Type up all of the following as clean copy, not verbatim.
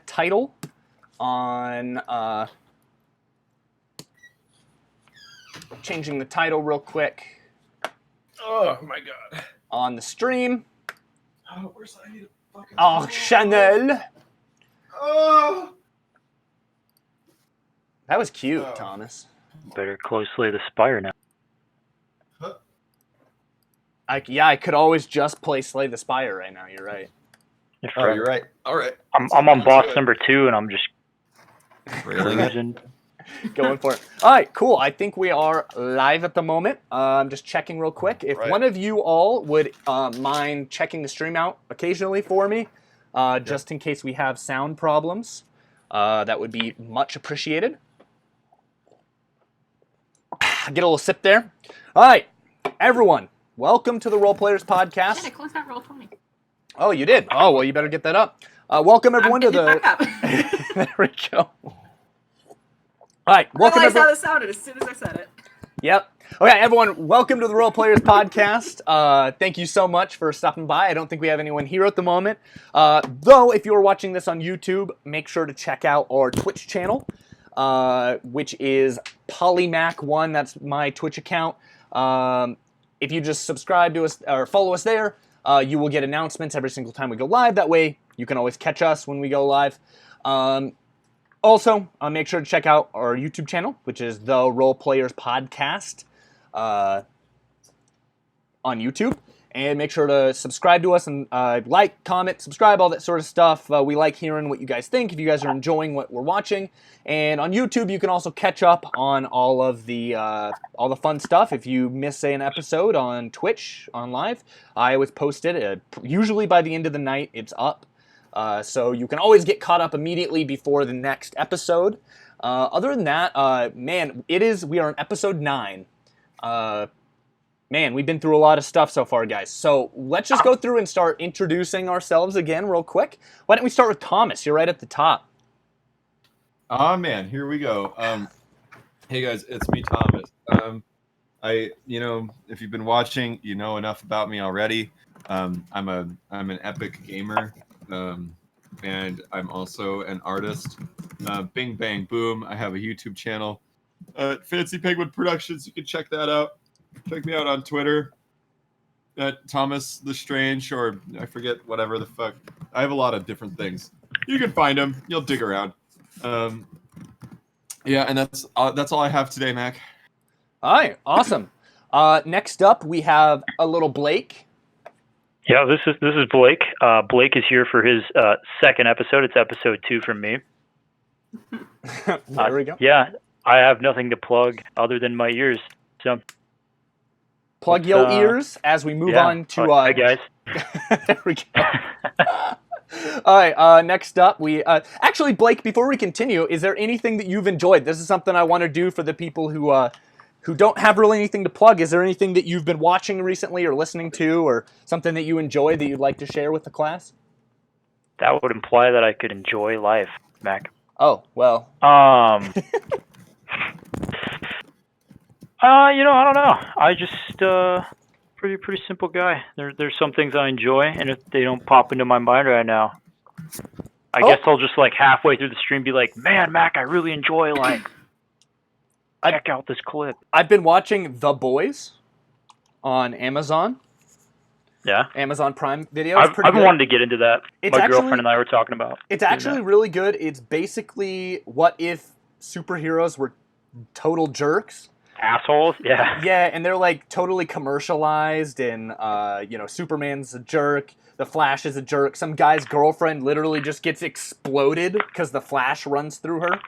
title on changing the title real quick. Oh my god. On the stream. Oh, where's I need a fucking Our channel. Oh. That was cute, Thomas. Better closely the Spire now. Huh? I could always just play Slay the Spire right now. You're right. Oh, you're right. All right. I'm on boss number 2, and I'm just Really cruising. Going for it. All right, cool. I think we are live at the moment. I'm just checking real quick. If one of you all would mind checking the stream out occasionally for me, just in case we have sound problems, that would be much appreciated. Get a little sip there. All right, everyone, welcome to the Role Players Podcast. Shit, I closed that roll 20. Oh, you did? Oh, well, you better get that up. Welcome, everyone, to the... There we go. All right, welcome. I realized how this sounded as soon as I said it. Yep. Okay, everyone, welcome to the Role Players Podcast. Thank you so much for stopping by. I don't think we have anyone here at the moment. Though, if you're watching this on YouTube, make sure to check out our Twitch channel, which is Polymac1. That's my Twitch account. If you just subscribe to us or follow us there, you will get announcements every single time we go live. That way, you can always catch us when we go live. Also, make sure to check out our YouTube channel, which is the Role Players Podcast on YouTube. And make sure to subscribe to us and like, comment, subscribe, all that sort of stuff. We like hearing what you guys think, if you guys are enjoying what we're watching. And on YouTube, you can also catch up on all the fun stuff. If you miss, say, an episode on Twitch, on live, I always post it. Usually by the end of the night, it's up. So you can always get caught up immediately before the next episode. Other than that, man, we are on episode 9. Man, we've been through a lot of stuff so far, guys. So let's just go through and start introducing ourselves again real quick. Why don't we start with Thomas? You're right at the top. Oh man, here we go. Hey guys, it's me, Thomas. If you've been watching, you know enough about me already. I'm an epic gamer. And I'm also an artist. Bing Bang Boom. I have a YouTube channel. Fancy Penguin Productions. You can check that out. Check me out on Twitter at Thomas the Strange, or I forget whatever the fuck. I have a lot of different things. You can find them. You'll dig around. Yeah, and that's all I have today, Mac. All right, awesome. Next up, we have a little Blake. Yeah, this is Blake. Blake is here for his second episode. It's episode 2 from me. There we go. Yeah, I have nothing to plug other than my ears. So plug your ears as we move on to. Hi guys. There we go. All right. Next up, we actually, Blake. Before we continue, is there anything that you've enjoyed? This is something I want to do for the people who don't have really anything to plug. Is there anything that you've been watching recently or listening to, or something that you enjoy that you'd like to share with the class? That would imply that I could enjoy life, Mac. Oh, well. I don't know. I just pretty simple guy. There's some things I enjoy, and if they don't pop into my mind right now, I guess I'll just like halfway through the stream be like, "Man, Mac, I really enjoy check out this clip." I've been watching The Boys on Amazon. Yeah. Amazon Prime Video. I've been wanting to get into that. My girlfriend and I were talking about. It's actually really good. It's basically what if superheroes were total jerks. Assholes, yeah. Yeah, and they're like totally commercialized, and Superman's a jerk. The Flash is a jerk. Some guy's girlfriend literally just gets exploded because the Flash runs through her.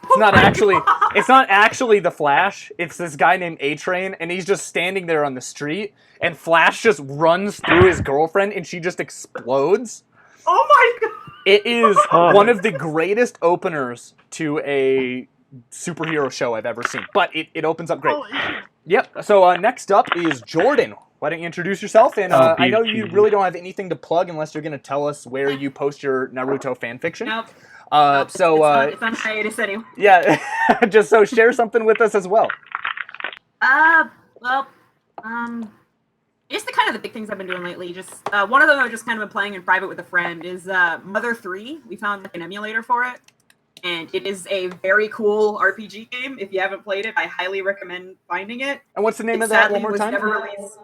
It's not actually the Flash. It's this guy named A-Train, and he's just standing there on the street, and Flash just runs through his girlfriend, and she just explodes. Oh my god! It is one of the greatest openers to a superhero show I've ever seen, but it opens up great. Yep. So next up is Jordan. Why don't you introduce yourself? And I know you really don't have anything to plug unless you're going to tell us where you post your Naruto fanfiction. Nope. It's on hiatus anyway. Yeah. Just so share something with us as well. It's the kind of the big things I've been doing lately. Just one of them I've just kind of been playing in private with a friend is Mother 3. We found like an emulator for it, and it is a very cool RPG game. If you haven't played it, I highly recommend finding it. And what's the name It of that sadly one more was time? never released.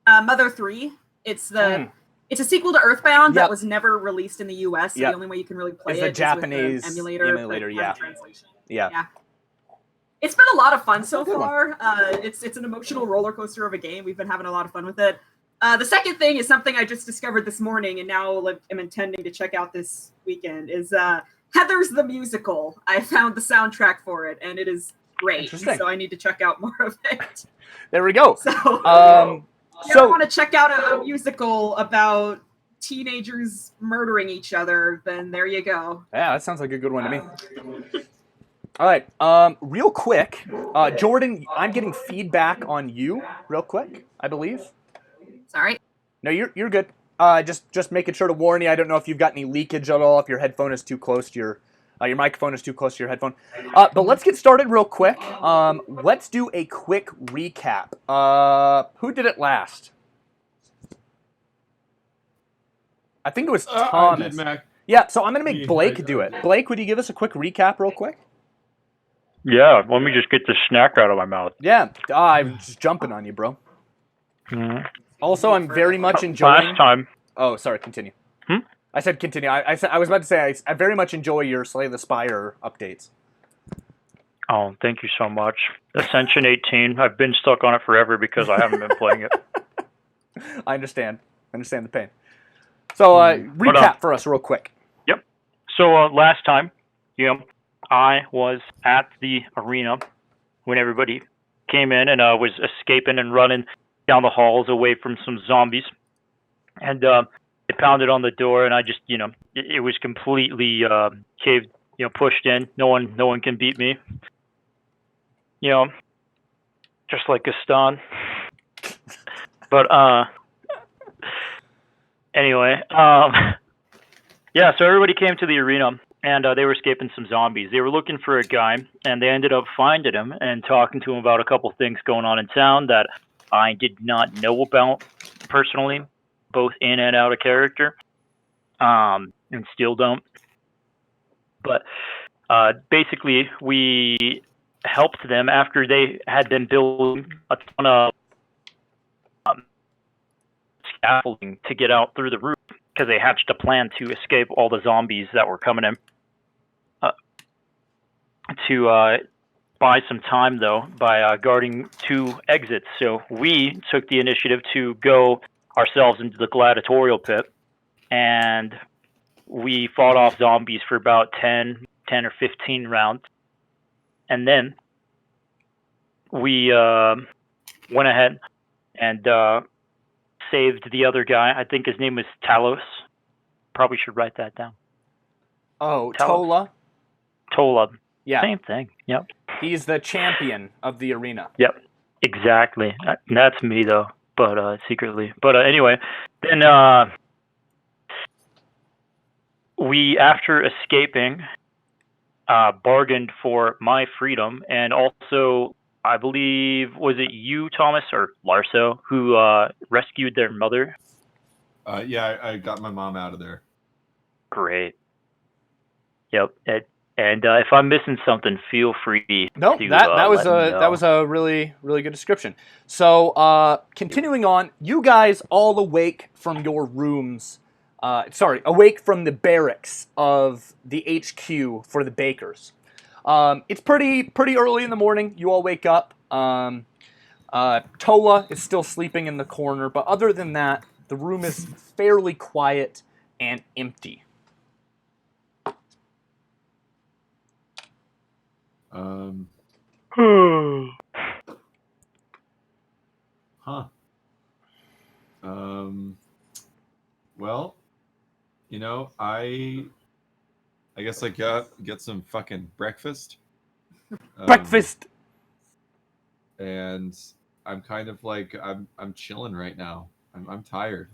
Mother 3. It's it's a sequel to Earthbound that was never released in the U.S. So the only way you can really play it's it the is Japanese with an emulator, yeah. Translation. Yeah. It's been a lot of fun so far. It's an emotional roller coaster of a game. We've been having a lot of fun with it. The second thing is something I just discovered this morning, and now I'm intending to check out this weekend. Is Heather's the Musical. I found the soundtrack for it, and it is great. Interesting. So I need to check out more of it. There we go. So, if you want to check out a musical about teenagers murdering each other, then there you go. Yeah, that sounds like a good one to me. All right, real quick, Jordan, I'm getting feedback on you, real quick, I believe. Sorry. No, you're good. Just making sure to warn you. I don't know if you've got any leakage at all. If your headphone is too close to your microphone is too close to your headphone. But let's get started real quick. Let's do a quick recap. Who did it last? I think it was Thomas. I did, Mac. Yeah, so I'm gonna make Blake do it. Blake, would you give us a quick recap, real quick? Yeah, let me just get the snack out of my mouth. Yeah, I'm just jumping on you, bro. Mm-hmm. Also, I'm very much enjoying... Last time. Oh, sorry, continue. I said continue. I was about to say I very much enjoy your Slay the Spire updates. Oh, thank you so much. Ascension 18, I've been stuck on it forever because I haven't been playing it. I understand. I understand the pain. So, recap for us real quick. Yep. So, last time, I was at the arena when everybody came in and was escaping and running down the halls away from some zombies. And they pounded on the door, and I just, it was completely caved, pushed in. No one can beat me. Just like Gaston. But anyway, yeah. So everybody came to the arena. And they were escaping some zombies. They were looking for a guy, and they ended up finding him and talking to him about a couple things going on in town that I did not know about personally, both in and out of character, and still don't. But basically, we helped them after they had been building a ton of scaffolding to get out through the roof because they hatched a plan to escape all the zombies that were coming in. To buy some time, though, by guarding 2 exits. So we took the initiative to go ourselves into the gladiatorial pit, and we fought off zombies for about 10 or 15 rounds. And then we went ahead and saved the other guy. I think his name was Talos. Probably should write that down. Oh, Talos. Tola? Tola. Yeah. Same thing. Yep. He's the champion of the arena. Yep. Exactly. That's me, though, but secretly. But anyway, then we, after escaping, bargained for my freedom, and also, I believe, was it you, Thomas, or Larso, who rescued their mother? Yeah, I got my mom out of there. Great. Yep. And if I'm missing something, feel free. No, to, that that was a really good description. So continuing on, you guys all awake from your rooms. Awake from the barracks of the HQ for the bakers. It's pretty early in the morning. You all wake up. Tola is still sleeping in the corner, but other than that, the room is fairly quiet and empty. Huh. Well, I guess I get some fucking breakfast. Breakfast. And I'm kind of like I'm chilling right now. I'm tired.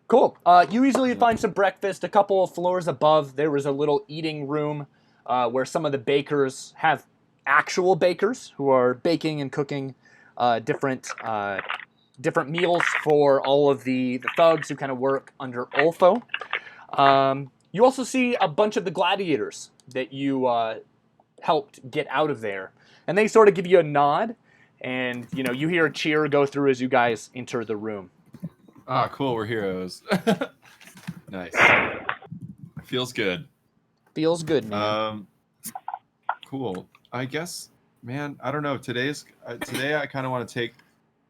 Cool. You easily find some breakfast. A couple of floors above, there was a little eating room where some of the bakers have actual bakers who are baking and cooking different different meals for all of the thugs who kind of work under Ulfo. You also see a bunch of the gladiators that you helped get out of there. And they sort of give you a nod, and you hear a cheer go through as you guys enter the room. Ah, cool, we're heroes. Nice. Feels good. Feels good, man. Cool. I guess, man, I don't know. Today I kind of want to take...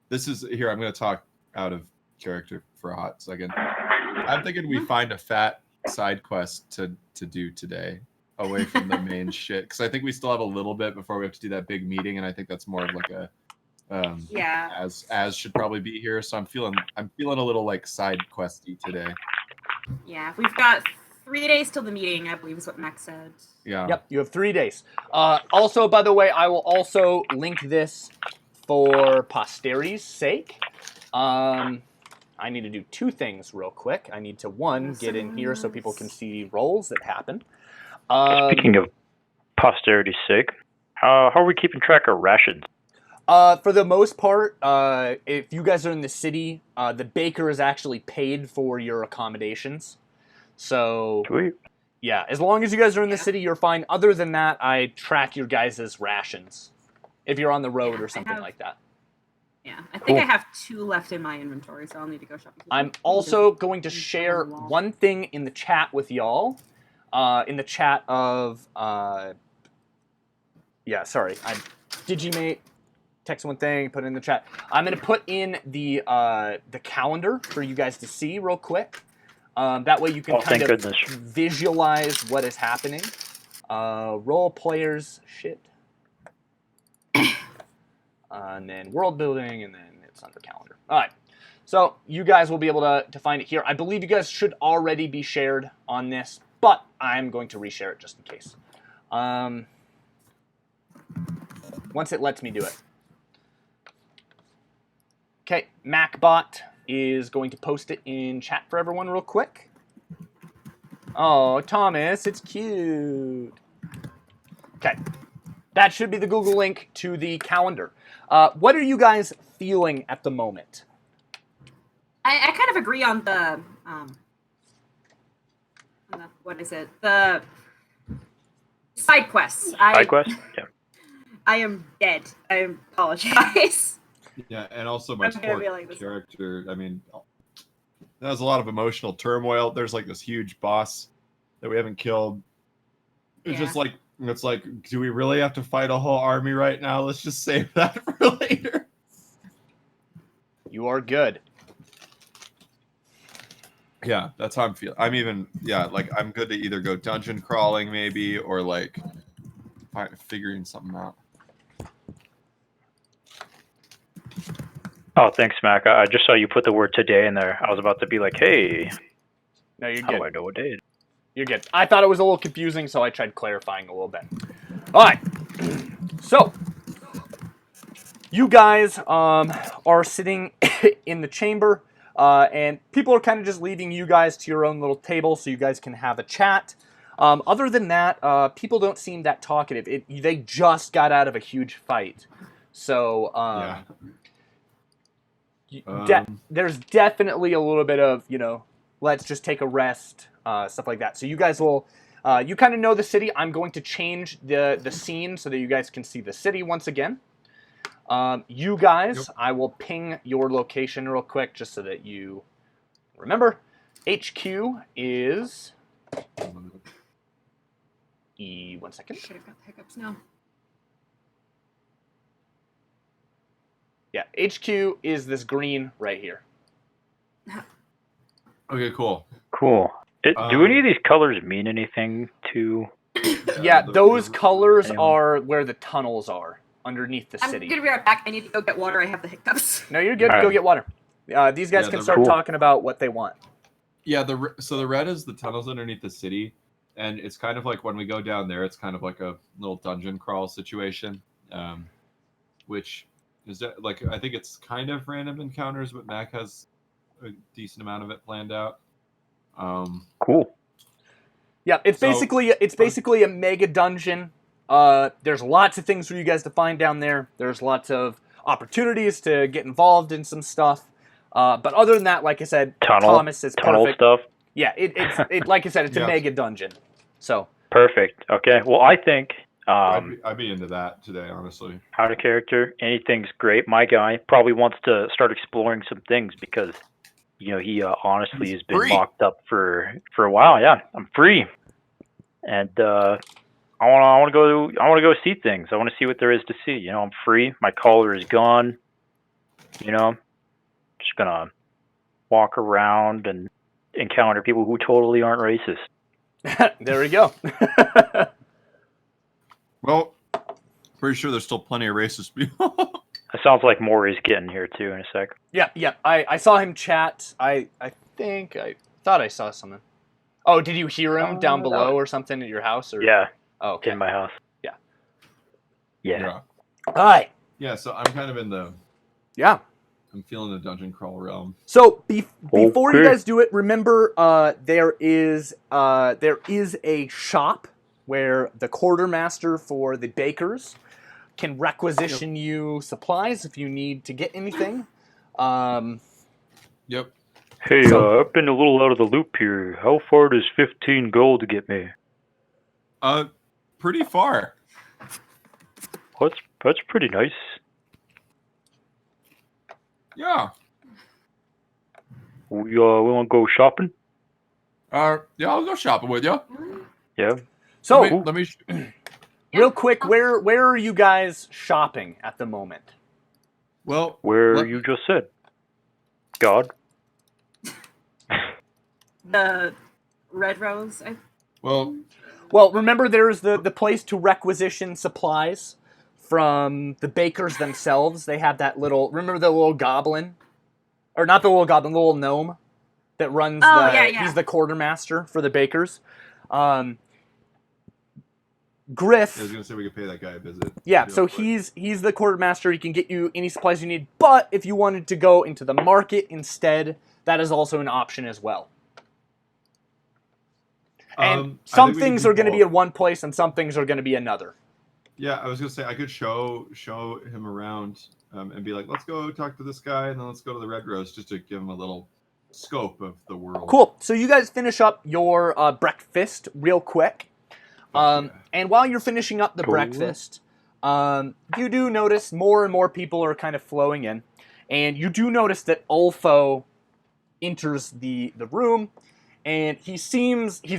This is... Here, I'm going to talk out of character for a hot second. I'm thinking we find a fat side quest to do today, away from the main shit, because I think we still have a little bit before we have to do that big meeting, and I think that's more of like a as should probably be here. So I'm feeling a little like side questy today. Yeah, we've got 3 days till the meeting, I believe is what Max said. Yeah. Yep, you have 3 days. Also, by the way, I will also link this for posterity's sake. I need to do 2 things real quick. I need to, 1, get in here so people can see rolls that happen. Speaking of posterity's sake, how are we keeping track of rations? For the most part, if you guys are in the city, the baker is actually paid for your accommodations. So, Sweet. yeah, as long as you guys are in the city, you're fine. Other than that, I track your guys' rations if you're on the road or something like that. Yeah, I think I have 2 left in my inventory, so I'll need to go shopping. I'm also going to share one thing in the chat with y'all. In the chat of, yeah, sorry, I Digimate, text one thing, put it in the chat. I'm going to put in the calendar for you guys to see real quick. That way you can kind of visualize what is happening. Role players, shit. And then world building, and then it's under calendar. All right. So you guys will be able to find it here. I believe you guys should already be shared on this, but I'm going to reshare it just in case. Once it lets me do it. Okay, MacBot is going to post it in chat for everyone real quick. Oh, Thomas, it's cute. Okay, that should be the Google link to the calendar. What are you guys feeling at the moment? I kind of agree on the what is it? The side quests. Side quests? Yeah. I am dead. I apologize. Yeah, and also my support character. I mean, there's a lot of emotional turmoil. There's like this huge boss that we haven't killed. It's just like, it's like, do we really have to fight a whole army right now? Let's just save that for later. You are good. Yeah, that's how I'm feeling. I'm even, like, I'm good to either go dungeon crawling maybe, or like figuring something out. Oh, thanks, Mac. I just saw you put the word today in there. I was about to be like, hey. No, you're how good. do I know what day it is? You're good. I thought it was a little confusing, so I tried clarifying a little bit. All right. So, you guys are sitting in the chamber, and people are kind of just leaving you guys to your own little table so you guys can have a chat. Other than that, people don't seem that talkative. They just got out of a huge fight. So, there's definitely a little bit of, let's just take a rest, stuff like that. So you guys will, you kind of know the city. I'm going to change the scene so that you guys can see the city once again. You guys, I will ping your location real quick just so that you remember. HQ is... one second. Should have got the hiccups now. Yeah, HQ is this green right here. Okay, cool. Cool. Do any of these colors mean anything to... Yeah, those colors are where the tunnels are underneath the city. I'm going to be right back. I need to go get water. I have the hiccups. No, you're good. Go get water. These guys can start talking about what they want. Yeah, so the red is the tunnels underneath the city, and it's kind of like when we go down there, it's kind of like a little dungeon crawl situation, which is like, I think it's kind of random encounters, but Mac has a decent amount of it planned out. Cool. Yeah, it's basically a mega dungeon. There's lots of things for you guys to find down there. There's lots of opportunities to get involved in some stuff. But other than that, like I said, Thomas is tunnel perfect. stuff. Yeah, it's like I said, it's a Yeah. mega dungeon. So Perfect. Okay. Well, I think I'd be into that today, honestly. out of character, anything's great. My guy probably wants to start exploring some things because he honestly He's has been free. locked up for a while. Yeah, I'm free, and I want to go see things. I want to see what there is to see. I'm free. My collar is gone. Just gonna walk around and encounter people who totally aren't racist. there we go. Well, pretty sure there's still plenty of racist people. It sounds like Morrie's getting here too in a sec. Yeah. I saw him chat. I thought I saw something. Oh, did you hear him down below or something at your house? Or? Yeah. Oh, okay. In my house. Yeah. All right. Yeah, so I'm kind of in the. Yeah. I'm feeling the dungeon crawl realm. So before you Okay. guys do it, remember there is a shop where the quartermaster for the bakers can requisition you supplies if you need to get anything. Yep. Hey, I've been a little out of the loop here. How far does 15 gold get me? Pretty far. That's pretty nice. Yeah. We want to go shopping? Yeah, I'll go shopping with you. Yeah. So Let me real quick, where are you guys shopping at the moment? well, Where you just said. God. The Red Rose. well, Remember there's the place to requisition supplies from the bakers themselves. They have that remember the little goblin? Or not the little goblin, the little gnome that runs he's the quartermaster for the bakers. Griff. I was gonna say we could pay that guy a visit. Yeah, so he's the quartermaster. He can get you any supplies you need. But if you wanted to go into the market instead, that is also an option as well. And some things are going to be in one place, and some things are going to be another. Yeah, I was gonna say I could show him around and be like, let's go talk to this guy, and then let's go to the Red Rose just to give him a little scope of the world. Cool. So you guys finish up your breakfast real quick. And while you're finishing up the breakfast, you do notice more and more people are kind of flowing in. And you do notice that Ulfo enters the room, and he's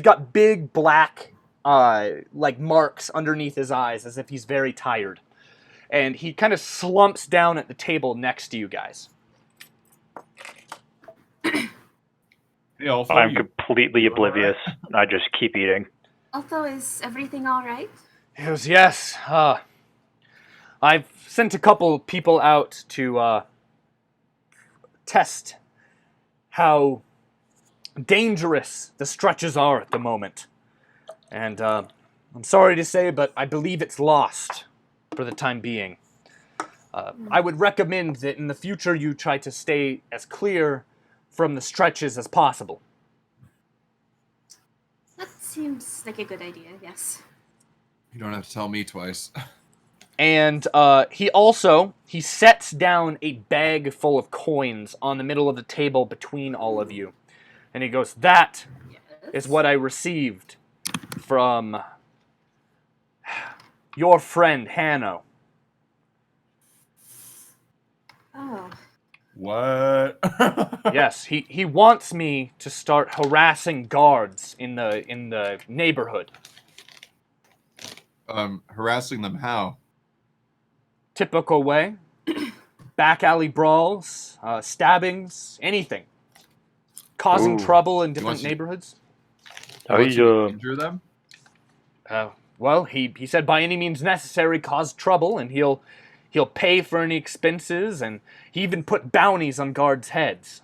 got big black marks underneath his eyes as if he's very tired. And he kind of slumps down at the table next to you guys. Hey, Ulfo, I'm completely oblivious. I just keep eating. Although, is everything all right? He goes, yes. I've sent a couple people out to test how dangerous the stretches are at the moment. And I'm sorry to say, but I believe it's lost for the time being. I would recommend that in the future you try to stay as clear from the stretches as possible. That seems like a good idea, yes. You don't have to tell me twice. And he sets down a bag full of coins on the middle of the table between all of you. And he goes, that is what I received from your friend, Hanno. Oh. What? Yes, he wants me to start harassing guards in the neighborhood. Harassing them how? Typical way. Back alley brawls, stabbings, anything. Causing trouble in different neighborhoods. Injure them? Well, he said by any means necessary cause trouble, and he'll pay for any expenses, and he even put bounties on guards' heads.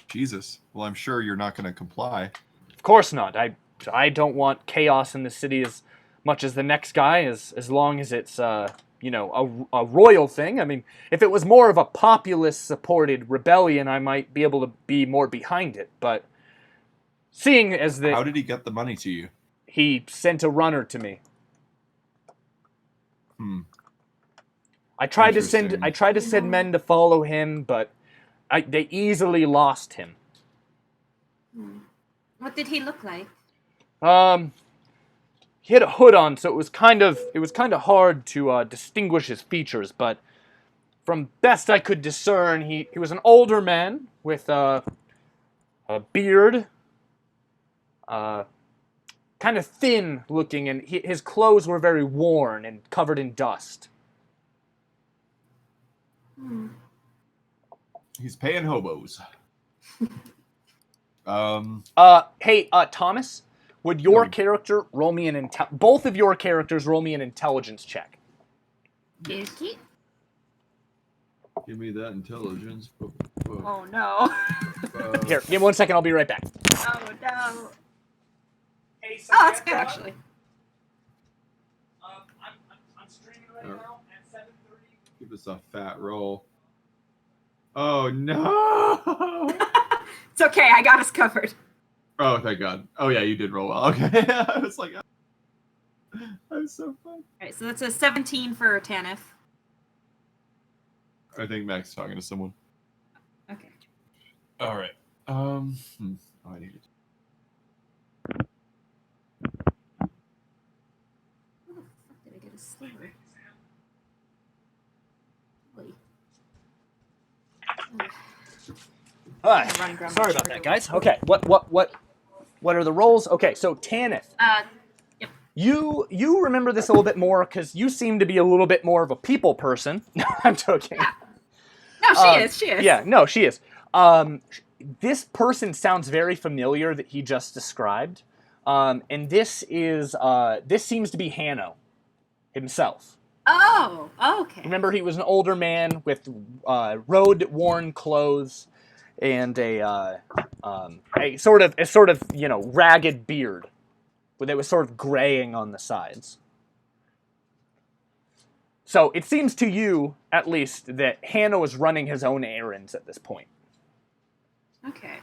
Jesus. Well, I'm sure you're not going to comply. Of course not. I don't want chaos in the city as much as the next guy, as long as it's a royal thing. I mean, if it was more of a populist-supported rebellion, I might be able to be more behind it. But seeing as How did he get the money to you? He sent a runner to me. I tried to Interesting. send men to follow him, but they easily lost him. What did he look like? He had a hood on, so it was kind of hard to distinguish his features. But from best I could discern, he was an older man with a beard, kind of thin looking, and his clothes were very worn and covered in dust. He's paying hobos. Hey, Thomas, would your character roll me both of your characters roll me an intelligence check? Yuki? Give me that intelligence. Oh no. Here, give me 1 second. I'll be right back. Oh no. Hey, Oh, that's good actually. I'm streaming right now at 7:30. Give us a fat roll. Oh no! It's okay, I got us covered. Oh, thank God. Oh yeah, you did roll well. Okay, I was like, that was so fun. Alright, so that's a 17 for Tanith. I think Mac's talking to someone. Okay. All right. Oh, I need it. How the fuck did I get a sliver? Wait. Hi. Run and grab Sorry my about charger. that, guys. Okay, what are the rolls? Okay, so Tanith, Yep. you remember this a little bit more because you seem to be a little bit more of a people person. No, I'm joking. Yeah. No, she is. She is. Yeah, no, she is. This person sounds very familiar that he just described, and this seems to be Hanno himself. Oh, okay. Remember, he was an older man with road-worn clothes and a sort of ragged beard, but it was sort of graying on the sides. So it seems to you, at least, that Hanno is running his own errands at this point. Okay.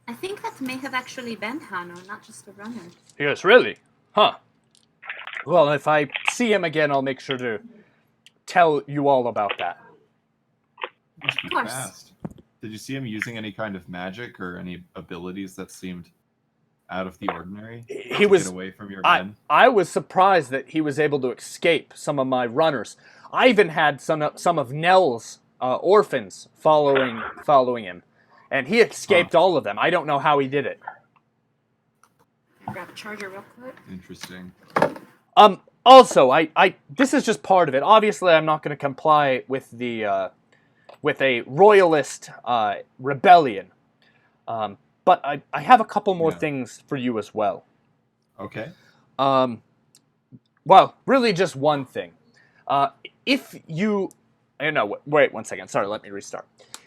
I think that may have actually been Hanno, not just a runner. Yes, really? Huh. Well, if I see him again, I'll make sure to tell you all about that. Must be Of course. fast. Did you see him using any kind of magic or any abilities that seemed out of the ordinary? He was get away from your men. I was surprised that he was able to escape some of my runners. I even had some of Nell's orphans following him, and he escaped all of them. I don't know how he did it. Grab a charger real quick. Interesting. Also, I this is just part of it. Obviously, I'm not going to comply with the with a royalist rebellion. But I have a couple more things for you as well. Okay. Well, really just one thing. If you... No, wait 1 second. Sorry, let me restart.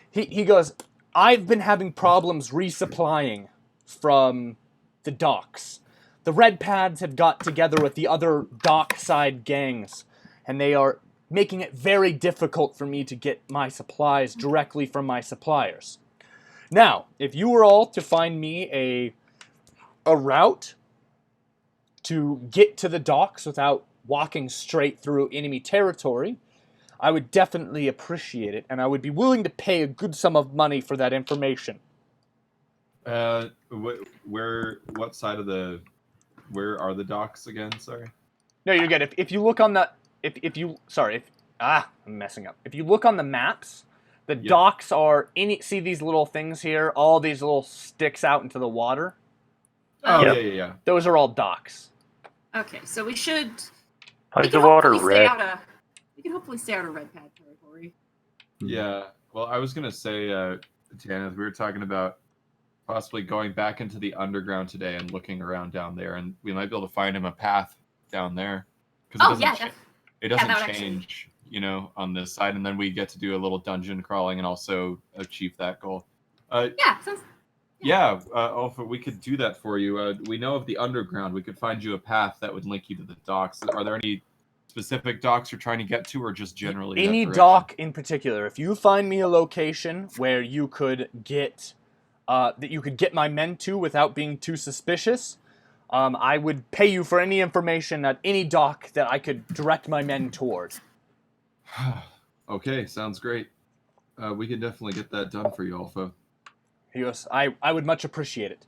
He goes, I've been having problems resupplying from the docks. The Red Pads have got together with the other dockside gangs, and they are making it very difficult for me to get my supplies directly from my suppliers. Now, if you were all to find me a route to get to the docks without walking straight through enemy territory, I would definitely appreciate it, and I would be willing to pay a good sum of money for that information. What side of the... Where are the docks again? Sorry. No, you're good. If you look on the... I'm messing up. If you look on the maps... The docks are see these little things here? All these little sticks out into the water? Oh, yeah. Those are all docks. Okay, so we should... Why is the water red? We can hopefully stay out of Red Pad territory. Yeah. Well, I was going to say, Tanith, we were talking about possibly going back into the underground today and looking around down there, and we might be able to find him a path down there. Because it doesn't change, on this side, and then we get to do a little dungeon crawling and also achieve that goal. We could do that for you. We know of the underground. We could find you a path that would link you to the docks. Are there any specific docks you're trying to get to, or just generally any dock in particular? If you find me a location where you could get my men to without being too suspicious, I would pay you for any information at any dock that I could direct my men toward. Okay, sounds great. We can definitely get that done for you, Alpha. Yes, I would much appreciate it.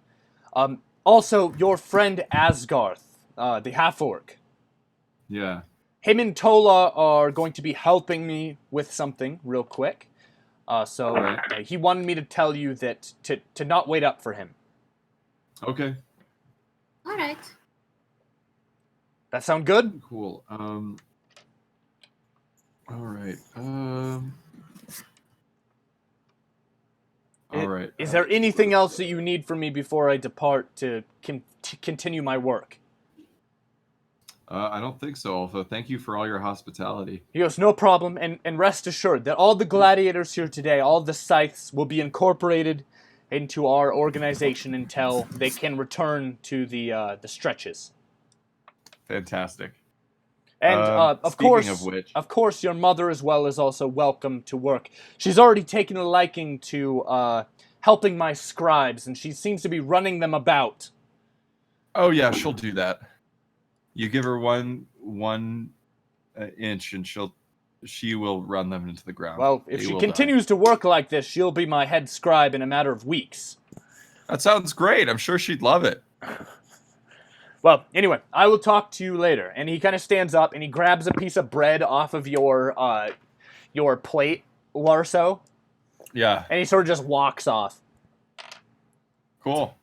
Also, your friend Asgarth, the half-orc. Yeah. Him and Tola are going to be helping me with something real quick. So Right. he wanted me to tell you that to not wait up for him. Okay. All right. That sound good? Cool. All right. All right. Is there anything else that you need from me before I depart to continue my work? I don't think so, Alpha. Thank you for all your hospitality. Yes, no problem. And rest assured that all the gladiators here today, all the scythes, will be incorporated into our organization until they can return to the stretches. Fantastic. And Speaking of course, your mother as well is also welcome to work. She's already taken a liking to helping my scribes, and she seems to be running them about. Oh yeah, she'll do that. You give her one inch, and she will run them into the ground. Well, if They she will continues to work like this, she'll be my head scribe in a matter of weeks. die. That sounds great. I'm sure she'd love it. Well, anyway, I will talk to you later. And he kind of stands up and he grabs a piece of bread off of your plate, Larso, Yeah. and he sort of just walks off. Cool.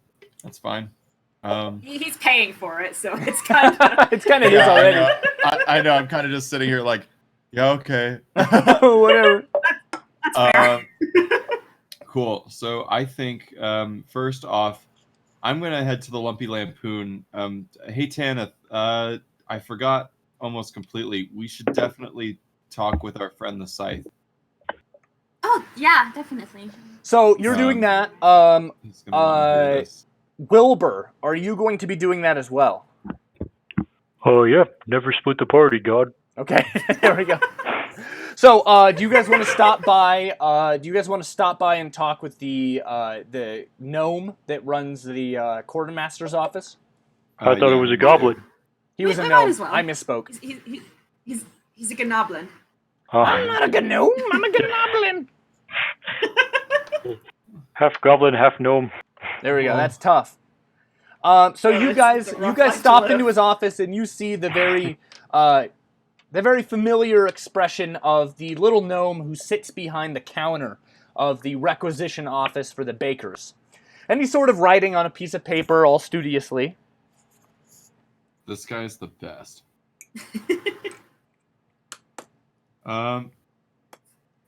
That's fine. He's paying for it, so it's kind of It's kind of his already. I know. I'm kind of just sitting here like, yeah, okay. Whatever. that's fair. Cool. So I think first off, I'm gonna head to the Lumpy Lampoon. Hey Tanith, I forgot almost completely. We should definitely talk with our friend the Scythe. Oh, yeah, definitely. So you're doing that. He's gonna wanna hear this. Wilbur, are you going to be doing that as well? Oh yeah, never split the party, God. Okay, there we go. So, do you guys want to stop by? And talk with the gnome that runs the quartermaster's office? I thought it was a goblin. He was a We gnome. might as well. I misspoke. He's a gnoblin. I'm not a gnome. I'm a goblin. Half goblin, half gnome. There we go. That's tough. So you guys stop into his office and you see the very familiar expression of the little gnome who sits behind the counter of the requisition office for the bakers, and he's sort of writing on a piece of paper all studiously. This guy's the best. Hey,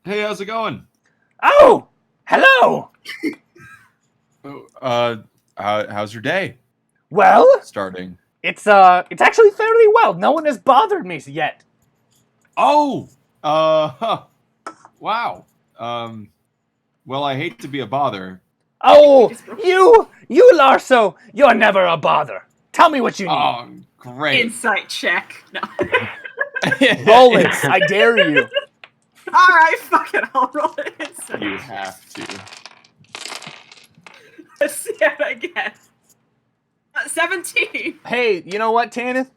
how's it going? Oh, hello. How's your day Well, starting? it's actually fairly well. No one has bothered me yet. Oh, wow. Well, I hate to be a bother. Oh, you Larso, you're never a bother. Tell me what you need. Oh, great. Insight check. No. Roll it. I dare you. All right, fuck it. I'll roll it. Insight. You have to. Let's see it again. 17. Hey, you know what, Tanith?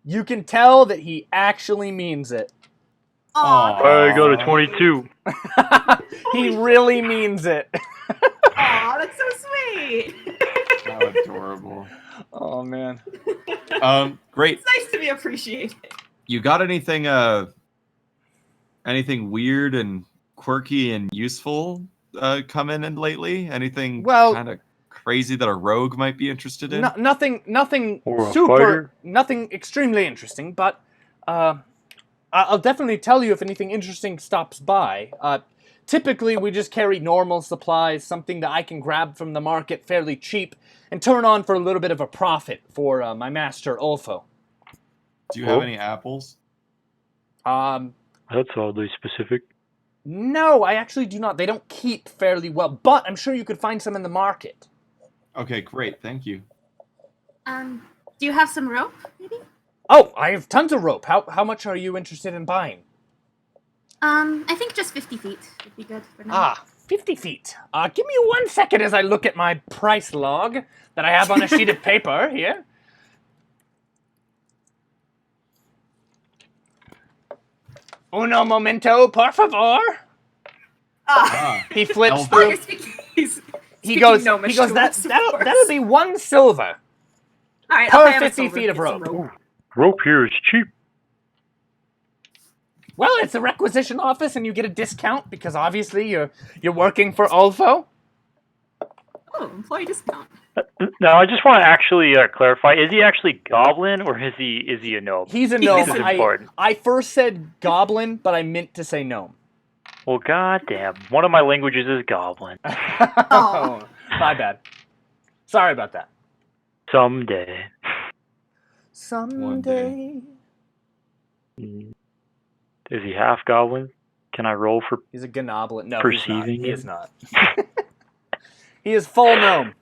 You can tell that he actually means it. I got a 22. He really means it. Aw, that's so sweet. How adorable. Oh, man. Great. It's nice to be appreciated. You got anything weird and quirky and useful coming in lately? Anything kind of crazy that a rogue might be interested in? Nothing Or a super, fighter? nothing extremely interesting, but I'll definitely tell you if anything interesting stops by. Typically, we just carry normal supplies, something that I can grab from the market fairly cheap and turn on for a little bit of a profit for my master, Ulfo. Do you have any apples? That's oddly specific. No, I actually do not. They don't keep fairly well, but I'm sure you could find some in the market. Okay, great. Thank you. Do you have some rope, maybe? Oh, I have tons of rope. How much are you interested in buying? I think just 50 feet would be good for now. 50 feet. Give me 1 second as I look at my price log that I have on a sheet of paper here. Uno momento, por favor. He flips Elf. through. He goes. Gnomish He goes. to us, of That'll course. be 1 silver. All right, per I'll pay him a 50 silver feet to of get some rope. Rope here is cheap. Well, it's a requisition office, and you get a discount because obviously you're working for Ulfo. Oh, employee discount. Now, I just want to actually clarify: is he actually goblin or is he a gnome? He's a This gnome. is important. I first said goblin, but I meant to say gnome. Well, goddamn, one of my languages is goblin. Oh, my bad. Sorry about that. Someday. Someday. Is he half goblin? Can I roll for? He's a gnoblin. No, Perceiving he is it? not. He is full gnome.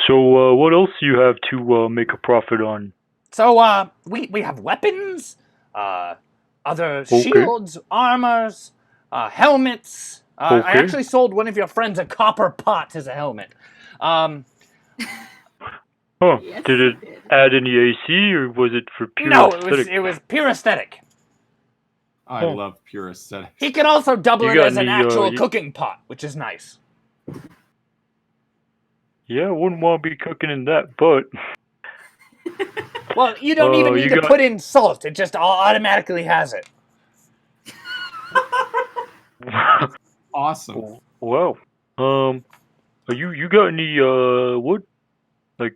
So, what else do you have to make a profit on? So, we have weapons, other shields, armors, helmets. I Okay. actually sold one of your friends a copper pot as a helmet. Huh? Yes, Did you it did. add any AC or was it for pure No, aesthetic? it was pure aesthetic. I love pure aesthetics. He can also double You it got as an any, actual you- cooking pot, which is nice. Yeah, I wouldn't want to be cooking in that, but Well, you don't even need you to got- put in salt. It just automatically has it. Awesome. wow. You got any wood? Like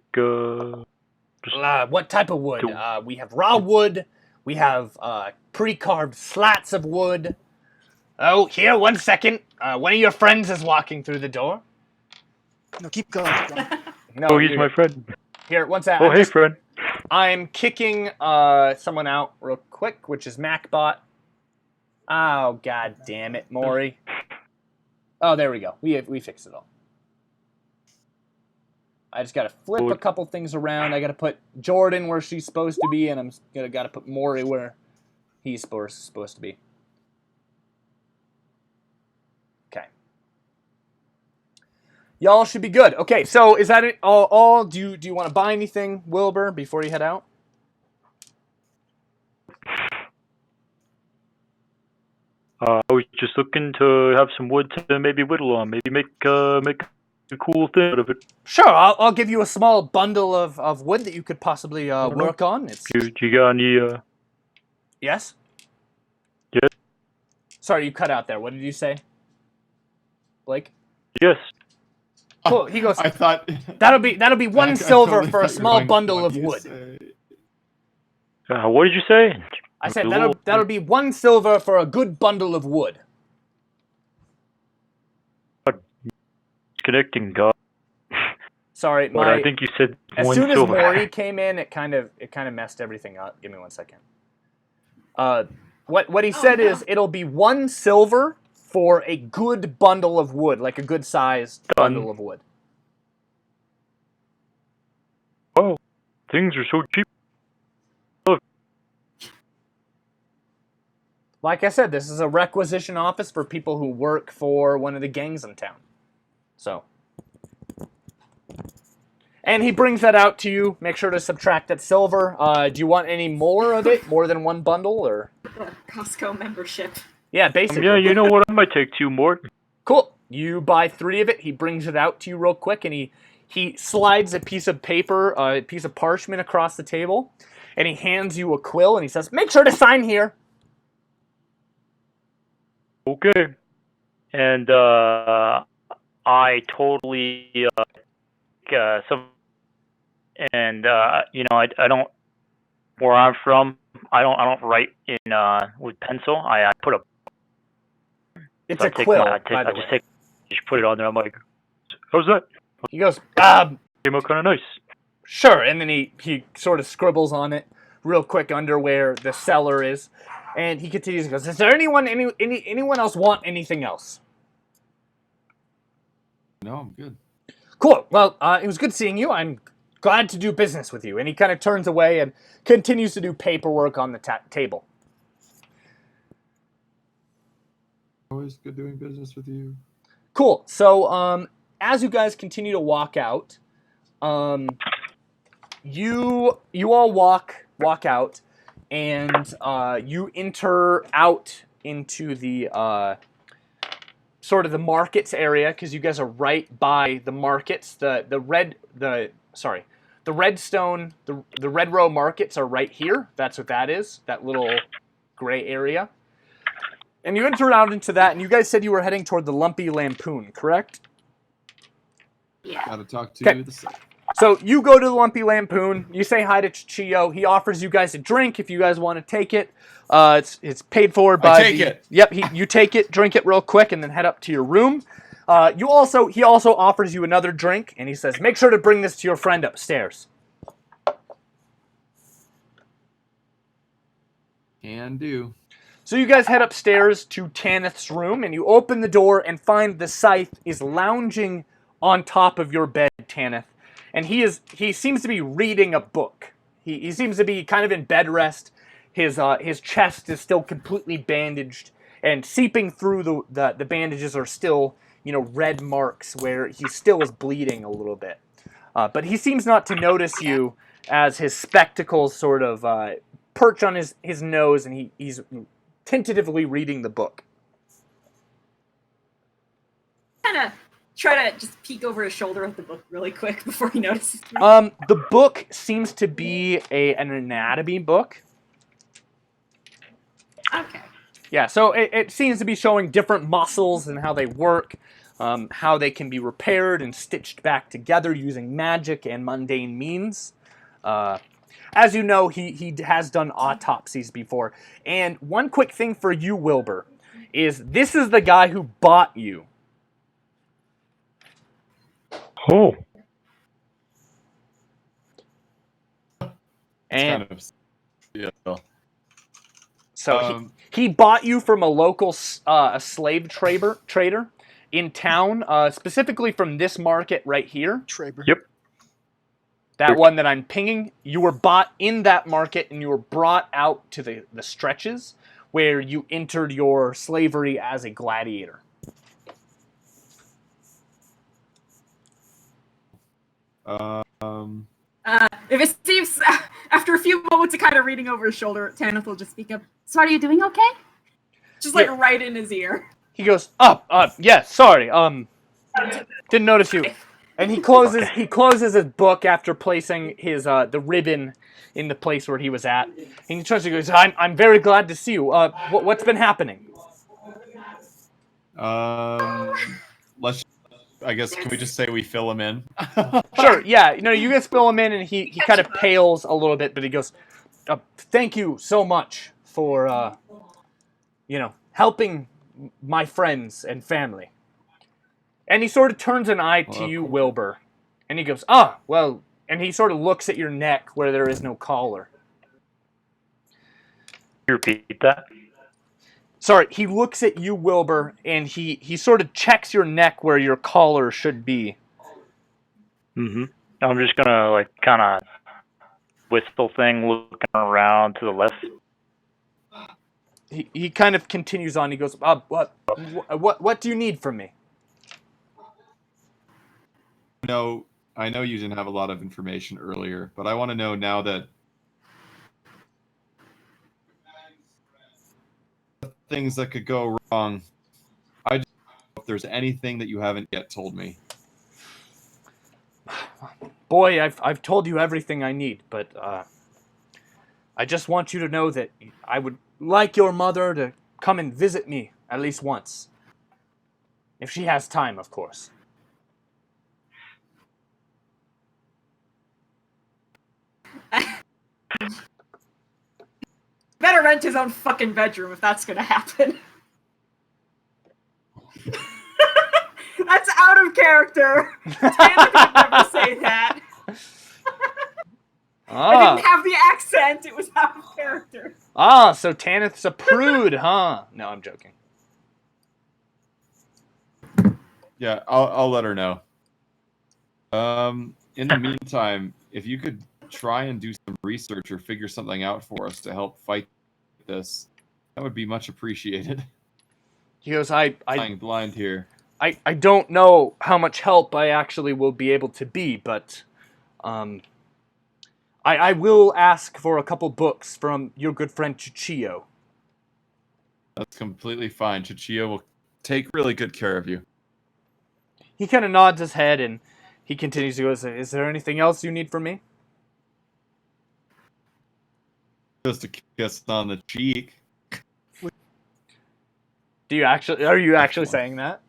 What type of wood? To- We have raw wood. We have pre-carved slats of wood. Oh, here, 1 second. One of your friends is walking through the door. No, keep going. Keep going. No, oh, he's you're my good. friend. Here, one sec. Oh, hey, friend. I'm kicking someone out real quick, which is MacBot. Oh, god damn it, Morrie. Oh, there we go. We fixed it all. I just gotta flip a couple things around. I gotta put Jordan where she's supposed to be, and I'm gotta put Morrie where he's supposed to be. Okay. Y'all should be good. Okay, so is that it? All? Do you want to buy anything, Wilbur, before you head out? I was just looking to have some wood to maybe whittle on, maybe make a cool thing out of it. Sure, I'll give you a small bundle of wood that you could possibly work on. It's Do you got any? yes. Yes. Sorry, you cut out there. What did you say, Blake? Yes. Cool. He goes. I thought That'll be I 1 silver totally for a thought you were small going, bundle "What of do you wood. say?" What did you say? I said A little- that'll be 1 silver for a good bundle of wood. Connecting God. Sorry, But I think you said as 1 soon as silver. Morrie came in, it kind of messed everything up. Give me 1 second. What he said no. is it'll be 1 silver for a good bundle of wood, like a good sized Done. bundle of wood. Oh, things are so cheap. Like I said, this is a requisition office for people who work for one of the gangs in town. So. And he brings that out to you. Make sure to subtract that silver. Do you want any more of it? More than 1 bundle? Or Costco membership. yeah, basically. Yeah, you know what? I might take 2 more. Cool. You buy 3 of it. He brings it out to you real quick, and he slides a piece of paper, a piece of parchment across the table, and he hands you a quill, and he says, "Make sure to sign here." Okay. And I totally some and you know I don't where I'm from I don't write in with pencil. I put a It's so a quill, by the way. just put it on there. I'm like, how's that? He goes, Came out kind of nice. sure, and then he sort of scribbles on it real quick under where the cellar is, and he continues. He goes, "Is there anyone else want anything else?" No, I'm good. Cool. Well, it was good seeing you. I'm glad to do business with you. And he kind of turns away and continues to do paperwork on the table. Always good doing business with you. Cool. So, as you guys continue to walk out, you all walk out. and you enter out into the sort of the markets area, because you guys are right by the markets. The redstone, the red row markets are right here. That's what that is, that little gray area. And you enter out into that, and you guys said you were heading toward the Lumpy Lampoon, correct? Yeah. Gotta talk to Okay. the site. So you go to the Lumpy Lampoon, you say hi to Chicho, he offers you guys a drink if you guys want to take it. It's paid for by I take it. Yep, you take it, drink it real quick, and then head up to your room. He also offers you another drink, and he says, make sure to bring this to your friend upstairs. Can do. So you guys head upstairs to Tanith's room, and you open the door and find the Scythe is lounging on top of your bed, Tanith. And he seems to be reading a book. He seems to be kind of in bed rest. His chest is still completely bandaged, and seeping through the bandages are still, red marks where he still is bleeding a little bit. But he seems not to notice you, as his spectacles sort of perch on his nose, and he's tentatively reading the book. Kind of try to just peek over his shoulder at the book really quick before he notices me. The book seems to be an anatomy book. Okay. Yeah, so it seems to be showing different muscles and how they work, how they can be repaired and stitched back together using magic and mundane means. As you know, he has done autopsies before. And one quick thing for you, Wilbur, is this is the guy who bought you. Oh. And Kind of, yeah. so he bought you from a local a slave trader in town, specifically from this market right here. Traber. Yep. That one that I'm pinging. You were bought in that market, and you were brought out to the stretches where you entered your slavery as a gladiator. If it seems, after a few moments of kind of reading over his shoulder, Tanith will just speak up. So are you doing okay? Just like right in his ear. He goes, yeah, sorry, didn't notice you. And he closes his book after placing his the ribbon in the place where he was at. And he turns to goes, I'm very glad to see you. What's been happening? Let's. I guess can we just say we fill him in? Sure. Yeah. You guys fill him in, and he kind of pales a little bit, but he goes, "Thank you so much for helping my friends and family." And he sort of turns an eye to you, Wilbur, and he goes, well, and he sort of looks at your neck where there is no collar. You repeat that? Sorry, he looks at you, Wilbur, and he sort of checks your neck where your collar should be. Mm-hmm. I'm just gonna kind of whistle thing, looking around to the left. He kind of continues on. He goes, what do you need from me? No, I know you didn't have a lot of information earlier, but I want to know now that things that could go wrong. I just know if there's anything that you haven't yet told me. Boy, I've told you everything I need, but I just want you to know that I would like your mother to come and visit me at least once. If she has time, of course. Better rent his own fucking bedroom if that's gonna happen. That's out of character. Tanith would never say that. I didn't have the accent. It was out of character. So Tanith's a prude, huh? No, I'm joking. Yeah, I'll let her know. In the meantime, if you could try and do some research or figure something out for us to help fight this, that would be much appreciated. He goes, Flying blind here. I don't know how much help I actually will be able to be, but I will ask for a couple books from your good friend Chichio. That's completely fine. Chichio will take really good care of you. He kind of nods his head and he continues to go, is there anything else you need from me? Just a kiss on the cheek. Are you actually saying that?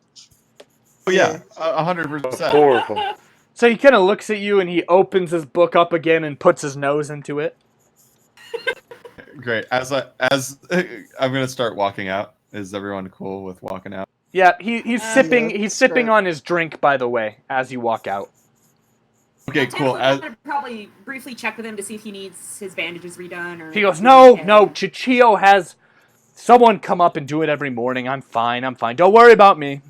Oh yeah, 100%. Four of them. So he kind of looks at you and he opens his book up again and puts his nose into it. Great. As I'm gonna start walking out. Is everyone cool with walking out? Yeah, he's sipping yeah, he's sipping sure. on his drink, by the way, as you walk out. Okay, cool. I'm gonna probably briefly check with him to see if he needs his bandages redone. Or He goes, no, Chichio has someone come up and do it every morning. I'm fine. Don't worry about me.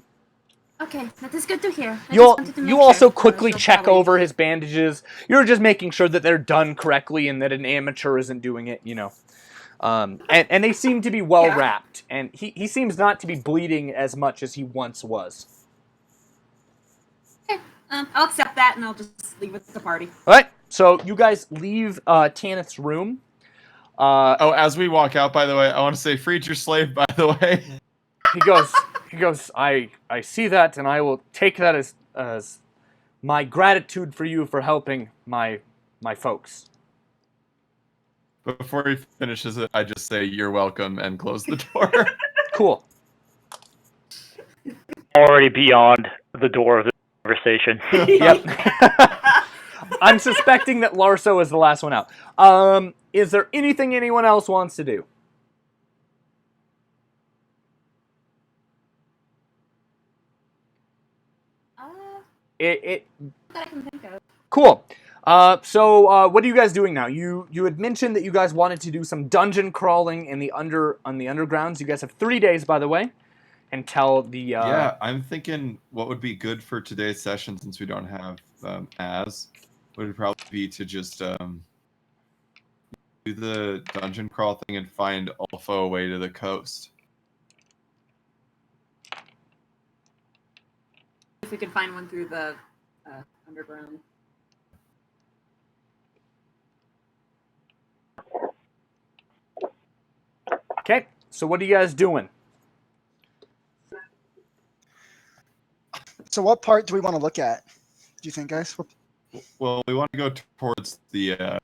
Okay, that is good to hear. You also quickly check over his bandages. You're just making sure that they're done correctly and that an amateur isn't doing it, you know. And they seem to be well wrapped, and he seems not to be bleeding as much as he once was. Okay, I'll accept that, and I'll just leave with the party. All right, so you guys leave Tanith's room. As we walk out, by the way, I want to say, freed your slave, by the way. He goes, I see that, and I will take that as my gratitude for you for helping my folks. Before he finishes it, I just say, you're welcome, and close the door. Cool. Already beyond the door of the conversation. Yep. I'm suspecting that Larso is the last one out. Is there anything anyone else wants to do? That I can think of. Cool. So what are you guys doing now? You had mentioned that you guys wanted to do some dungeon crawling on the undergrounds. You guys have 3 days, by the way, until the. Yeah, I'm thinking what would be good for today's session, since we don't have would probably be to just do the dungeon crawl thing and find Alpha away to the coast. If we could find one through the underground. Okay. So what are you guys doing? So what part do we want to look at? Do you think, guys? Well, we want to go towards the. I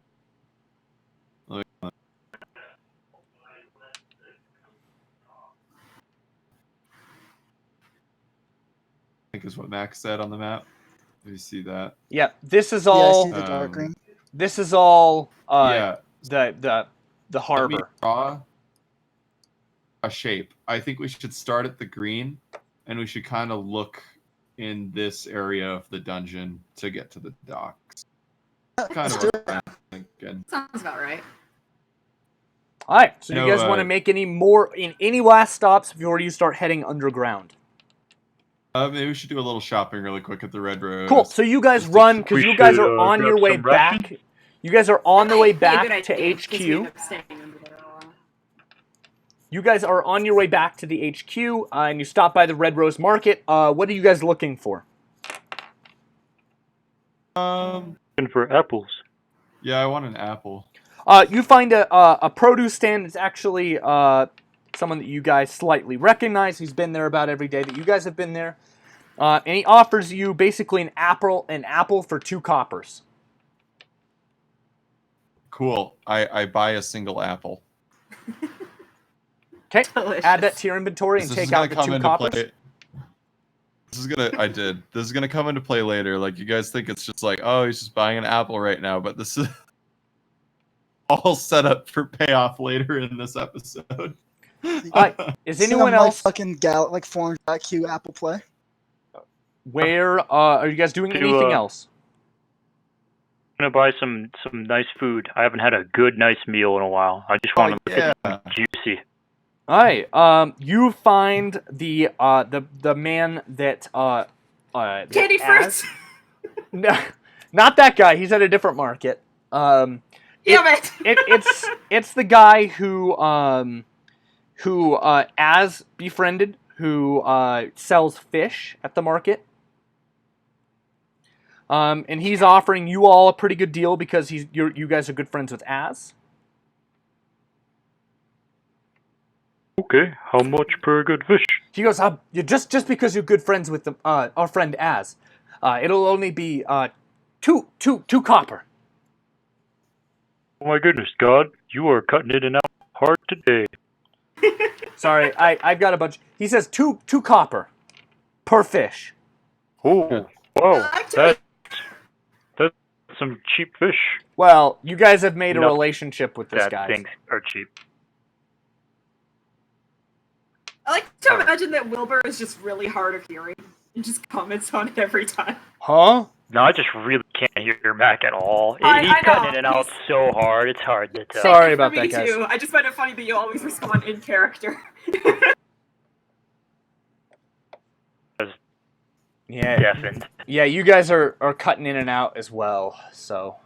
think is what Max said on the map. Do you see that? Yeah. This is Yeah, I all. see the dark green. This is all. Yeah. The Let me harbor. draw a shape. I think we should start at the green, and we should kind of look in this area of the dungeon to get to the docks. Kind of what I'm thinking. Sounds about right. All right. So No, you guys want to make any last stops before you start heading underground? Maybe we should do a little shopping really quick at the Red Rose. Cool. So you guys run because you guys are on your way back. You guys are on the way back to HQ. You guys are on your way back to the HQ, and you stop by the Red Rose Market. What are you guys looking for? Looking for apples. Yeah, I want an apple. You find a produce stand. It's actually someone that you guys slightly recognize. He's been there about every day that you guys have been there. And he offers you basically an apple for 2 coppers. Cool. I buy a single apple. Okay, Delicious. add that to your inventory and take out the 2 coppers. This is gonna come into play later. Like, you guys think it's just like, oh, he's just buying an apple right now, but this is all set up for payoff later in this episode. Is anyone else? Fucking foreign Q apple play. Where are you guys doing anything else? I'm gonna buy some nice food. I haven't had a good nice meal in a while. I just want to be juicy. All right. You find the man that Candy fruits. No, not that guy. He's at a different market. It's the guy who as befriended, who sells fish at the market. And he's offering you all a pretty good deal because you guys are good friends with Az. Okay, how much per good fish? He goes, just because you're good friends with our friend Az, it'll only be two copper. Oh my goodness, God, you are cutting in and out hard today. Sorry, I've got a bunch. He says two copper per fish. Oh, wow, Actually, that's some cheap fish. Well, you guys have made a Nothing relationship with this that guy. things are cheap. I like to imagine that Wilbur is just really hard of hearing and just comments on it every time. Huh? No, I just really can't hear Mac at all. He's I cutting know. in and out so hard, it's hard to tell. Sorry For about me that, guys. too. I just find it funny that you always respond in character. Yeah. Deafened. Yeah, you guys are cutting in and out as well, so.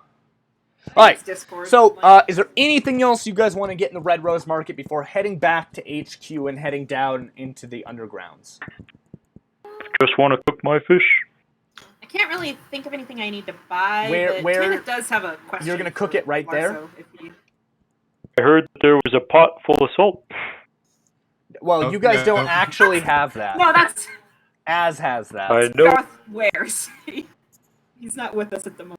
Alright, Discord. so is there anything else you guys want to get in the Red Rose Market before heading back to HQ and heading down into the undergrounds? Just want to cook my fish. I can't really think of anything I need to buy. Where- but Tanith does have a question. You're gonna cook for it right there? Larso, if he- I heard there was a pot full of salt. Well, you guys don't actually have that. No, that's Az has that. I know. Darth Wares. He's not with us at the moment.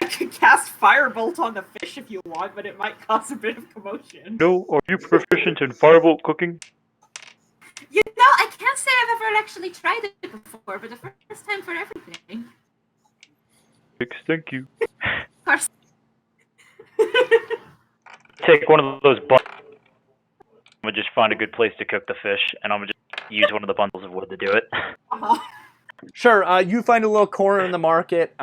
I could cast Firebolt on the fish if you want, but it might cause a bit of commotion. No, are you proficient in firebolt cooking? You know, I can't say I've ever actually tried it before, but the first time for everything. Thank you. Of course. Take one of those bundles. I'm gonna just find a good place to cook the fish, and I'm gonna just use one of the bundles of wood to do it. Uh-huh. Sure, you find a little corner in the market,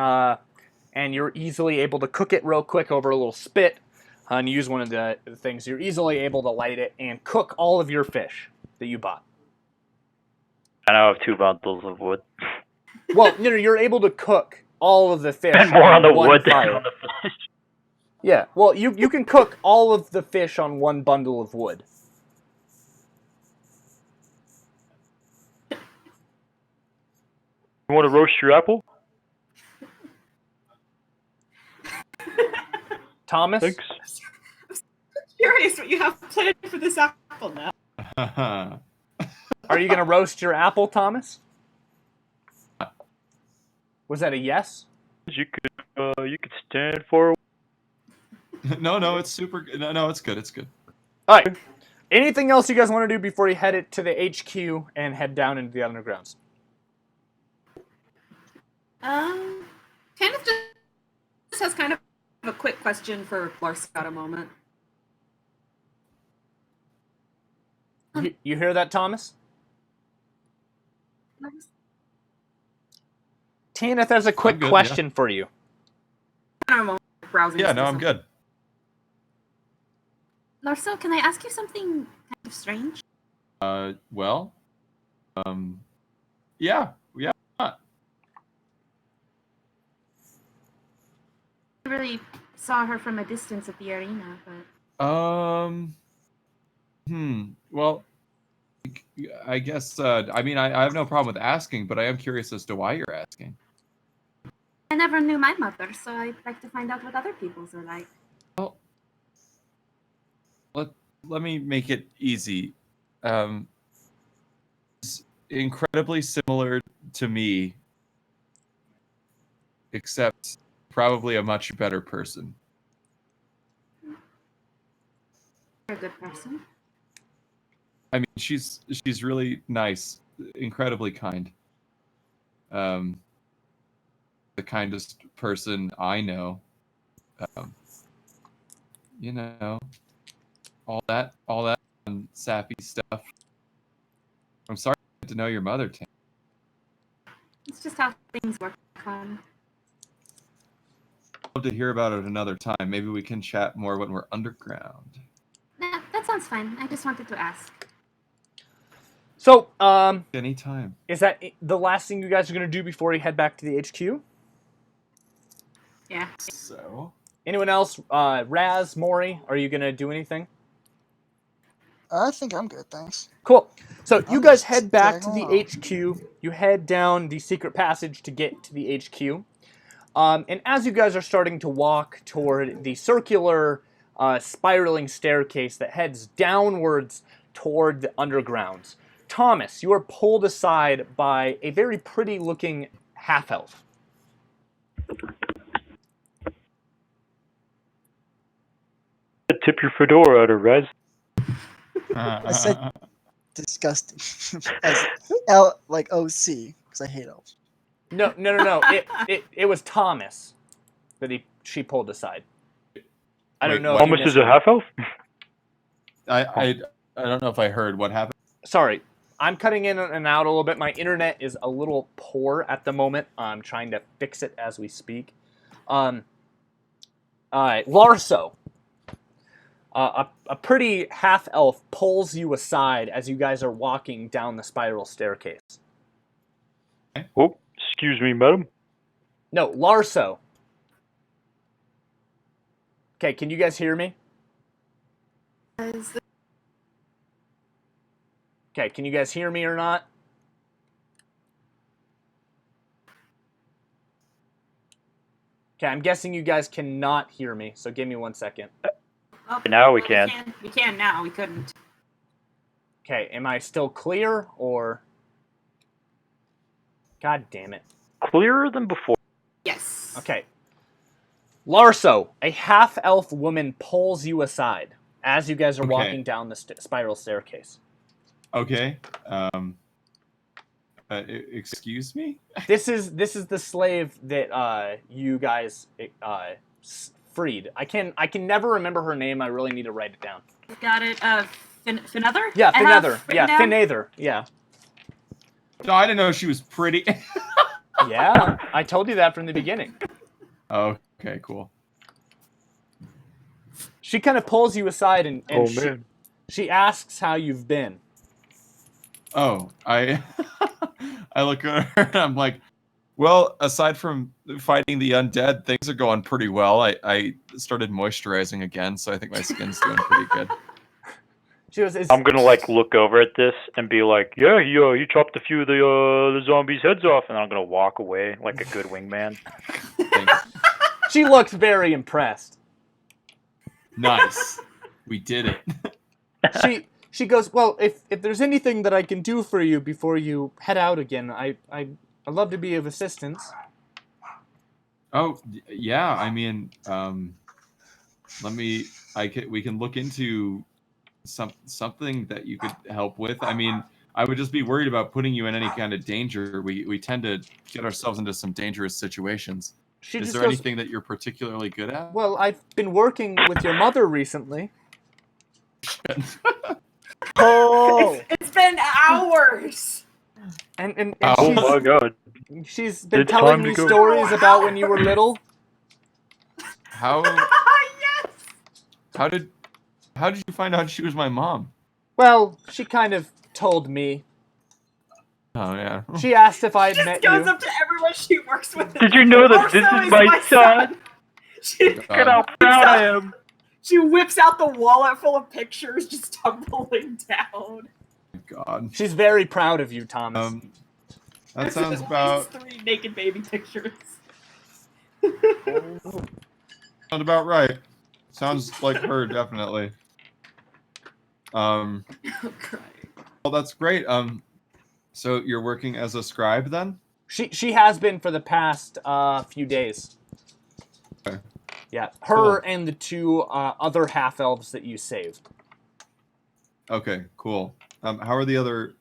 and you're easily able to cook it real quick over a little spit, and use one of the things. You're easily able to light it and cook all of your fish that you bought. I now have 2 bundles of wood. Well, you're able to cook all of the fish. And more on the one wood fire. than on the fish. Yeah, well, you can cook all of the fish on one bundle of wood. You want to roast your apple? Thomas? Thanks. Curious what you have planned for this apple now. Are you going to roast your apple, Thomas? Was that a yes? You could stand for. No, it's super. No, it's good. It's good. All right. Anything else you guys want to do before you head it to the HQ and head down into the undergrounds? Tanith just has kind of a quick question for Larso at a moment. You hear that, Thomas? Tanith has a quick good, question for you. Kind of a moment browsing. Yeah, no, I'm good. Larso, can I ask you something kind of strange? Well, yeah. I really saw her from a distance at the arena, but Well, I guess. I mean, I have no problem with asking, but I am curious as to why you're asking. I never knew my mother, so I'd like to find out what other people's are like. Well, let me make it easy. It's incredibly similar to me, except probably a much better person. You're a good person. I mean, she's really nice, incredibly kind. The kindest person I know. You know, all that sappy stuff. I'm sorry to know your mother, Tam. It's just how things work. I'd love to hear about it another time. Maybe we can chat more when we're underground. Nah, that sounds fine. I just wanted to ask. So, Anytime. is that the last thing you guys are going to do before you head back to the HQ? Yeah. So. Anyone else? Raz, Morrie, are you going to do anything? I think I'm good, thanks. Cool. So you I'm guys just head back to tagging the along. HQ. You head down the secret passage to get to the HQ. And as you guys are starting to walk toward the circular, spiraling staircase that heads downwards toward the undergrounds, Thomas, you are pulled aside by a very pretty-looking half-elf. Tip your fedora at her, Rez. I said disgusting. As L like OC, because I hate elves. No. It was Thomas that she pulled aside. I don't Wait, know. what? If you Thomas is a half elf. I don't know if I heard what happened. Sorry, I'm cutting in and out a little bit. My internet is a little poor at the moment. I'm trying to fix it as we speak. Larso, a pretty half-elf pulls you aside as you guys are walking down the spiral staircase. Oh, excuse me, madam. No, Larso. Okay, can you guys hear me? Okay, can you guys hear me or not? Okay, I'm guessing you guys cannot hear me, so give me 1 second. Oh, Now we can. We can now. We couldn't. Okay, am I still clear, or... God damn it. Clearer than before. Yes. Okay. Larso, a half-elf woman pulls you aside as you guys are Okay. walking down the spiral staircase. Okay. Excuse me? This is the slave that you guys freed. I can never remember her name. I really need to write it down. Got it. Finether? Yeah, I have Finether. written Yeah, down. Finether. Yeah. No, I didn't know she was pretty. Yeah, I told you that from the beginning. Okay, cool. She kind of pulls you aside and Oh man. she asks how you've been. Oh, I look at her and I'm like, well, aside from fighting the undead, things are going pretty well. I started moisturizing again, so I think my skin's doing pretty good. She goes, I'm gonna like look over at this and be like, yeah, you chopped a few of the zombies' heads off, and I'm gonna walk away like a good wingman. Thanks. She looks very impressed. Nice. We did it. She goes, well, if there's anything that I can do for you before you head out again, I'd love to be of assistance. Oh, yeah. I mean, we can look into something that you could help with. I mean, I would just be worried about putting you in any kind of danger. We tend to get ourselves into some dangerous situations. Is there anything that you're particularly good at? Well, I've been working with your mother recently. Oh, It's been hours. And Oh my god. she's been It's telling time to me go. stories about when you were little. How Yes. how did you find out she was my mom? Well, she kind of told me. Oh yeah. She asked if I had She met just goes you. up to everyone she works with. Did you know that this "Also is my son? She, Look at how proud I am. she whips out the wallet full of pictures, just tumbling down. God. She's very proud of you, Thomas. That sounds At about least 3 naked baby pictures. sounds about right. Sounds like her, definitely. I'm crying. Well, that's great. So you're working as a scribe then? She has been for the past few days. Okay. Yeah, her Cool. and the two other half-elves that you saved. Okay, cool. How are the other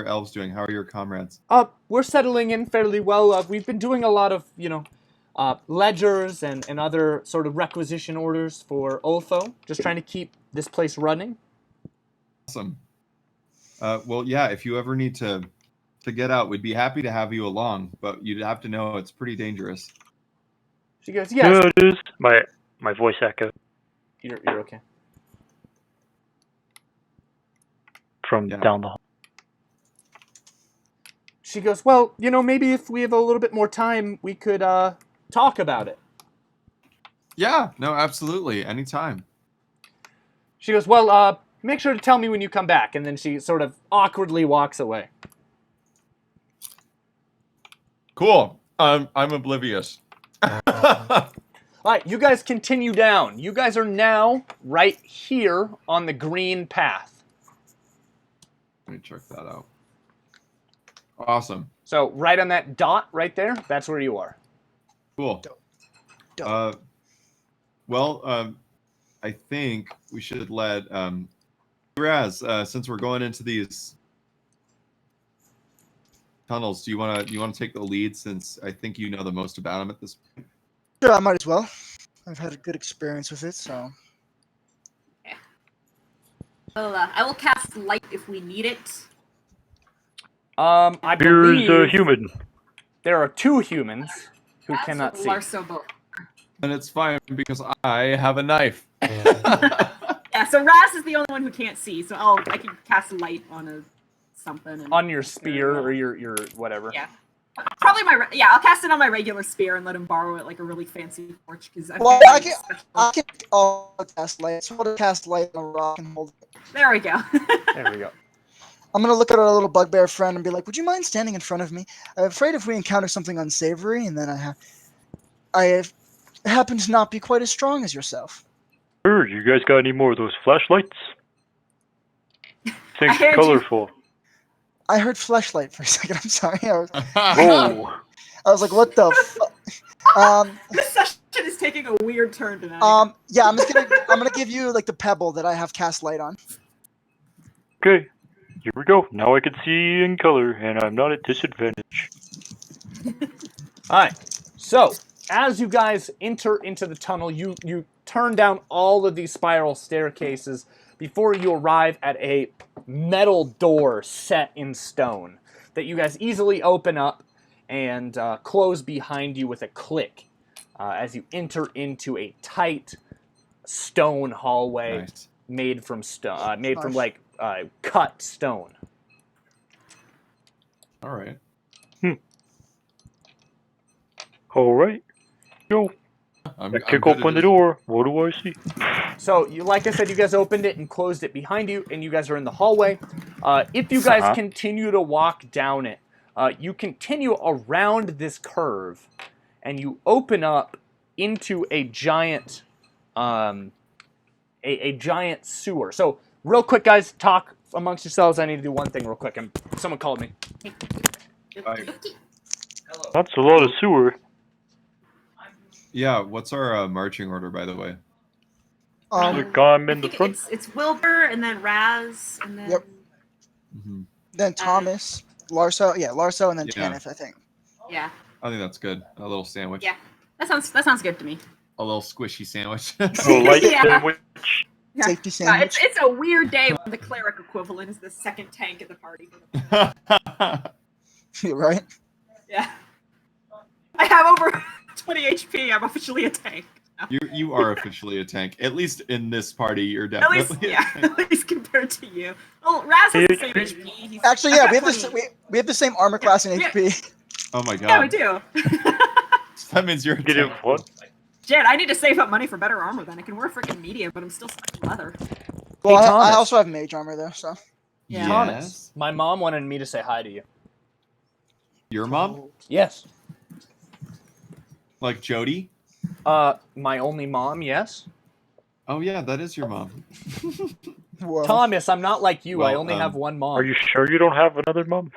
elves doing? How are your comrades? We're settling in fairly well. We've been doing a lot of, ledgers and other sort of requisition orders for Olfo. Just trying to keep this place running. Awesome. Well, yeah, if you ever need to get out, we'd be happy to have you along, but you'd have to know it's pretty dangerous. She goes, yes. Yeah, it is. My voice echo You're okay. from Yeah. down the hall. She goes, well, maybe if we have a little bit more time, we could talk about it. Yeah, no, absolutely. Anytime. She goes, well, make sure to tell me when you come back. And then she sort of awkwardly walks away. Cool. I'm oblivious. All right, you guys continue down. You guys are now right here on the green path. Let me check that out. Awesome. So right on that dot right there, that's where you are. Cool. Dope. I think we should let Raz, since we're going into these tunnels, do you want to take the lead, since I think you know the most about them at this point? Sure, I might as well. I've had a good experience with it, so. Well, I will cast light if we need it. I Here's a believe human. there are 2 humans who That's cannot what see. Larso both. And it's fine because I have a knife. Yeah, so Raz is the only one who can't see, so I can cast light on a something. And On your spear or your whatever. Yeah. Probably I'll cast it on my regular spear and let him borrow it like a really fancy torch, because Well, I can cast light. So I'll cast light on a rock and hold it. There we go. There we go. I'm gonna look at our little bugbear friend and be like, "Would you mind standing in front of me? I'm afraid if we encounter something unsavory, and then I happen to not be quite as strong as yourself." Sure, you guys got any more of those flashlights? Things heard you. colorful. I heard fleshlight for a second. I'm sorry. Whoa. I was like, "What the?" This session is taking a weird turn tonight. Yeah, I'm gonna give you like the pebble that I have cast light on. Okay, here we go. Now I can see in color, and I'm not at disadvantage. All right. So, as you guys enter into the tunnel, you turn down all of these spiral staircases before you arrive at a metal door set in stone that you guys easily open up and close behind you with a click as you enter into a tight stone hallway Nice. made from like cut stone. All right. All right. Yo, I'm kick good open at the it. door. What do I see? So, like I said, you guys opened it and closed it behind you, and you guys are in the hallway. If you guys continue to walk down it, you continue around this curve, and you open up into a giant, a giant sewer. So, real quick, guys, talk amongst yourselves. I need to do one thing real quick. Someone called me. That's a lot of sewer. Yeah, what's our marching order, by the way? Look, I'm in I the think front. it's Wilbur and then Raz and then Yep. Mm-hmm. Then Thomas, Larso, and then Yeah. Tanith, I think. yeah. I think that's good. A little sandwich. Yeah. That sounds good to me. A little squishy sandwich. A light Yeah. sandwich. Yeah. Safety Yeah, sandwich. it's a weird day when the cleric equivalent is the second tank at the party. You're right. Yeah. I have over 20 HP. I'm officially a tank. You are officially a tank. At least in this party, you're At definitely least, a tank. at least compared to you. Well, Raz has the same HP. HP. Actually, I've yeah, got we have 20. we have the same armor class and Yeah. HP. Oh my god. Yeah, we do. That means you're a Get in tank. what? Jet, I need to save up money for better armor then. I can wear freaking medium, but I'm still stuck in leather. Well, Thomas. I also have mage armor though, so. Yeah. Thomas, my mom wanted me to say hi to you. Your mom? Yes. Like Jody? My only mom, yes. Oh yeah, that is your mom. Whoa. Thomas, I'm not like you. I Well, only have one mom. Are you sure you don't have another mom?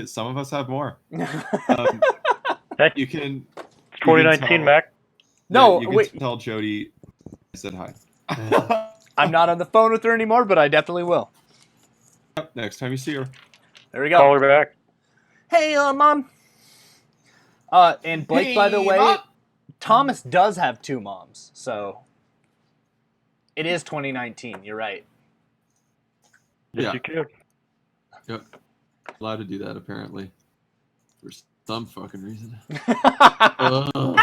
Some of us have more. Hey, You can. it's 2019, tell- Mac. No, you can wait. tell Jody I said hi. I'm not on the phone with her anymore, but I definitely will. Next time you see her. There we Call go. her back. Hey, mom. And Blake, by the Hey, way, Mom. Thomas does have 2 moms, so it is 2019. You're right. Yes, Yeah. you can. Yep. Allowed to do that apparently. For some fucking reason. Ugh.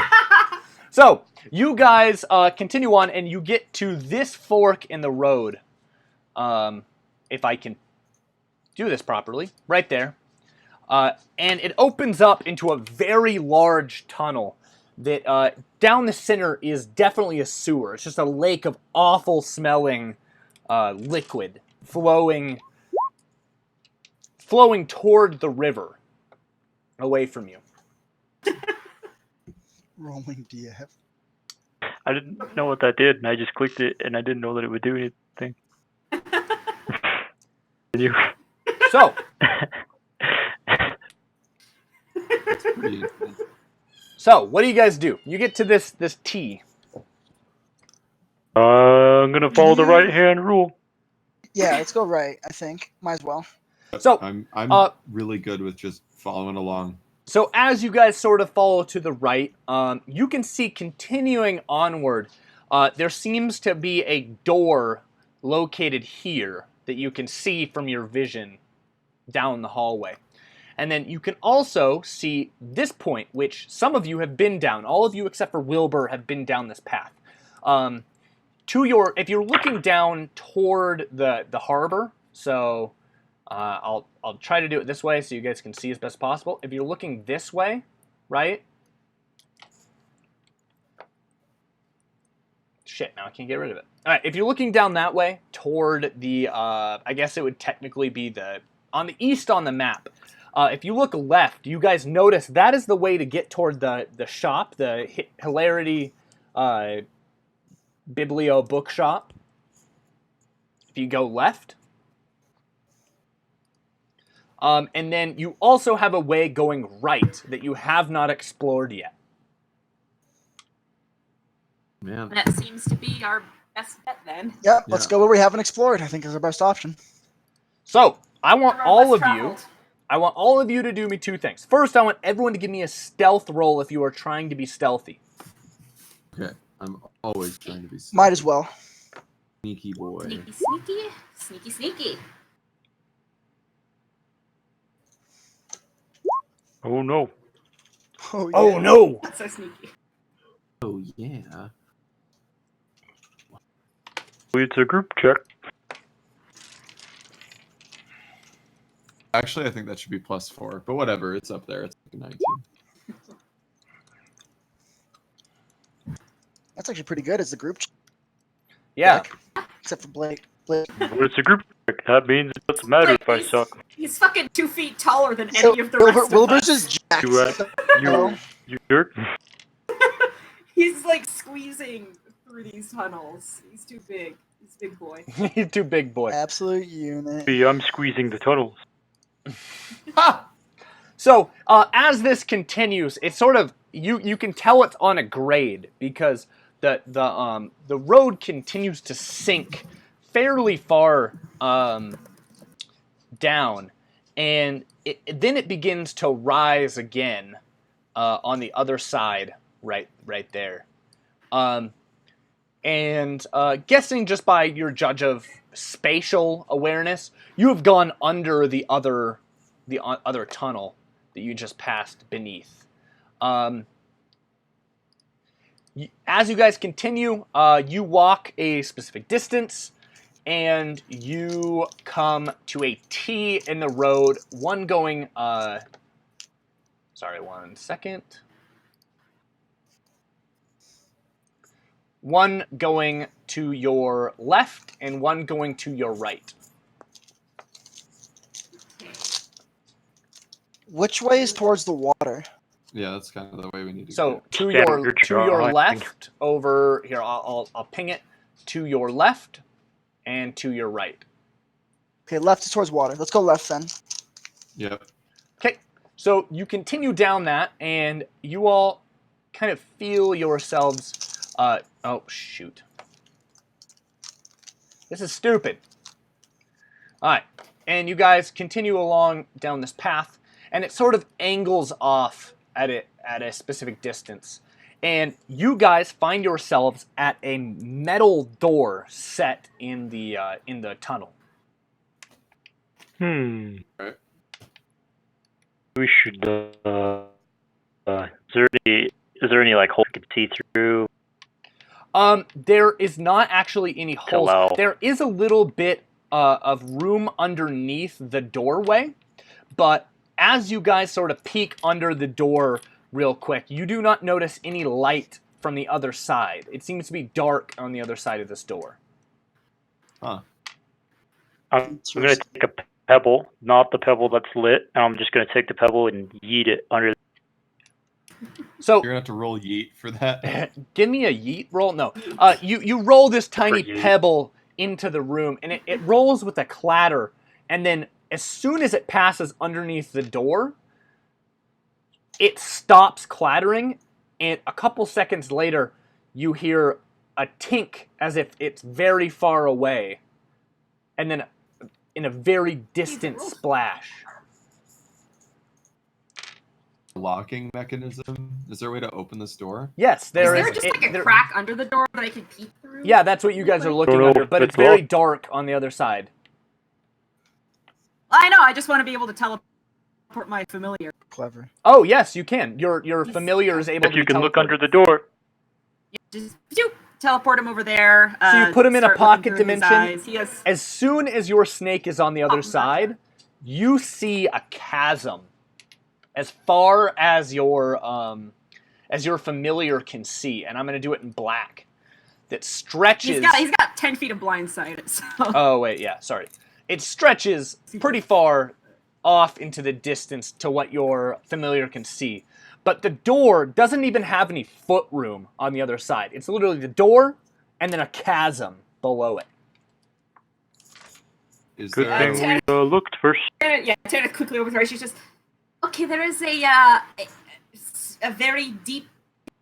So you guys continue on, and you get to this fork in the road. If I can do this properly, right there. And it opens up into a very large tunnel that down the center is definitely a sewer. It's just a lake of awful smelling liquid flowing toward the river, away from you. Rolling DF. I didn't know what that did, and I just clicked it, and I didn't know that it would do anything. You. So, It's pretty intense. so what do you guys do? You get to this T. I'm gonna follow the right-hand rule. Yeah, let's go right. I think might as well. So, I'm really good with just following along. So as you guys sort of follow to the right, you can see continuing onward, there seems to be a door located here that you can see from your vision down the hallway. And then you can also see this point, which some of you have been down. All of you except for Wilbur have been down this path. If you're looking down toward the harbor, so I'll try to do it this way so you guys can see as best possible. If you're looking this way, right? Shit, now I can't get rid of it. All right, if you're looking down that way toward the, I guess it would technically be on the east on the map. If you look left, you guys notice that is the way to get toward the shop, the Hilarity Biblio bookshop. If you go left. And then you also have a way going right that you have not explored yet. Man. That seems to be our best bet then. Yep, let's go where we haven't explored. I think is our best option. So I want We're all less of you. traveled. I want all of you to do me two things. First, I want everyone to give me a stealth roll if you are trying to be stealthy. Okay, I'm always trying to be Might as well. sneaky boy. Sneaky, sneaky. Sneaky, sneaky. Oh no. Oh, yeah. Oh no! That's so sneaky. Oh yeah. It's a group check. Actually, I think that should be +4, but whatever. It's up there. It's like a 19. That's actually pretty good as the group. Yeah. Except for Blake. Blake. But it's a group check. That means it doesn't matter if I He's- suck. He's fucking 2 feet taller than So, any of the rest of Wilbur's us. is jacked. You, you jerk. He's like squeezing through these tunnels. He's too big. He's a big boy. You're too big, boy. Absolute unit. See, I'm squeezing the tunnels. So, as this continues, it's sort of you can tell it's on a grade because the road continues to sink fairly far down, and then it begins to rise again on the other side, right there. And guessing just by your judge of spatial awareness, you have gone under the other tunnel that you just passed beneath. As you guys continue, you walk a specific distance, and you come to a T in the road. One going. Sorry, 1 second. One going to your left and one going to your right. Which way is towards the water? Yeah, that's kind of the way we need to So go. to Standard your drawing. left over here, I'll ping it to your left and to your right. Okay, left is towards water. Let's go left then. Yep. Okay, so you continue down that, and you all kind of feel yourselves. Oh shoot! This is stupid. All right, and you guys continue along down this path, and it sort of angles off at a specific distance, and you guys find yourselves at a metal door set in the tunnel. Right. Right. We should. Is there any like hole we could see through? There is not actually any holes. Hello. There is a little bit of room underneath the doorway, but as you guys sort of peek under the door real quick, you do not notice any light from the other side. It seems to be dark on the other side of this door. Huh. I'm gonna take a pebble, not the pebble that's lit. And I'm just gonna take the pebble and yeet it under. So You're gonna have to roll yeet for that. give me a yeet roll. No, you roll this tiny yeet. pebble into the room, and it rolls with a clatter, and then as soon as it passes underneath the door, it stops clattering, and a couple seconds later, you hear a tink as if it's very far away, and then in a very distant splash. Locking mechanism. Is there a way to open this door? Yes, Is there there is. just like a crack under the door that I can peek through? Yeah, that's what you guys are looking Don't know under, if but it's it's very locked. dark on the other side. I know. I just want to be able to teleport my familiar. Clever. Oh yes, you can. Your familiar is able If to you be can look teleported. under the door. Just teleport him over there. So you put him in a start looking pocket through his dimension. eyes. He has. As soon as your snake is on the other gotcha. side, you see a chasm as far as your familiar can see, and I'm going to do it in black. That stretches. He's got 10 feet of blind sight. So. Oh wait, yeah, sorry. It stretches pretty far off into the distance to what your familiar can see. But the door doesn't even have any foot room on the other side. It's literally the door and then a chasm below it. Is Good there? thing we looked first. Yeah, Tanith quickly over there. She's just. Okay, there is a very deep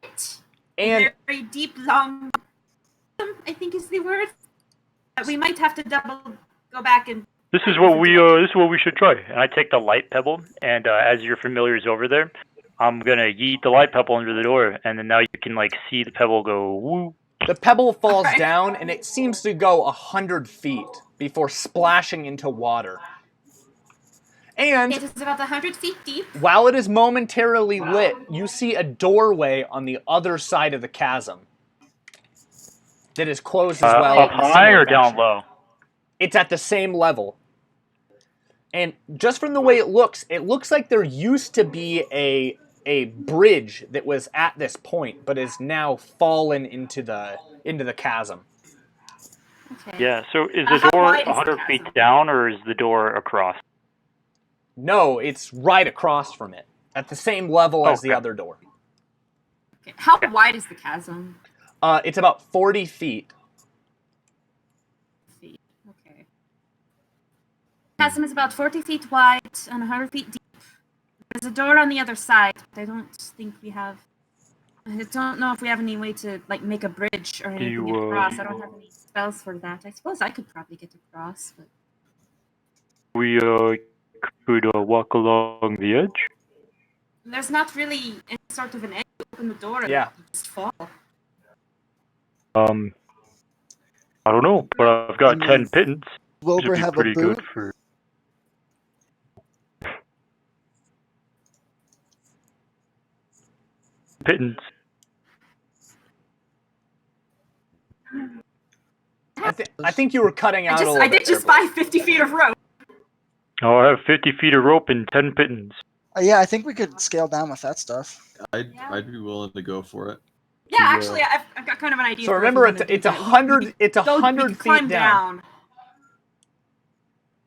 pit. And Very deep, long. I think is the word. We might have to go back and. This is what we should try. And I take the light pebble, and as your familiar is over there, I'm gonna yeet the light pebble under the door, and then now you can like see the pebble go woo. the pebble falls down, and it seems to go 100 feet before splashing into water. And It is about 100 feet deep. while it is momentarily lit, you see a doorway on the other side of the chasm that is closed as well. Up in a high similar or down fashion. low? It's at the same level. And just from the way it looks like there used to be a bridge that was at this point, but is now fallen into the chasm. Okay. Yeah. So is How the door wide is the 100 feet chasm? down, or is the door across? No, it's right across from it, at the same level as the Okay. other door. Okay. How wide is the chasm? It's about 40 feet. Feet. Okay. Chasm is about 40 feet wide and 100 feet deep. There's a door on the other side. I don't think we have. I don't know if we have any way to like make a bridge or anything you, across. I don't have any spells for that. I suppose I could probably get across, but We could walk along the edge. there's not really any sort of an edge. You open the door and Yeah. you just fall. I don't know, but I've got 10 pittance. Which Wilbur would be have a pretty boot? good for. Pittance. I think you were cutting out a little I bit did just there, buy 50 feet of rope. Oh, I have 50 feet of rope and 10 pittance. Yeah, I think we could scale down with that stuff. I'd be willing to go for it. Yeah, To, actually, I've got kind of an idea. So for if remember, we wanna do it's that. 100. It's We can 100 climb feet down.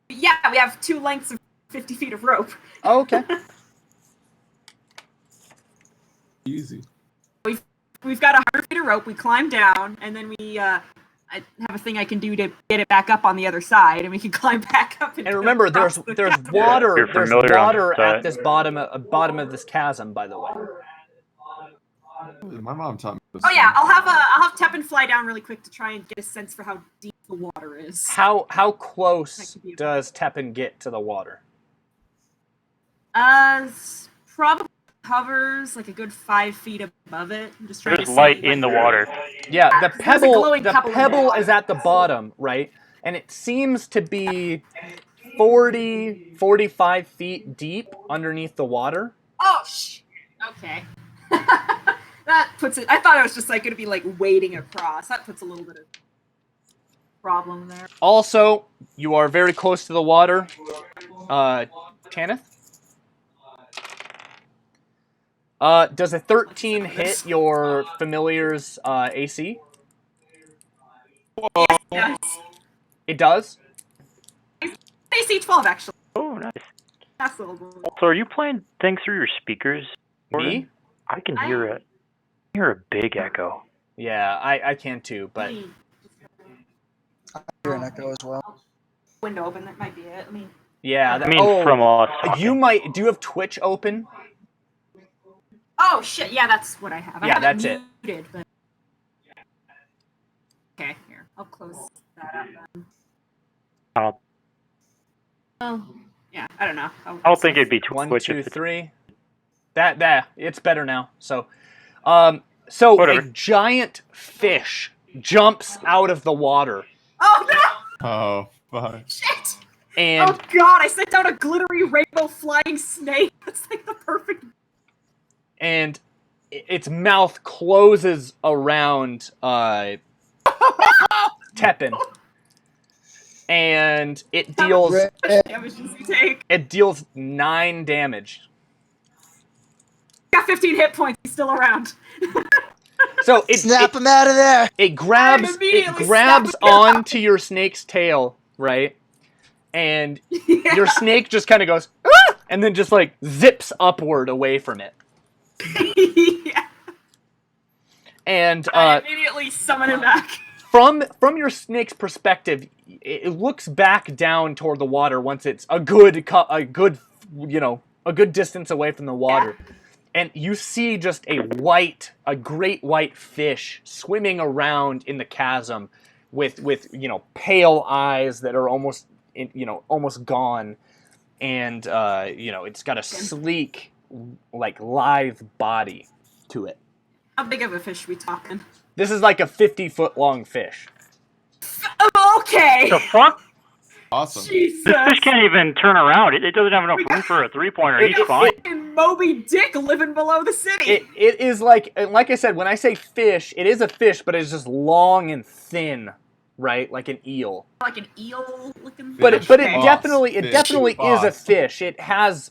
Yeah, we have 2 lengths of 50 feet of rope. Oh, okay. Easy. We've got 100 feet of rope. We climb down, and then we. I have a thing I can do to get it back up on the other side, and we can climb back up. And remember, there's across the there's chasm. water. You're There's familiar on water that. at this bottom of this chasm, by the way. My mom taught me this. Oh yeah, I'll have Teppan fly down really quick to try and get a sense for how deep the water is. How That close could be a- does Teppan get to the water? Probably hovers like a good 5 feet above it. I'm just trying There's to see, light like, in the water. Yeah, the There's a pebble. glowing The pebble in pebble there. is at the bottom, right? And it seems to be 40, 45 feet deep underneath the water. Oh, okay. That puts it. I thought it was just like going to be like wading across. That puts a little bit of problem there. Also, you are very close to the water. Tanith? Does a 13 hit your familiar's AC? Yes. It does? AC 12 actually. Oh, nice. That's a little bit. So, are you playing things through your speakers? Me? I can hear it. I hear a big echo. Yeah, I can too, but I hear an echo as well. Window open. That might be it. yeah. I mean, from us. You might. Do you have Twitch open? Oh shit! Yeah, that's what I have. I Yeah, have that's it muted, but okay, here I'll close that up. Then. Oh, Yeah, I don't know. I don't think it'd be One, Twitch. two, if it's- three. That it's better now. So, so Whatever. a giant fish jumps out of the water, Oh no! Oh, fuck. Shit! and Oh god! I sent out a glittery rainbow flying snake. That's like the perfect. and its mouth closes around Tepin, and it deals damage does he take? 9 damage. Got 15 hit points. He's still around. So Snap him out of there. it grabs I'm immediately snapping onto your snake's tail, right? And Yeah. your snake just kind of goes, "Ah!" and then just like zips upward away from it. Yeah. And I immediately summon him back. from your snake's perspective, it looks back down toward the water once it's a good distance away from the water. Yeah. And you see just a great white fish swimming around in the chasm with pale eyes that are almost gone, and it's got a sleek, like, lithe body to it. How big of a fish we talking? This is like a 50-foot long fish. Okay. The fuck? Awesome. Jesus. This fish can't even turn around. It doesn't have enough room for a 3-pointer. He's fine. Fucking Moby Dick living below the city. It is like I said, when I say fish, it is a fish, but it's just long and thin, right? Like an eel. Like an eel looking. But it Fish definitely is a boss. fish. It has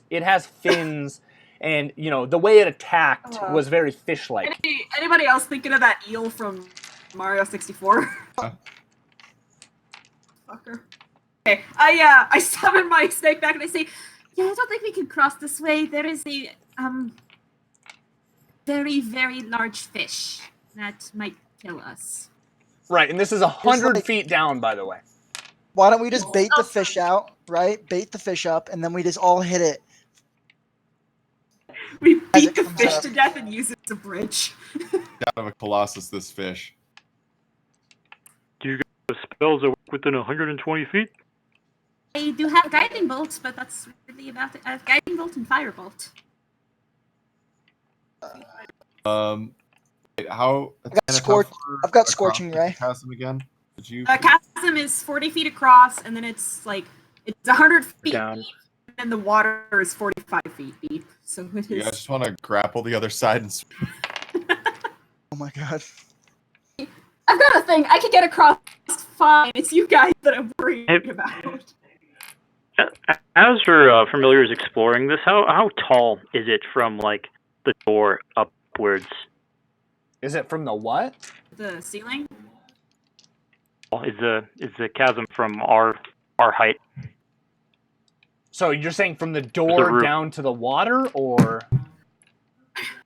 fins, and the way it attacked was very fish-like. Anybody else thinking of that eel from Mario 64? Fucker. Okay, I summon my snake back and I say, yeah. I don't think we can cross this way. There is a very, very large fish that might kill us. Right, and this is 100 like- feet down, by the way. Why don't we just bait the fish out, right? Bait the fish up, and then we just all hit it. we As beat it the comes fish up. to death and use it as a bridge. Out of a colossus, this fish. Do you guys have spells that work within 120 feet? I do have guiding bolts, but that's really about it. I have guiding bolt and firebolt. Wait, how? I've got scorching ray. Chasm again. Did you? Chasm is 40 feet across, and then it's 100 feet Down. deep, and the water is 45 feet deep. So it You is. guys just want to grapple the other side and Oh my god. I've got a thing. I can get across fine. It's you guys that I'm worried Hey. about. As for familiars exploring this, how tall is it from the door upwards? Is it from the what? The ceiling? Is the chasm from our height? So you're saying from the The door roof. down to the water, or?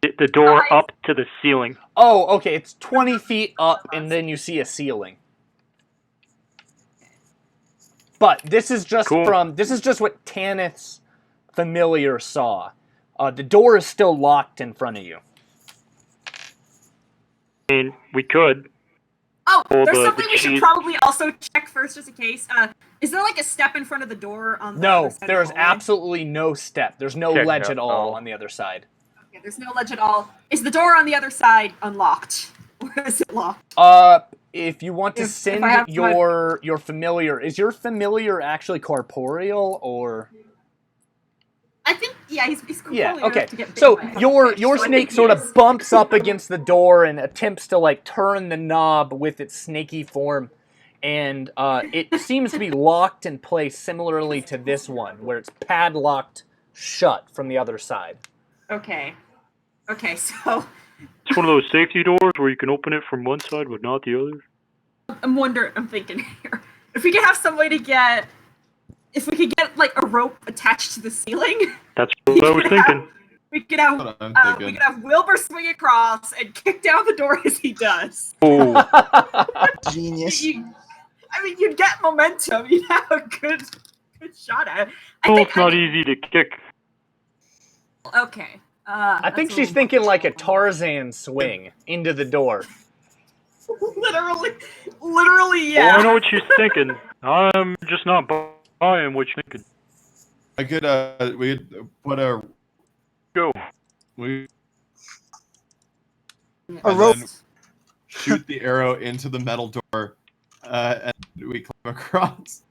The door up to the ceiling. Oh, okay, it's 20 feet up, and then you see a ceiling. But this is just Cool. this is just what Tanith's familiar saw. The door is still locked in front of you. I mean, we could. Oh, Well, there's the something we should cheese- probably also check first, just in case. Is there a step in front of the door on the No, other side there of is the hallway? absolutely no step. There's no Check ledge out. at all Oh. on the other side. Okay, there's no ledge at all. Is the door on the other side unlocked? Or is it locked? If you want to If send I have my- your familiar, is your familiar actually corporeal, or? I think, yeah, he's cool Yeah, okay. to get bit So by a your fish, so I snake think sort he of is. bumps up against the door and attempts to turn the knob with its snaky form, and it seems to be locked in place similarly to this one, where it's padlocked shut from the other side. Okay. Okay, so It's one of those safety doors where you can open it from one side but not the other. I'm thinking here. If we could have some way to get if we could get like a rope attached to the ceiling, That's what I was thinking. we could have That's what I'm thinking. Wilbur swing across and kick down the door as he does. Oh, Genius. I mean, you'd get momentum. You'd have a good shot at it. it's not easy to kick. Okay. I think she's thinking like a Tarzan swing into the door. literally, Oh, yeah. I know what she's thinking. I'm just not buying what you're thinking. I could we put a Go. we A and rope. then shoot the arrow into the metal door, and we climb across.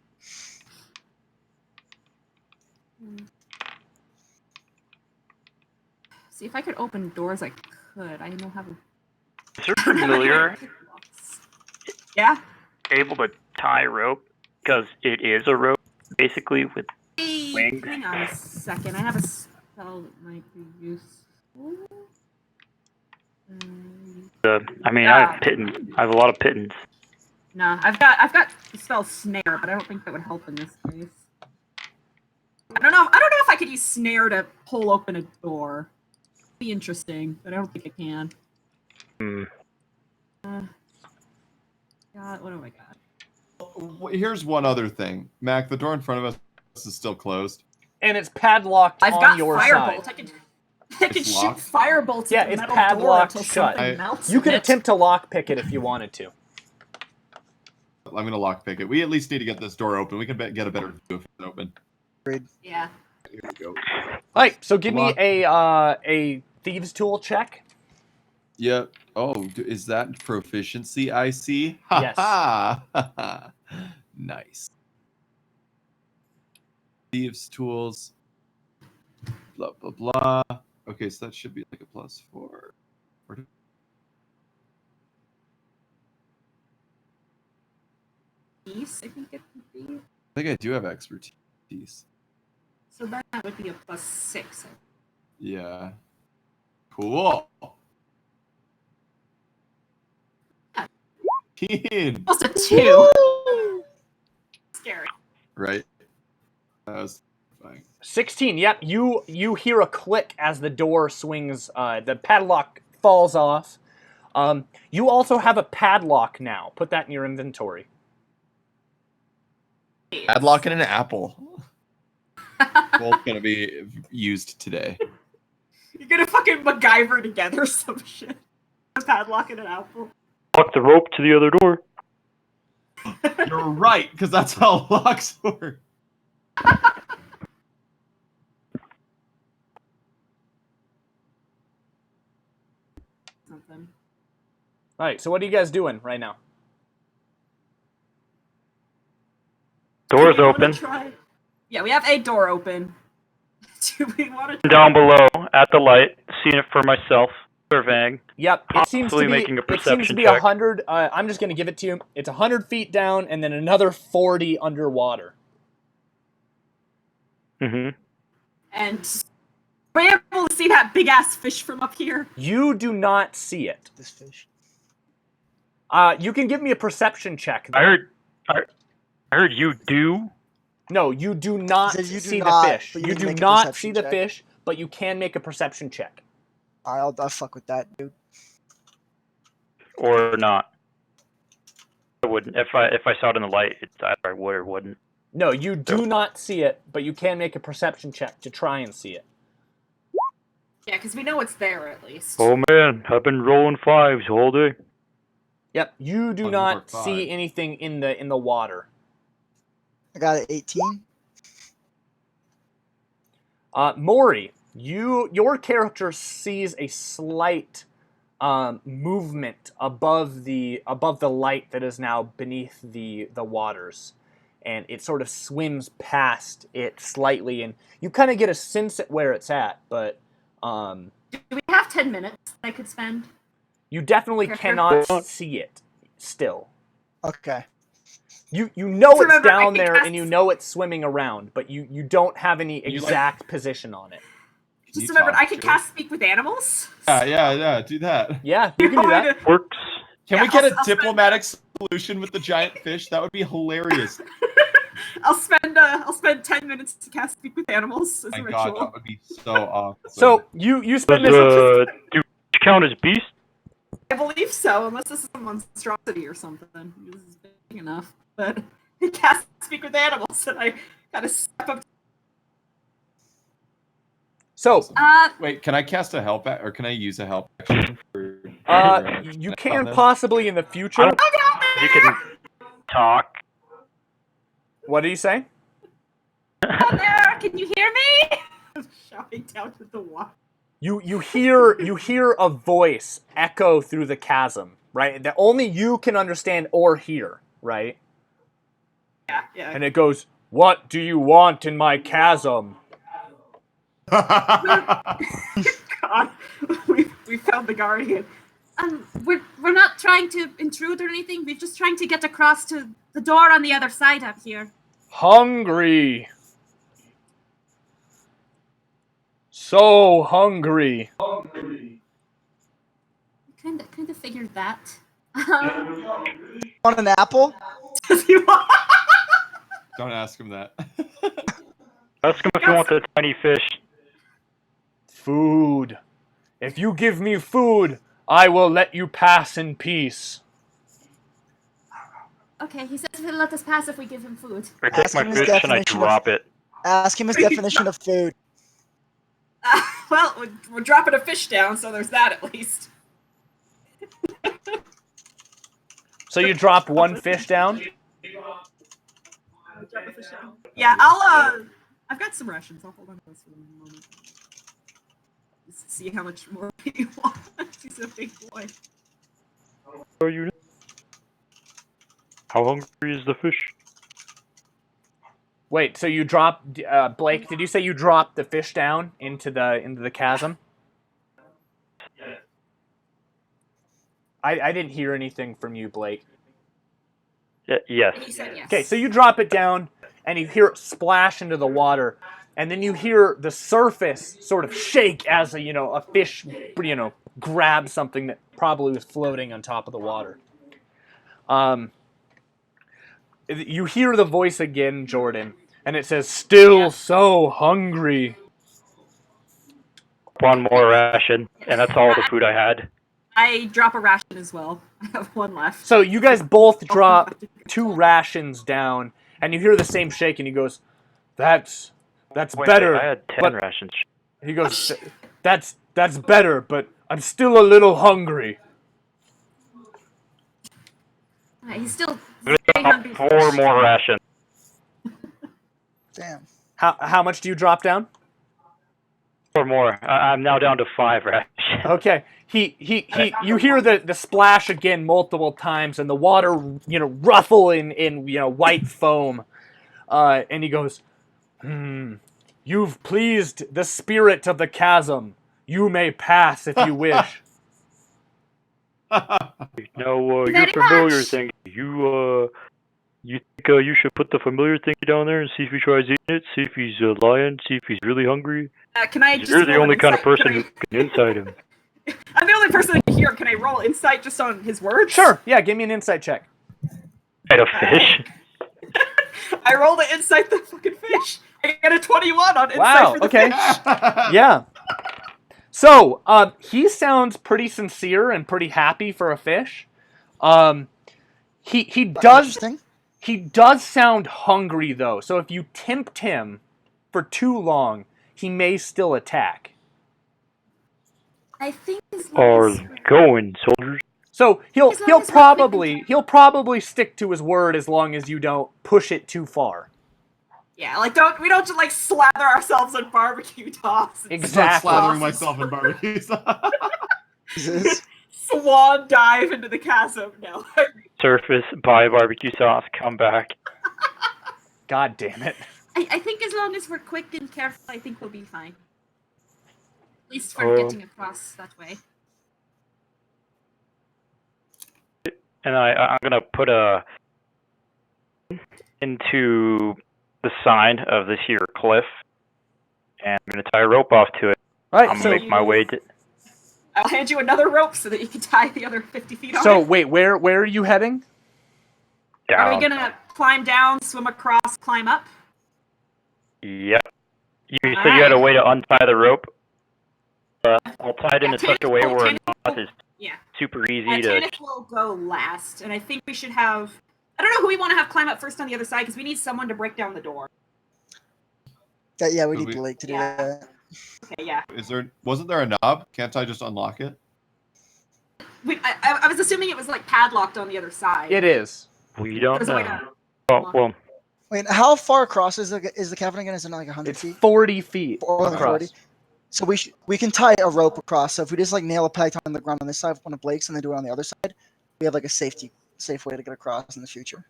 See, if I could open doors, I could. I know how to. Is there familiar Yeah. able to tie rope? Because it is a rope, basically, with Hey, Wing. hang on a second. I have a spell that might be useful. I mean, I have pittance. I have a lot of pittance. No, I've got the spell snare, but I don't think that would help in this case. I don't know if I could use snare to pull open a door. It'd be interesting, but I don't think I can. God, what do I got? Here's one other thing, Mac. The door in front of us is still closed. And it's padlocked I've on got your firebolt. side. I can It's shoot locked? firebolts Yeah, at the it's metal padlocked door until shut. something melts. You could in it. attempt to lockpick it if you wanted to. I'm gonna lockpick it. We at least need to get this door open. We can get a better view if it's open. Yeah. Here we go. All right, so give me a thieves tool check. Yep. Oh, is that proficiency I see? Yes. Ha! Nice. Thieves tools. Blah, blah, blah. Okay, so that should be like a +4. Peace, I think it would be. I think I do have expertise. So that would be a +6. Yeah. Cool. Keen. Almost a 2. Scary. Right. That was fine. 16. Yep, you hear a click as the door swings. The padlock falls off. You also have a padlock now. Put that in your inventory. Padlock and an apple. Both gonna be used today. You're gonna fucking MacGyver together some shit. A padlock and an apple. Lock the rope to the other door. You're right, because that's how locks work. Something. All right, so what are you guys doing right now? Door's Do we wanna open. try- Yeah, we have a door open. Do we want to? Down below at the light, seeing it for myself, surveying. Yep, it seems to Possibly be. making a It seems to perception be check. 100. I'm just going to give it to you. It's 100 feet down, and then another 40 underwater. Mm-hmm. And were you able to see that big ass fish from up here? You do not see it. This fish. You can give me a perception check. I heard you do. No, you do not He said you do see not, the fish. but you You can do make a not perception see the check. fish, but you can make a perception check. I'll fuck with that, dude. Or not. I wouldn't. If I saw it in the light, it's either I would or wouldn't. No, you do not see it, but you can make a perception check to try and see it. Yeah, because we know it's there at least. Oh man, I've been rolling 5s all day. Yep, you do One not more five. see anything in the water. I got an 18. Morrie, your character sees a slight movement above the light that is now beneath the waters, and it sort of swims past it slightly, and you kind of get a sense at where it's at, but Do we have 10 minutes I could spend? you definitely Sure. cannot see it still. Okay. You know Just it's remember, I down can there cast- and you know it's swimming around, but you don't have any You like- exact position on it. Can Just you remember, talk I can to cast Speak with Animals. Yeah, do that. Yeah, you can do that. Works. Can Yeah, we get I'll a spend- diplomatic solution with the giant fish? That would be hilarious. I'll spend 10 minutes to cast Speak with Animals as a My ritual. God, that would be so awesome. So you spend Does this. do you count as beast? I believe so, unless this is a monstrosity or something. This is big enough. But I cast Speak with Animals, and I gotta step up. So Wait, can I cast a help or can I use a help action for? you on can this? possibly in the I future. don't you can talk. What do you say? Down there, can you hear me? I'm shouting down to the water. You hear a voice echo through the chasm, right? That only you can understand or hear, right? Yeah. And it goes, "What do you want in my chasm?" God, we found the guardian. We're not trying to intrude or anything. We're just trying to get across to the door on the other side up here. Hungry. So hungry. Kind of figured that. Want an apple? Does he want- Don't ask him that. Ask him if you want the tiny fish. Food. If you give me food, I will let you pass in peace. Okay, he says he'll let us pass if we give him food. I take Ask my him his fish and I definition drop it. Ask him his definition of food. Well, we're dropping a fish down, so there's that at least. So you drop one fish down? Drop a fish down. Yeah, I've got some rations. I'll hold on to those for the moment. Just see how much more he wants. He's a big boy. Are you? How hungry is the fish? Wait, so you drop Blake, did you say you dropped the fish down into the chasm? I didn't hear anything from you, Blake. Yes. He said yes. Okay, so you drop it down and you hear it splash into the water, and then you hear the surface sort of shake as a fish grabs something that probably was floating on top of the water. You hear the voice again, Jordan, and it says, "Still so hungry." One more ration, and that's all the food I had. I drop a ration as well. I have one left. So you guys both drop 2 rations down, and you hear the same shake, and he goes, That's Wait, better." I had 10 but rations. he goes, That's better, but I'm still a little hungry." He's still I'm very gonna hungry. drop 4 more rations. Damn. How much do you drop down? 4 more. I'm now down to 5 rations. Okay. You hear the splash again multiple times, and the water, ruffle in white foam. And he goes, "You've pleased the spirit of the chasm. You may pass if you wish." No, your Very familiar much. thing. You think you should put the familiar thing down there and see if he tries eating it, see if he's lying, see if he's really hungry? Can I just You're the roll only an kind of insight? person who can inside him. I'm the only person that can hear him. Can I roll insight just on his words? Sure. Yeah, give me an insight check. And a fish? I rolled an insight the fucking fish. I got a 21 on insight Wow, for the okay. fish. Yeah. So, he sounds pretty sincere and pretty happy for a fish. He does Interesting. he does sound hungry though. So if you tempt him for too long, he may still attack. I think as Or long as going, soldiers. So As long as we're he'll probably stick to his word as long as you don't push it too far. Yeah, like we don't just like slather ourselves in barbecue sauce. It's not Exactly. slathering myself in barbecue sauce. Jesus. Swan dive into the chasm. No. Surface, buy barbecue sauce, come back. God damn it. I think as long as we're quick and careful, I think we'll be fine. At least for getting across that way. And I'm gonna put into the sign of this here cliff, and I'm gonna tie a rope off to it. All right, I'm so gonna make my way to. I'll hand you another rope so that you can tie the other 50 feet on so it. wait, where are you heading? Down. Are we gonna climb down, swim across, climb up. Yep. You said you had a way to untie the rope. I'll tie it in such a way where a knot is super easy to. Tanith will go last, and I think we should have. I don't know who we want to have climb up first on the other side because we need someone to break down the door. Yeah, we need Blake to do that. Okay, yeah. Wasn't there a knob? Can't I just unlock it? I was assuming it was like padlocked on the other side. It is. We don't There's a way know. to Oh, well, Wait, how far across is the cavern again? Is it not like 100 It's feet? 40 feet Or across. 40? So we can tie a rope across. So if we just like nail a peg on the ground on this side, one of Blake's, and then do it on the other side, we have like a safe way to get across in the future.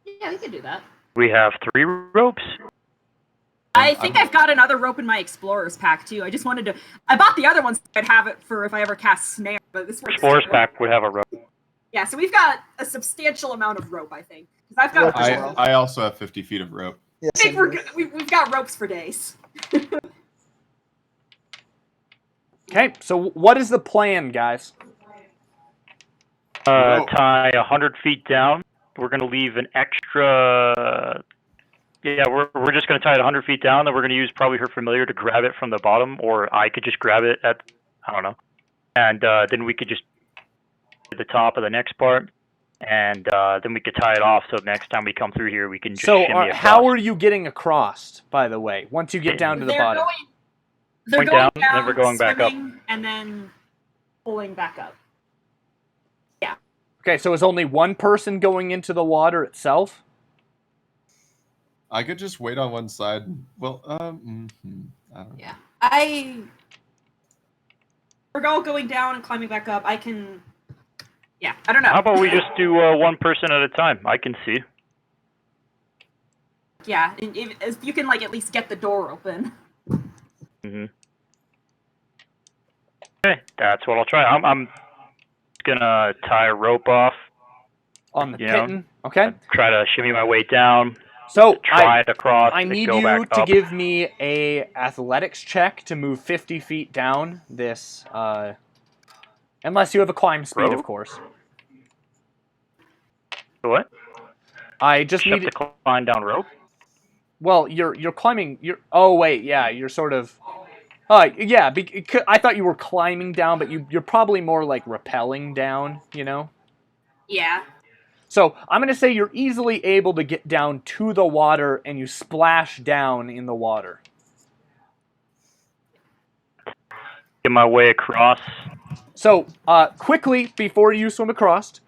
Yeah, we could do that. we have 3 ropes. I think I've got another rope in my explorer's pack too. I just wanted to. I bought the other ones. So I'd have it for if I ever cast snare. But this works. Explorer's pack would have a rope. Yeah, so we've got a substantial amount of rope. I think because I've got. Rope as well. I also have 50 feet of rope. Yeah, I think same we're here. good. We've got ropes for days. Okay, so what is the plan, guys? Tie 100 feet down. We're going to leave an extra. Yeah, we're just going to tie it 100 feet down. Then we're going to use probably her familiar to grab it from the bottom, or I could just grab it at, I don't know. And then we could just at the top of the next part, and then we could tie it off. So next time we come through here, we can just So shimmy across. how are you getting across, by the way, once you get down to the bottom? They're Going going down, and then we're going back up. swimming, and then pulling back up. Okay, so is only one person going into the water itself? I could just wait on one side. Well, I don't know. Yeah, we're all going down and climbing back up. I can. Yeah, I don't know. How about we just do one person at a time? I can see. Yeah, if you can like at least get the door open. Mm-hmm. Okay, that's what I'll try. I'm gonna tie a rope off. On the You know, kitten? Okay. Try to shimmy my way down. So Try it across. I and need go you back to up. give me a athletics check to move 50 feet down this, unless you have a climb speed, Rope? of course. What? I just Have need to climb down rope. Well, you're climbing. Oh wait, yeah, you're sort of. Yeah. I thought you were climbing down, but you're probably more like rappelling down. You know. Yeah. So I'm gonna say you're easily able to get down to the water, and you splash down in the water. Get my way across. So quickly before you swim across,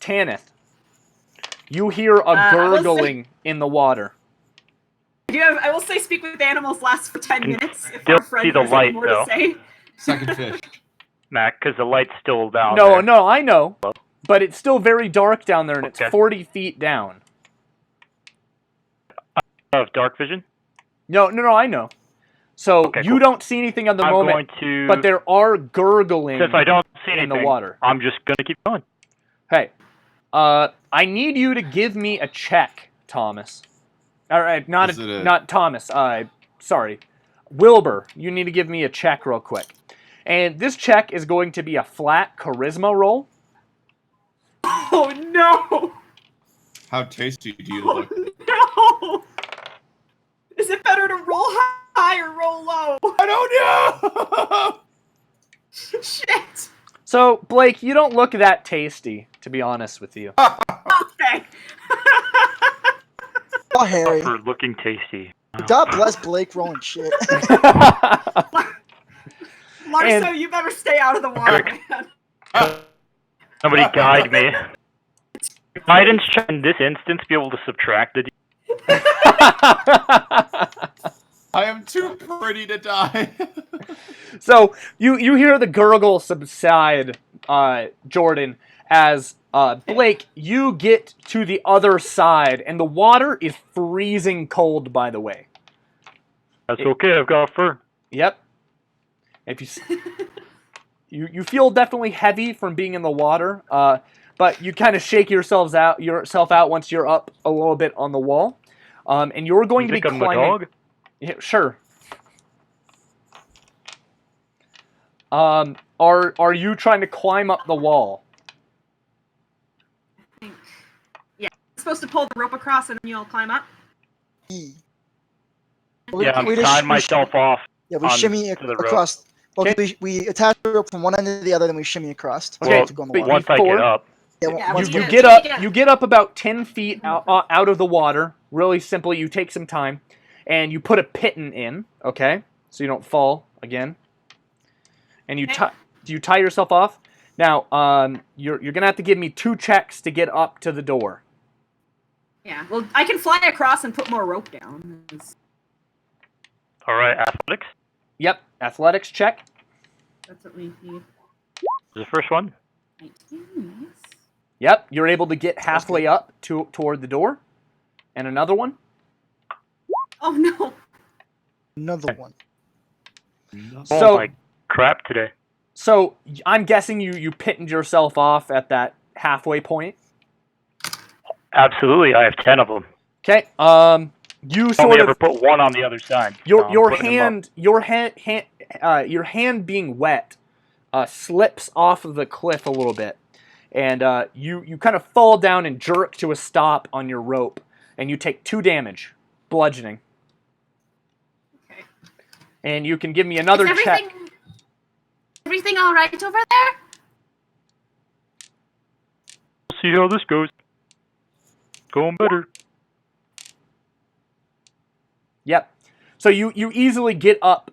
Tanith, you hear a gurgling in the water. I will say speak with animals lasts for 10 minutes. If still our friend see the has light, any more though. to say. Second fish. Mac, because the light's still down No, there. no, I know. But it's still very dark down there, and it's Okay. 40 feet down. Of dark vision? No, I know. So Okay, you cool. don't see anything at the I'm moment, going to... but there are gurgling Since I don't see in anything, the water. I'm just going to keep going. Hey, I need you to give me a check, Thomas. All right, not Thomas. Sorry, Wilbur. You need to give me a check real quick, and this check is going to be a flat charisma roll. Oh no! How tasty do you Oh look? no! Is it better to roll high or roll low? I don't know. Shit! So Blake, you don't look that tasty, to be honest with you. Okay. Oh, Harry. For looking tasty. God bless Blake rolling shit. Larso, you better stay out of the water, man. Somebody guide me. Guidance check in this instance be able to subtract the... I am too pretty to die. So you hear the gurgle subside, Jordan, as Blake, you get to the other side, and the water is freezing cold, by the way. That's okay, I've got fur. Yep. If you feel definitely heavy from being in the water, but you kind of shake yourself out once you're up a little bit on the wall, and you're going to be I'm climbing. a dog? Yeah, sure. Are you trying to climb up the wall? supposed to pull the rope across and then you'll climb up? Yeah, I'm we just- tying we myself off. Yeah, we on shimmy to the rope. across. Well, Okay. we attach the rope from one end to the other, then we shimmy across. Okay, Well, to go in the but water. once I before- get up, Yeah, once You we- get up about 10 feet out of the water. Really simply, you take some time, and you put a pitton in. Okay, so you don't fall again. And you tie yourself off. Now, you're gonna have to give me 2 checks to get up to the door. Yeah, well, I can fly across and put more rope down. all right, athletics Yep, athletics check. That's what we need. is the first one. 19, yes. Yep, you're able to get halfway up toward the door. And another one. Oh no! Another one. So- Oh my crap today. So I'm guessing you pittoned yourself off at that halfway point. Absolutely, I have 10 of them. Okay. You Only sort ever of put one on the other side. your putting them up. your hand being wet slips off of the cliff a little bit, and you kind of fall down and jerk to a stop on your rope, and you take 2 damage, bludgeoning. Okay. And you can give me another Is check. everything all right over there? We'll see how this goes. Going better. Yep. So you easily get up.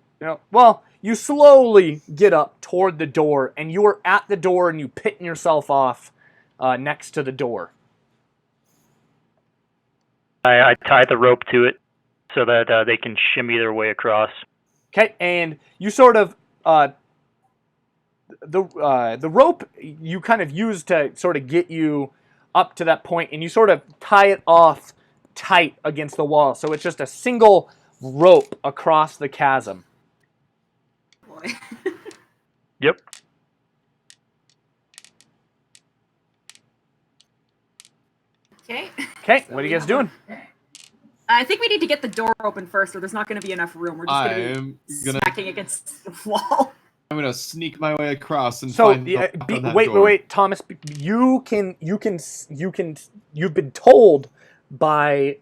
You slowly get up toward the door, and you are at the door, and you pitton yourself off next to the door. I tie the rope to it so that they can shimmy their way across. Okay, and you sort of the rope you kind of use to sort of get you up to that point, and you sort of tie it off tight against the wall, so it's just a single rope across the chasm. Boy. Yep. Okay. Okay, So what are we you guys have doing? I think we need to get the door open first, or there's not going to be enough room. We're just going to I'm be gonna smacking against the wall. I'm gonna sneak my way across and So find the lock on that door. wait, Thomas. You've been told by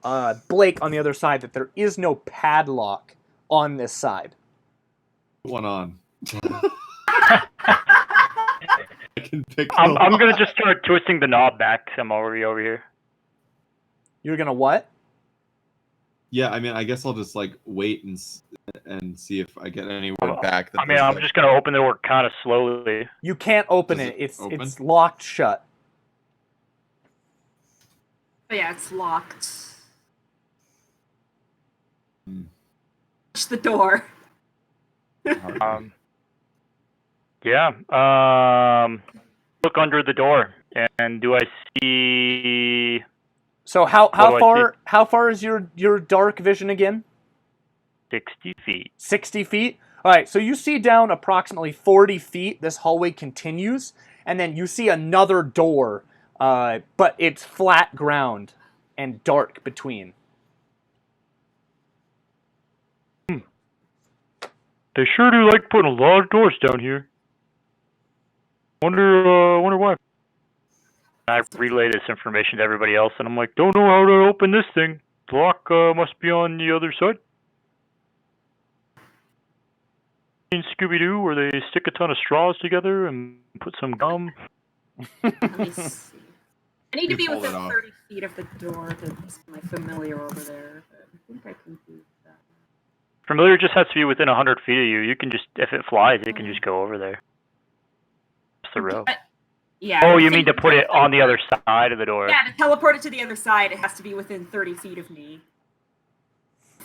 Blake on the other side that there is no padlock on this side. Put one on. I can pick the I'm lock. gonna just start twisting the knob back. I'm already over here. You're gonna what? Yeah, I mean, I guess I'll just like wait and see if I get any word back. That I mean, there's, I'm like- just gonna open the door kind of slowly. You can't open Does it. it It's open? it's locked shut. Oh, yeah, it's locked. Hmm. Push the door. Yeah. Look under the door, and do I see? So how What do I far is your dark vision again? 60 feet. 60 feet. All right. So you see down approximately 40 feet. This hallway continues, and then you see another door, but it's flat ground and dark between. They sure do like putting a lot of doors down here. Wonder why. I relay this information to everybody else, and I'm like, don't know how to open this thing. The lock must be on the other side. In Scooby-Doo, where they stick a ton of straws together and put some gum. Let me see. I need to You be pull it within off. 30 feet of the door to my familiar over there. But I think I can do that. Familiar just has to be within 100 feet of you. You can just, if it flies, it can just go over there. That's the row. Yeah. Oh, I you think mean to put it on the other side of the door? Yeah, to teleport it to the other side, it has to be within 30 feet of me.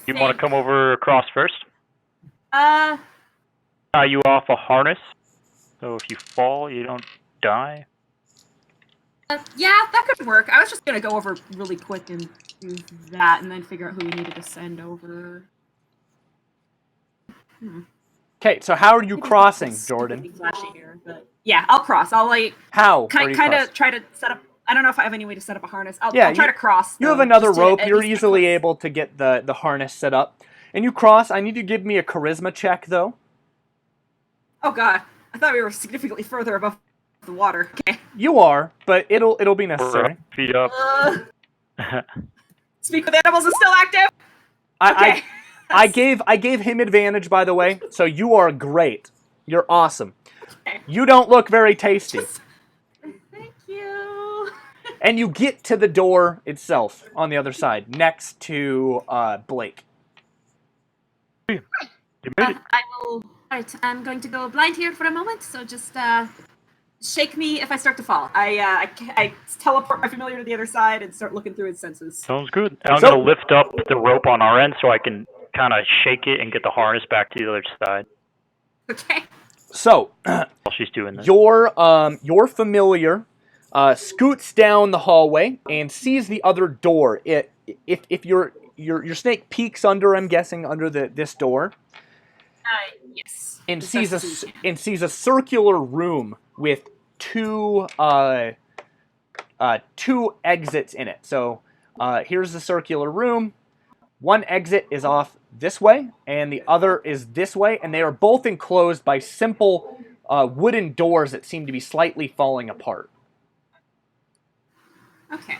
You want to come over across first? Uh, Tie you off a harness, so if you fall, you don't die. yeah, that could work. I was just gonna go over really quick and do that, and then figure out who we needed to send over. Okay. So how are you Maybe crossing, it's Jordan? really flashy here, but yeah, I'll cross. I'll like How? are kind you of crossing? try to set up. I don't know if I have any way to set up a harness. I'll Yeah, try to cross. You have though, another just to rope. at You're least get easily close. able to get the harness set up, and you cross. I need you to give me a charisma check, though. Oh god, I thought we were significantly further above the water. Okay. You are, but it'll be We're necessary. feet up. Speak with animals is still active. Okay. I gave him advantage, by the way. So you are great. You're awesome. Okay. You don't look very tasty. Thank you. And you get to the door itself on the other side, next to Blake. You made it. I will. Alright, I'm going to go blind here for a moment, so just Shake me if I start to fall. I teleport my familiar to the other side and start looking through his senses. Sounds good. And I'm So- gonna lift up the rope on our end so I can kind of shake it and get the harness back to the other side Okay. So while she's doing this. your familiar scoots down the hallway and sees the other door. If your snake peeks under, I'm guessing under this door, Yes. and As sees best as we can. and sees a circular room with two exits in it. So here's the circular room. One exit is off this way, and the other is this way, and they are both enclosed by simple wooden doors that seem to be slightly falling apart. Okay.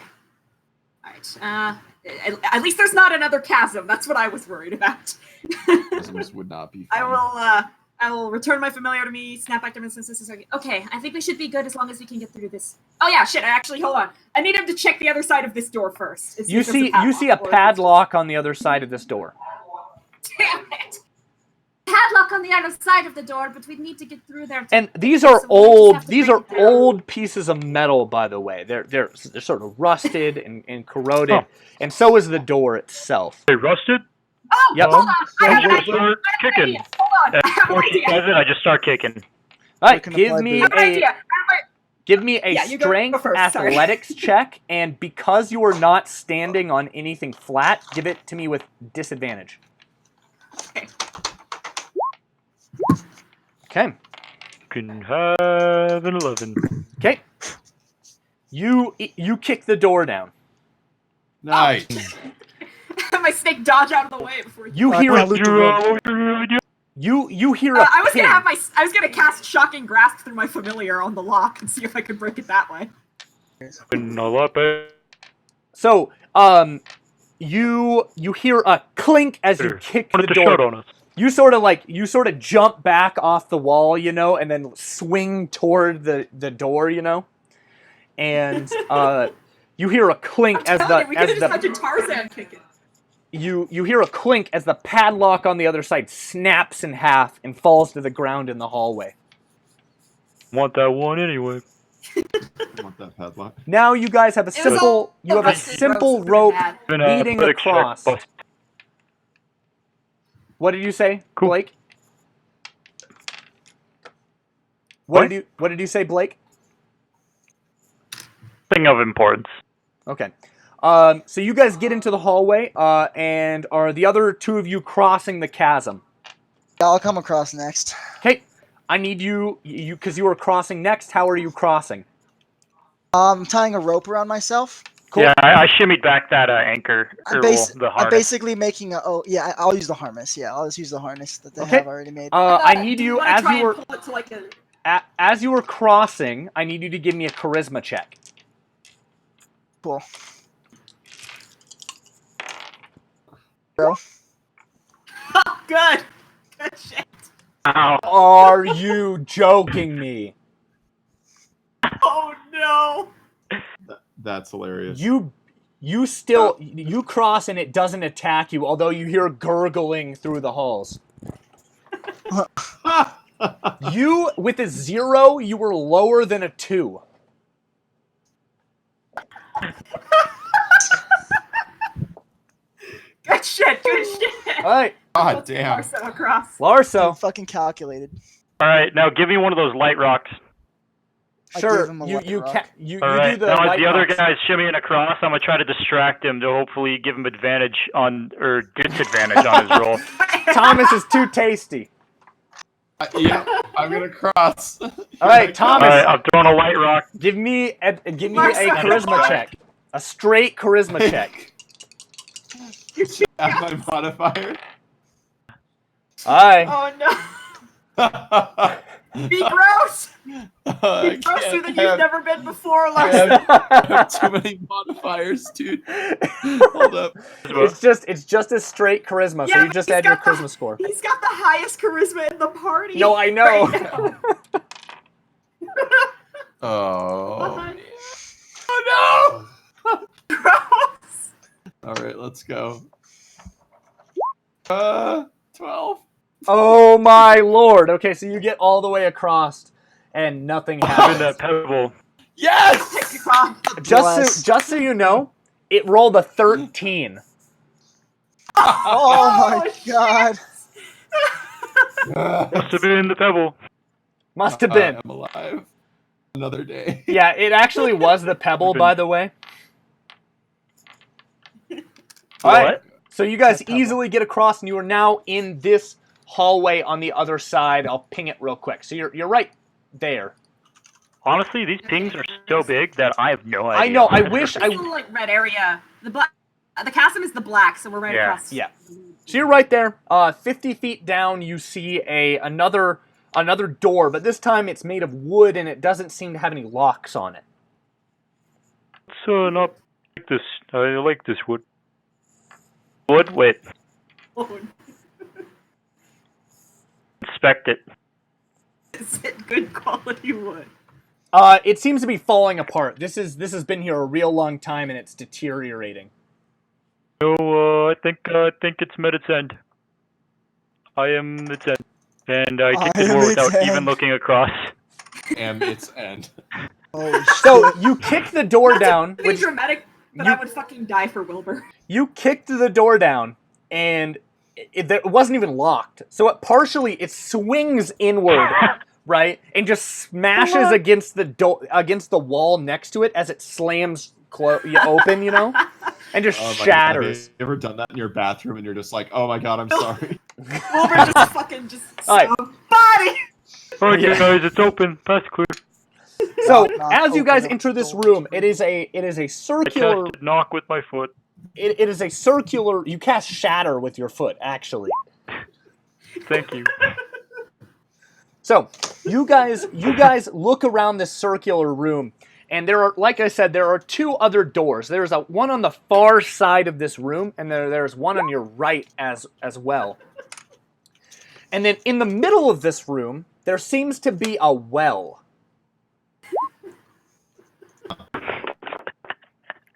Alright. At least there's not another chasm. That's what I was worried about. Chasms would not be. I will return my familiar to me, snap back to my senses. okay. I think we should be good as long as we can get through this. Oh yeah, shit, actually, hold on. I need him to check the other side of this door first. You see a padlock on the other side of this door. Damn it! Padlock on the other side of the door, but we need to get through there. And these So are we just old. have to These break are it down. old pieces of metal, by the way. They're sort of rusted and corroded, Oh. and so is the door itself. Hey, rusted? Oh, Yep. hold on! I have an I idea! start kicking. Idea. Hold on! And I have an before she idea! says it, I just start kicking. All right, Looking to give fly me boots. I have an a idea! give me a Yeah, you go strength first, sorry. athletics check, and because you are not standing on anything flat, give it to me with disadvantage. Okay. Okay. Can have an 11. Okay. You kick the door down. Nice. My snake dodge out of the way before You I hear kinda a, looped around. you hear a I was ping. gonna cast shocking grasp through my familiar on the lock and see if I could break it that way. Been a lot better. So, you hear a clink as you kick the Wanted to shut door. on us. You sort of jump back off the wall, and then swing toward the door, and you hear a clink as Telling you, we could the have just had Tarzan kick it. you hear a clink as the padlock on the other side snaps in half and falls to the ground in the hallway. Want that one anyway. I want that padlock. Now you guys have a It was all rusted simple ropes, rope bad. Been leading athletics check, across. bust. What did you say, Cool. Blake? What? What did you say, Blake? Thing of importance. Okay. So you guys get into the hallway, and are the other two of you crossing the chasm? Yeah, I'll come across next. Okay. I need you because you are crossing next. How are you crossing? I'm tying a rope around myself. Cool. Yeah, I shimmied back that anchor. I'm, Or, bas- well, the I'm harness. basically making a. Oh yeah, I'll use the harness. Yeah, I'll just use the harness that they Okay. have already made. I need Do you wanna as try you and were pull it to like a... as you were crossing. I need you to give me a charisma check. Cool. Bro, Good. Good shit. Ow. Are you joking me? Oh no. That's hilarious. You cross and it doesn't attack you, although you hear gurgling through the halls. You with a 0, you were lower than a 2. Good shit. Good shit. All right, God damn. Larso across. Larso. fucking calculated. All right, now give me one of those light rocks. I Sure, gave him a light rock. you All do right. the Now as light the other rocks. guy's shimmying across, I'm gonna try to distract him to hopefully give him advantage on or disadvantage on his roll. Thomas is too tasty. Yeah, I'm gonna cross. All right, Thomas. All right, I'm throwing a light rock. Give me a Larso. charisma check. A straight charisma check. Add my modifier. All right. Oh no. Be gross. I Closer than can't you've have- never been before, I Larson. have too many modifiers, dude. Hold up. It's just a straight charisma, so Yeah, you but just he's add your got the- charisma score. He's got the highest charisma in the party. No, I know. right now. Oh. Oh Gross. no! All right, let's go. 12. Oh my lord. Okay, so you get all the way across and nothing Even happens. that pebble. Yes! Just so you know, it rolled a 13. Oh my shit. god. Must have been the pebble. Must have been. I'm alive. Another day. Yeah, it actually was the pebble, by the way. All right. So you guys easily get across, and you are now in this hallway on the other side. I'll ping it real quick. So you're right there. Honestly, these pings are so big that I have no idea. I know. I wish This little like red area. The chasm is the black, so we're right across. Yeah. So you're right there. 50 feet down, you see another door, but this time it's made of wood, and it doesn't seem to have any locks on it. So not like this. I like this wood. Wood? Wait. Inspect it. Is it good quality wood? It seems to be falling apart. This has been here a real long time, and it's deteriorating. No, I think it's met its end. I am its end, and I kicked the am door its without even end. looking across. And its end. Holy So you kick the door down. Not to be dramatic, but I would fucking die for Wilbur. You kicked the door down, and it wasn't even locked. So it swings inward, right, and just smashes against the wall next to it as it slams open, and just Oh my God, shatters. have you ever done that in your bathroom and you're just like, oh my god, I'm sorry. Wilbur just fucking Alright. somebody. Okay, Yeah. guys, it's open. That's clear. So Knock, as you open guys up enter the this door. room, it is a I circular. casted knock with my foot. It is a circular. You cast shatter with your foot, actually. Thank you. So you guys look around this circular room, and there are, like I said, there are two other doors. There's one on the far side of this room, and there's one on your right as well. And then in the middle of this room, there seems to be a well.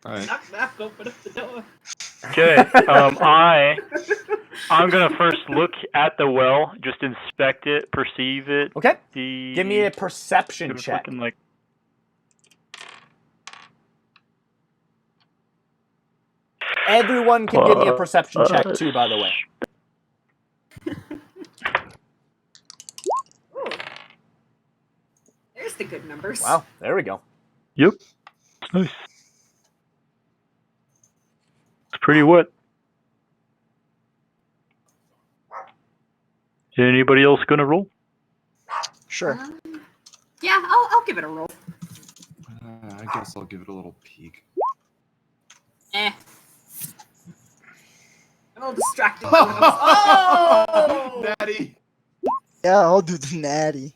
Alright. Knock, knock, open up the door. Okay. I'm gonna first look at the well, just inspect it, perceive it. Okay. See. Give me a perception if it's check. looking like. Everyone can give me a perception check too, by the way. Ooh. There's the good numbers. Wow, there we go. Yep. It's nice. It's pretty wet. Anybody else gonna roll? Sure. Yeah, I'll give it a roll. I guess I'll give it a little peek. I'm a little distracted. Oh! Daddy! Yeah, I'll do the natty.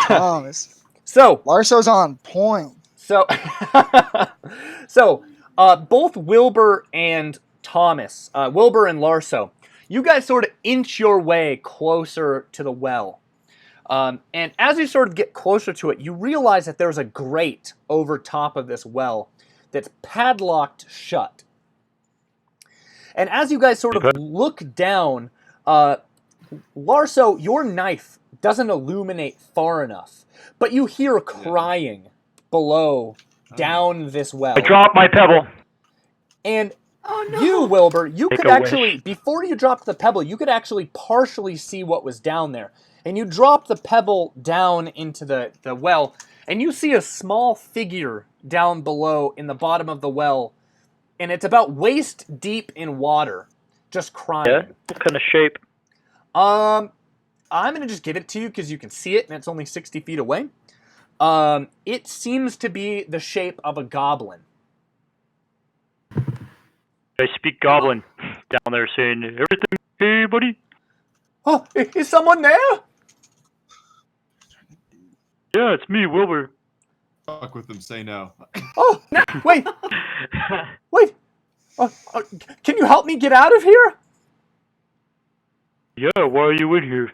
Thomas. So, Larso's on point. so both Wilbur and Thomas, Wilbur and Larso, you guys sort of inch your way closer to the well. And as you sort of get closer to it, you realize that there's a grate over top of this well that's padlocked shut. And as you guys sort of look down, Larso, your knife doesn't illuminate far enough, but you hear crying below down this well. I dropped my pebble. And Oh no! you, Wilbur, you Make could a actually, wish. before you dropped the pebble, you could actually partially see what was down there. And you drop the pebble down into the well, and you see a small figure down below in the bottom of the well, and it's about waist deep in water, just crying. Yeah. What kind of shape? I'm going to just give it to you because you can see it, and it's only 60 feet away. It seems to be the shape of a goblin. I speak goblin down there saying, everything, hey, buddy? Oh, is someone there? Yeah, it's me, Wilbur. Fuck with him. Say no. Oh, wait, wait. Can you help me get out of here? Yeah, why are you in here?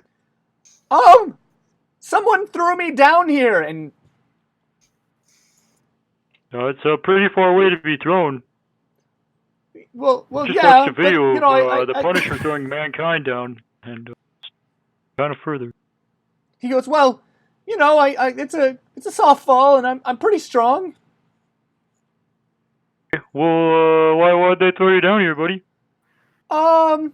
Someone threw me down here, and It's a pretty far away to be thrown. well, Just yeah, watched a video but, you know, of the Punisher throwing mankind down, and kind of further. He goes, well, you know, it's a soft fall, and I'm pretty strong. Well, why'd they throw you down here, buddy? Well,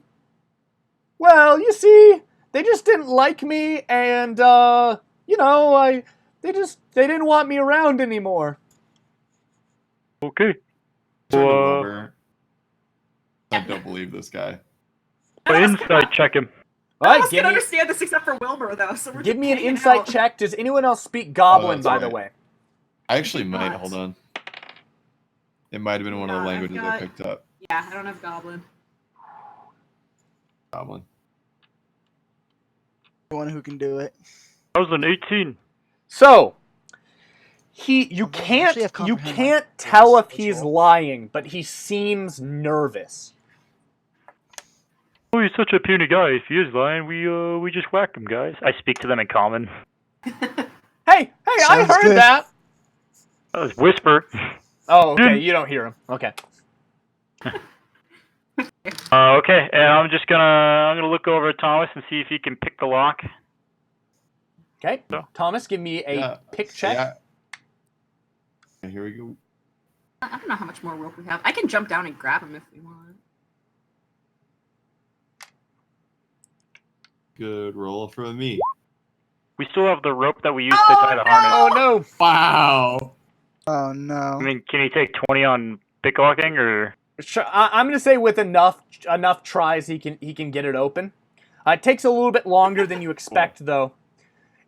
you see, they just didn't like me, and you know, they didn't want me around anymore. Okay. Turn to Well, Wilbur. I don't believe this guy. insight check him. All None right, of us can give me understand this except for Wilbur, though. So we're give just me an hanging insight out. check. Does anyone else speak Goblin, that's by the right. way? I actually might. Not. Hold on. It might have been one of the I've languages I got- picked up. Yeah, I don't have Goblin. Goblin. One who can do it. I was an 18. So, you actually have can't comprehend tell if as he's well. lying, but he seems nervous. Oh, he's such a puny guy. If he is lying, we just whack him, guys. I speak to them in common. Hey, I Sounds heard good. that. That was whisper. Oh, okay, you don't hear him. Okay. Okay, and I'm gonna look over at Thomas and see if he can pick the lock. Okay. So. Thomas, give me a Yeah. pick check. Yeah. And here we go. I don't know how much more rope we have. I can jump down and grab him if we want. Good roll for me. We still have the rope that we used to tie the harness. Oh no. Wow. Oh no. I mean, can you take 20 on picklocking or? I'm gonna say with enough tries he can get it open. It takes a little bit longer than you expect though,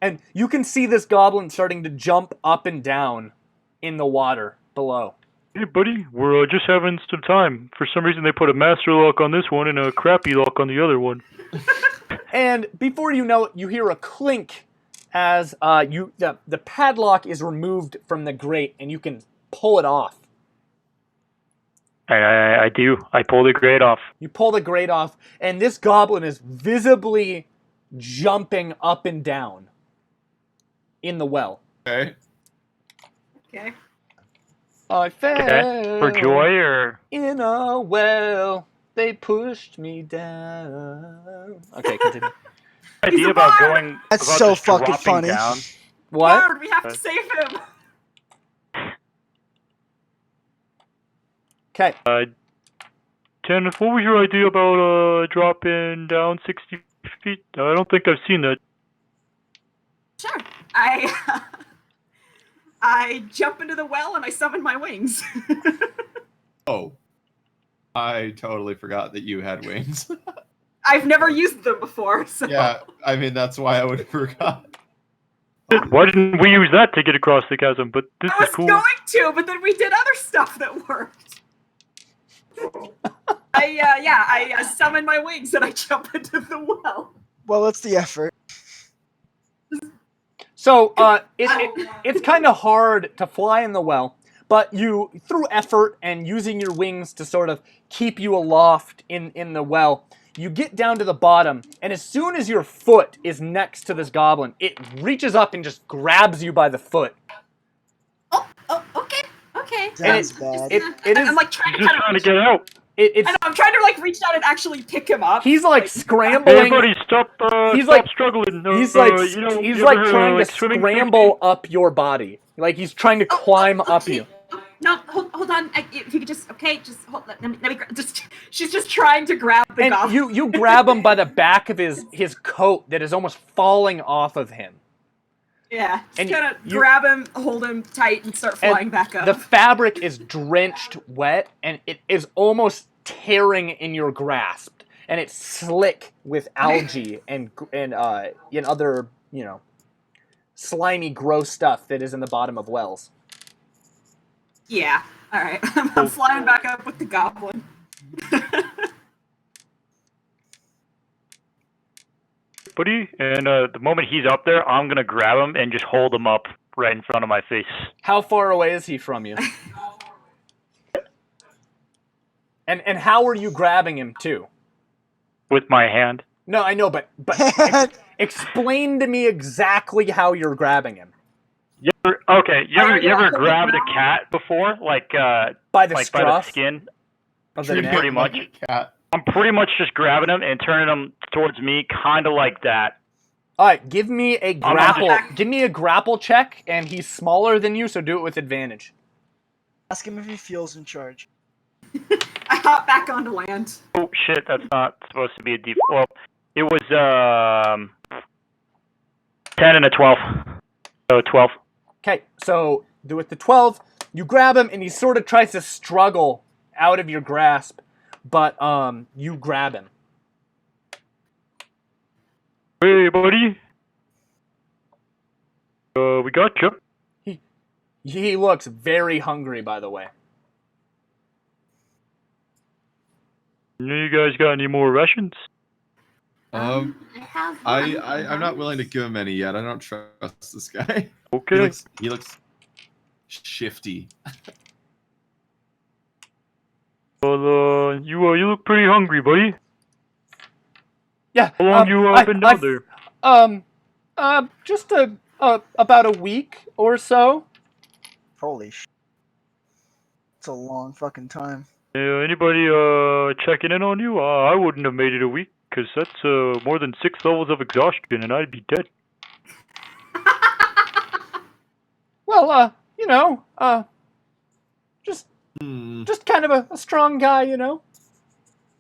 and you can see this goblin starting to jump up and down in the water below. Hey, buddy, we're just having some time. For some reason, they put a master lock on this one and a crappy lock on the other one. And before you know it, you hear a clink as the padlock is removed from the grate, and you can pull it off. I do. I pull the grate off. You pull the grate off, and this goblin is visibly jumping up and down in the well. Okay. Okay. I fell Okay. For joy or? in a well. They pushed me down. Okay, continue. Idea a about bard! going. That's about so just fucking dropping funny. Down. What? Bard, we have to save him. Okay. Tanith, what was your idea about dropping down 60 feet? I don't think I've seen that. Sure. I jump into the well and I summon my wings. Oh. I totally forgot that you had wings. I've never used them before, so Yeah, I mean that's why I would have forgot. Why didn't we use that to get across the chasm? But this I is was cool. going to, but then we did other stuff that worked. I summon my wings and I jump into the well. Well, that's the effort. So it's kind of hard to fly in the well, but you, through effort and using your wings to sort of keep you aloft in the well, you get down to the bottom, and as soon as your foot is next to this goblin, it reaches up and just grabs you by the foot. Oh, okay. Sounds it- bad. it is- I'm like trying He's just trying to get out. It's I know, I'm trying to like reach down and actually pick him up. he's like Hey, scrambling. buddy, stop! He's Stop like- struggling. He's like you know, he's you like ever, trying like, to swimming scramble up your body. Like he's trying to climb up okay. you. No, hold on. If you could just, just hold. Let me she's just trying to grab the And goblin. you grab him by the back of his coat that is almost falling off of him. Yeah, and just kind of you- grab him, hold him tight, and start And flying back up. The fabric is drenched wet, and it is almost tearing in your grasp, and it's slick with algae and other slimy, gross stuff that is in the bottom of wells. Yeah. All right. I'm flying back up with the goblin. buddy. And the moment he's up there, I'm gonna grab him and just hold him up right in front of my face. How far away is he from you? And how are you grabbing him too? With my hand. No, I know, but explain to me exactly how you're grabbing him. You ever grabbed a cat before? Like By the by the scruff skin? of the neck? Pretty much. Cat. I'm pretty much just grabbing him and turning him towards me, kind of like that. All right, give me a grapple. just- Give me a grapple check, and he's smaller than you, so do it with advantage. Ask him if he feels in charge. I hop back onto land. Oh shit, that's not supposed to be a deep. Well, it was 10 and a 12. So 12. Okay, so do it the 12. You grab him, and he sort of tries to struggle out of your grasp, but you grab him. Hey, buddy. We got you. He looks very hungry, by the way. You guys got any more rations? I have one. I'm not willing to give him any yet. I don't trust this guy. Okay. He looks shifty. Well, you look pretty hungry, buddy. Yeah. How long you been down there? Just about a week or so. Holy sh! It's a long fucking time. Anybody checking in on you? I wouldn't have made it a week, because that's more than 6 levels of exhaustion, and I'd be dead. Well, just Hmm. kind of a strong guy, you know.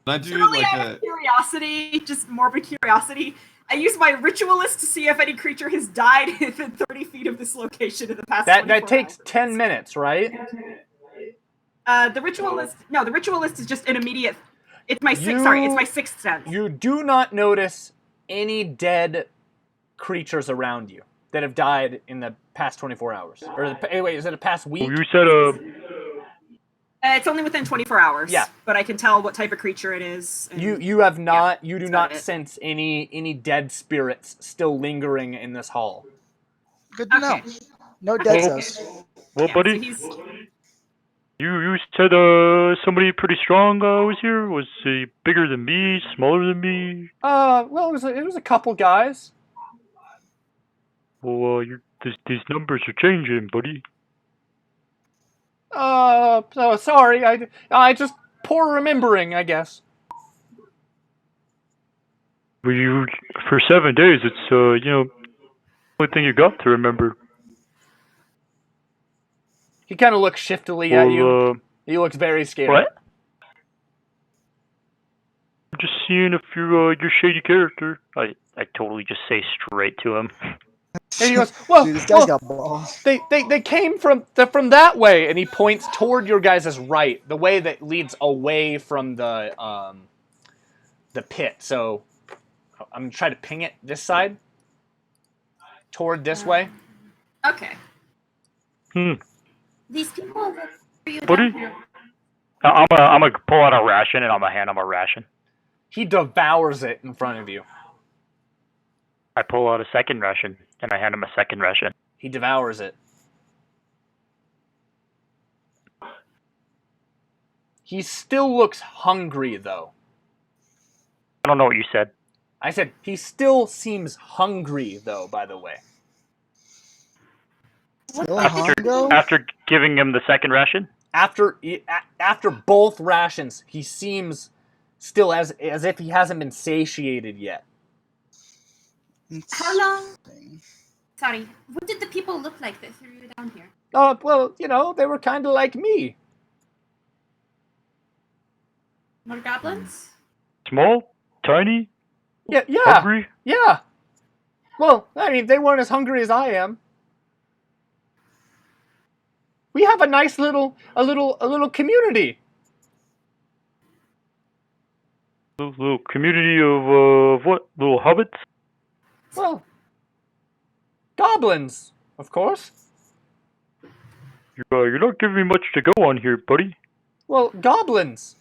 Can I do Purely like out of curiosity, just morbid curiosity, I use my ritualist to see if any creature has died within 30 feet of this location in the past. That 24 takes hours. 10 minutes, right? The ritualist is just an immediate. It's my it's my sixth sense. You do not notice any dead creatures around you that have died in the past 24 hours. Or wait, is it a past week? You said It's only within 24 hours. Yeah. But I can tell what type of creature it is. and- You have not. You do that's not about it. sense any dead spirits still lingering in this hall. Good to know. Okay. No dead Well- cells. well, Yeah, buddy. so he's- You said somebody pretty strong was here. Was he bigger than me? Smaller than me? Well, it was a couple guys. Well, these numbers are changing, buddy. So sorry. I just poor remembering, I guess. Well, for 7 days, it's the only thing you got to remember. He kind of looks shiftily at you. Well, He looks very scared. what? I'm just seeing if you're your shady character. I totally just say straight to him. And he goes, well, Dude, this guy's well, got balls. they came from that way, and he points toward your guys' right, the way that leads away from the pit. So I'm gonna try to ping it this side, toward this way. Okay. These people that are you Buddy? down here? I'm gonna pull out a ration and I'm gonna hand him a ration. He devours it in front of you. I pull out a second ration and I hand him a second ration. He devours it. He still looks hungry, though. I don't know what you said. I said he still seems hungry, though. By the way. Still After, Hongo? after giving him the second ration? After both rations, he seems still as if he hasn't been satiated yet. How long? Sorry, what did the people look like that threw you down here? Oh, well, they were kind of like me. More goblins? Small? Tiny? Yeah. Hungry? Yeah. Well, I mean, they weren't as hungry as I am. We have a nice little community. Little community of what? Little hobbits? Well, goblins, of course. You're not giving me much to go on here, buddy. Well, goblins,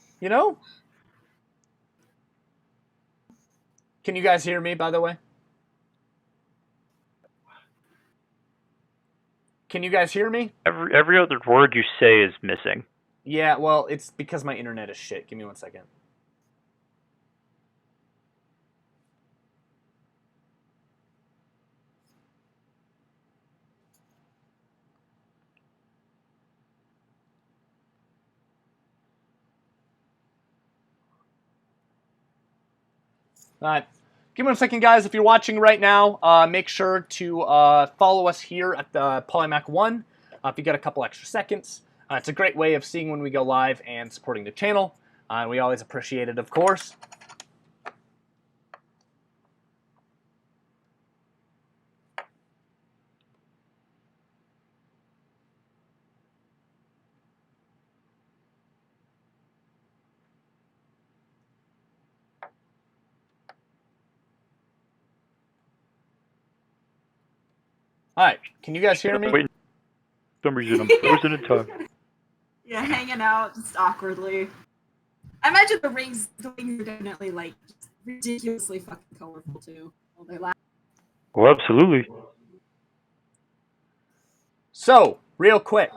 Can you guys hear me, by the way? Can you guys hear me? Every other word you say is missing. Yeah, well, it's because my internet is shit. Give me 1 second. All right. Give me 1 second, guys. If you're watching right now, make sure to follow us here at the Polymac1 if you got a couple extra seconds. It's a great way of seeing when we go live and supporting the channel. We always appreciate it, of course. All right. Can you guys hear me? Wait, for some reason I'm frozen in time. Yeah, hanging out just awkwardly. I imagine the wings are definitely like ridiculously fucking colorful too. While they laugh. Oh, absolutely. So, real quick,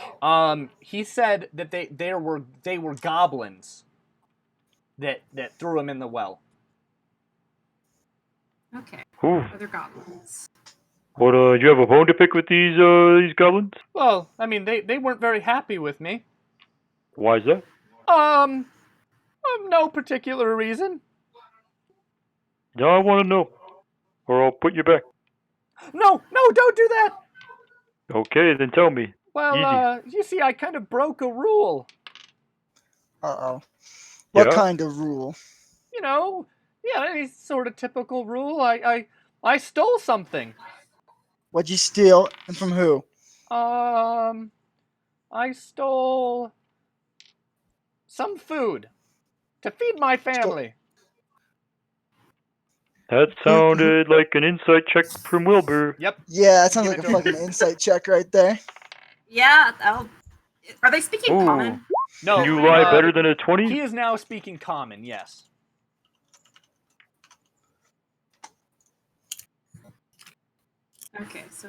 he said that they were goblins that threw him in the well. Okay. Ooh. Other goblins. What, do you have a bone to pick with these goblins? Well, I mean, they weren't very happy with me. Why is that? No particular reason. Now I want to know, or I'll put you back. No, don't do that. Okay, then tell me. Well, you see, I kind of broke a rule. Uh-oh. What Yeah? kind of rule? You know, yeah, any sort of typical rule. I stole something. What'd you steal, and from who? I stole some food to feed my family. That sounded like an insight check from Wilbur. Yep. Yeah, that sounds Give like it a to him. fucking insight check right there. Yeah, are they speaking Ooh. common? No, Can you lie better than a 20? He is now speaking common. Yes. Okay, so.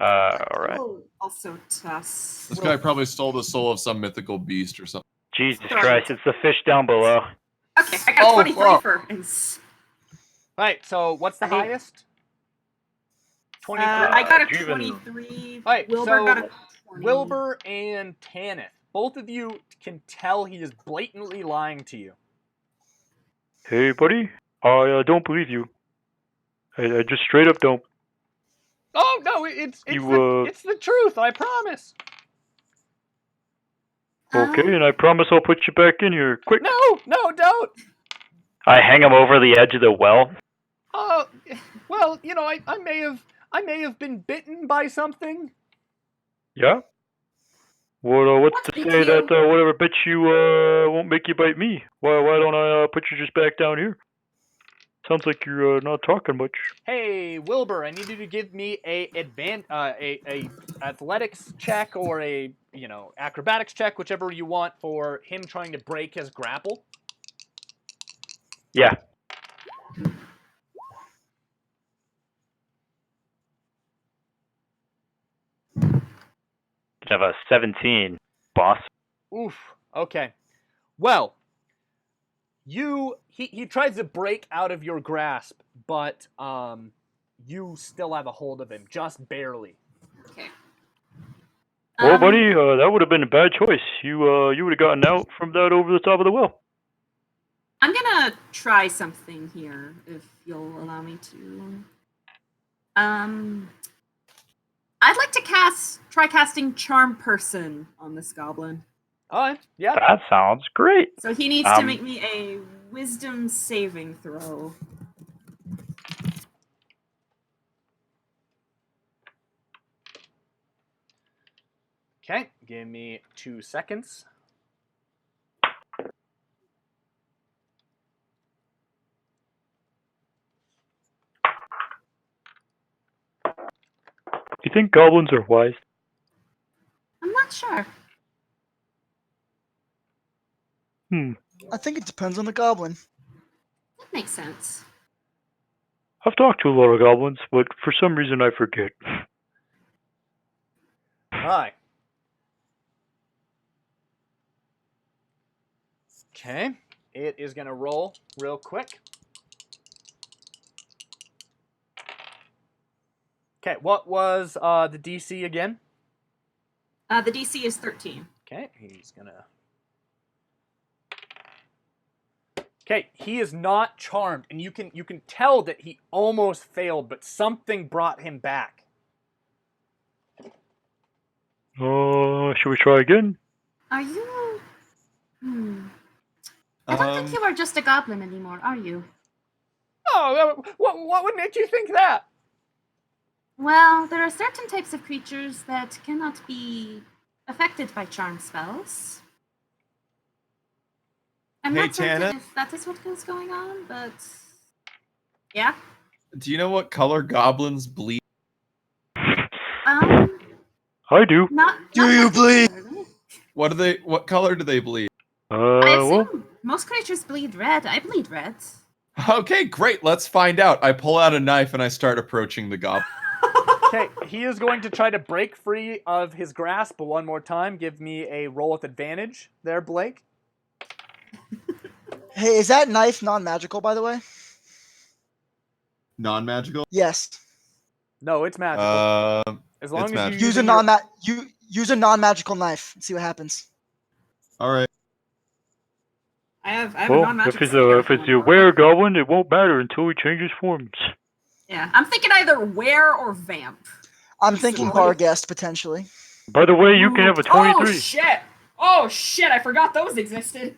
Alright. Oh, also Tuss. This guy probably stole the soul of some mythical beast or something. Jesus Christ, it's the fish down below. Okay, I got 23 fuck. for. All right. So what's the highest? 23. I got a Driven. 23. All right, Wilbur so got a 20. Wilbur and Tanith, both of you can tell he is blatantly lying to you. Hey, buddy, I don't believe you. I just straight up don't. Oh no, it's You, it's the truth. I promise. Okay, and I promise I'll put you back in here quick. No, don't. I hang him over the edge of the well. Oh, well, you know, I may have been bitten by something. Yeah? What's to Thank say you. that whatever bit you won't make you bite me? Why don't I put you just back down here? Sounds like you're not talking much. Hey, Wilbur, I need you to give me a athletics check or a acrobatics check, whichever you want, for him trying to break his grapple. Yeah. Have a 17, boss. Oof. Okay. Well, he tries to break out of your grasp, but you still have a hold of him, just barely. Okay. Well, buddy, that would have been a bad choice. You would have gotten out from that over the top of the well. I'm gonna try something here, if you'll allow me to. I'd like to try casting Charm Person on this goblin. All right. Yeah. That sounds great. So he needs to make me a Wisdom saving throw. Okay. Give me 2 seconds. Do you think goblins are wise? I'm not sure. I think it depends on the goblin. That makes sense. I've talked to a lot of goblins, but for some reason I forget. try. Okay, it is going to roll real quick. Okay, what was the DC again? The DC is 13. Okay, he's going to... Okay, he is not charmed, and you can tell that he almost failed, but something brought him back. Should we try again? Are you? I don't think you are just a goblin anymore, are you? Oh, what would make you think that? Well, there are certain types of creatures that cannot be affected by charm spells. I'm Hey, not certain Tanith? if that is what is going on, but yeah. Do you know what color goblins bleed? I do. Do you bleed? necessarily. What color do they bleed? I Well, assume most creatures bleed red. I bleed red. Okay, great. Let's find out. I pull out a knife and I start approaching the goblin. Okay, he is going to try to break free of his grasp one more time. Give me a roll with advantage there, Blake. Hey, is that knife non-magical, by the way? Non-magical? Yes. No, it's magical. As long it's as magical. you Use a non-magical knife and see what happens. All right. I have a well, non-magic if spear it's from a one. were goblin, it won't matter until he changes forms. Yeah, I'm thinking either were or vamp. I'm thinking Recently. Barghest, potentially. By the way, you can have a 23. Oh shit! Oh shit! I forgot those existed.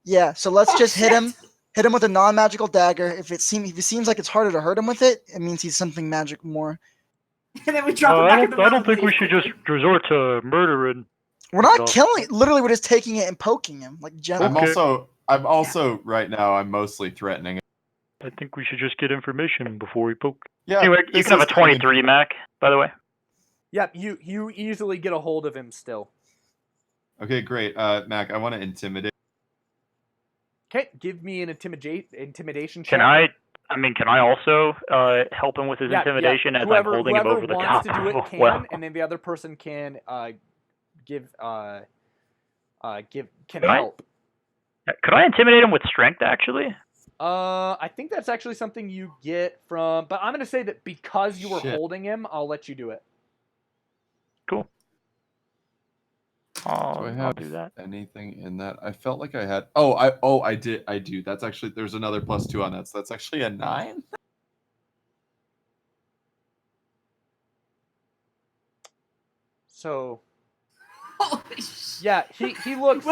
Yeah, so let's Oh, just hit shit. him. Hit him with a non-magical dagger. If it seems like it's harder to hurt him with it, it means he's something magic more. And then we drop it back in the I don't middle think we should just resort to murdering. We're not No. killing. Literally, we're just taking it and poking him like gently. Okay. I'm also right now. I'm mostly threatening it. I think we should just get information before we poke. Yeah. Anyway, you this can have a is- I mean, 23, Mac, by the way. Yep, you easily get a hold of him still. Okay, great. Mac, I want to intimidate. Okay, give me an intimidation check. Can I also help him with his Yeah, intimidation as whoever, I'm holding him whoever over the wants top? to do it can, Well, and then the other person can can Can I? help. Could I intimidate him with strength, actually? I think that's actually something you get from, but I'm gonna say that because you were Shit. holding him, I'll let you do it. Cool. Do I I'll have do that. anything in that? I felt like I had. I do. That's actually there's another +2 on that. So that's actually a 9. So Holy shit. yeah, he looks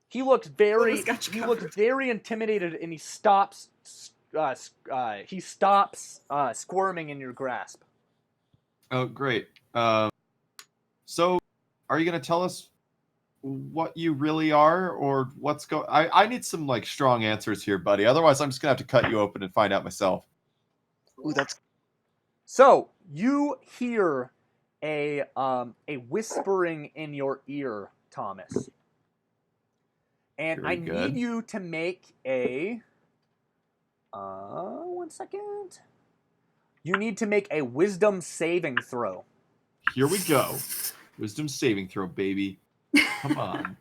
he looks very Well, this got you he looks covered. very intimidated, and he stops squirming in your grasp. Oh, great. So, are you gonna tell us what you really are, or what's going? I need some like strong answers here, buddy. Otherwise, I'm just gonna have to cut you open and find out myself. Ooh, that's So you hear a whispering in your ear, Thomas, and Very I good. need you to make a 1 second. You need to make a wisdom saving throw. Here we go. Wisdom saving throw, baby. Come on.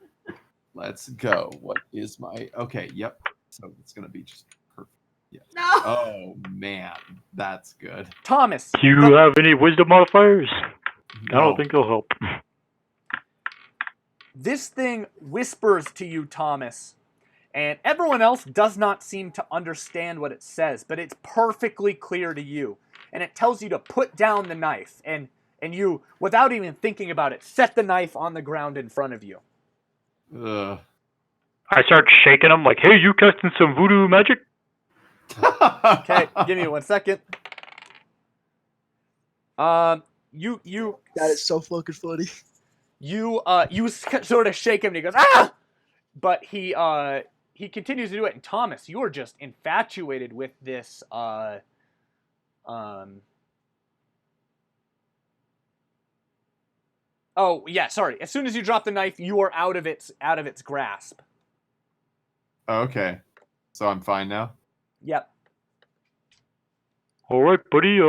Let's go. What is my? Okay. Yep. So it's gonna be just perfect. Yeah. No. Oh man, that's good. Thomas, Do you have any wisdom modifiers? I No. don't think they'll help. this thing whispers to you, Thomas, and everyone else does not seem to understand what it says, but it's perfectly clear to you. And it tells you to put down the knife, and you, without even thinking about it, set the knife on the ground in front of you. Ugh. I start shaking him like, hey, you casting some voodoo magic? Okay, give me 1 second. You that is so fucking funny. you sort of shake him, and he goes, ah! But he continues to do it. And Thomas, you are just infatuated with this Oh yeah, sorry. As soon as you drop the knife, you are out of its grasp. Okay. So I'm fine now. All right, buddy.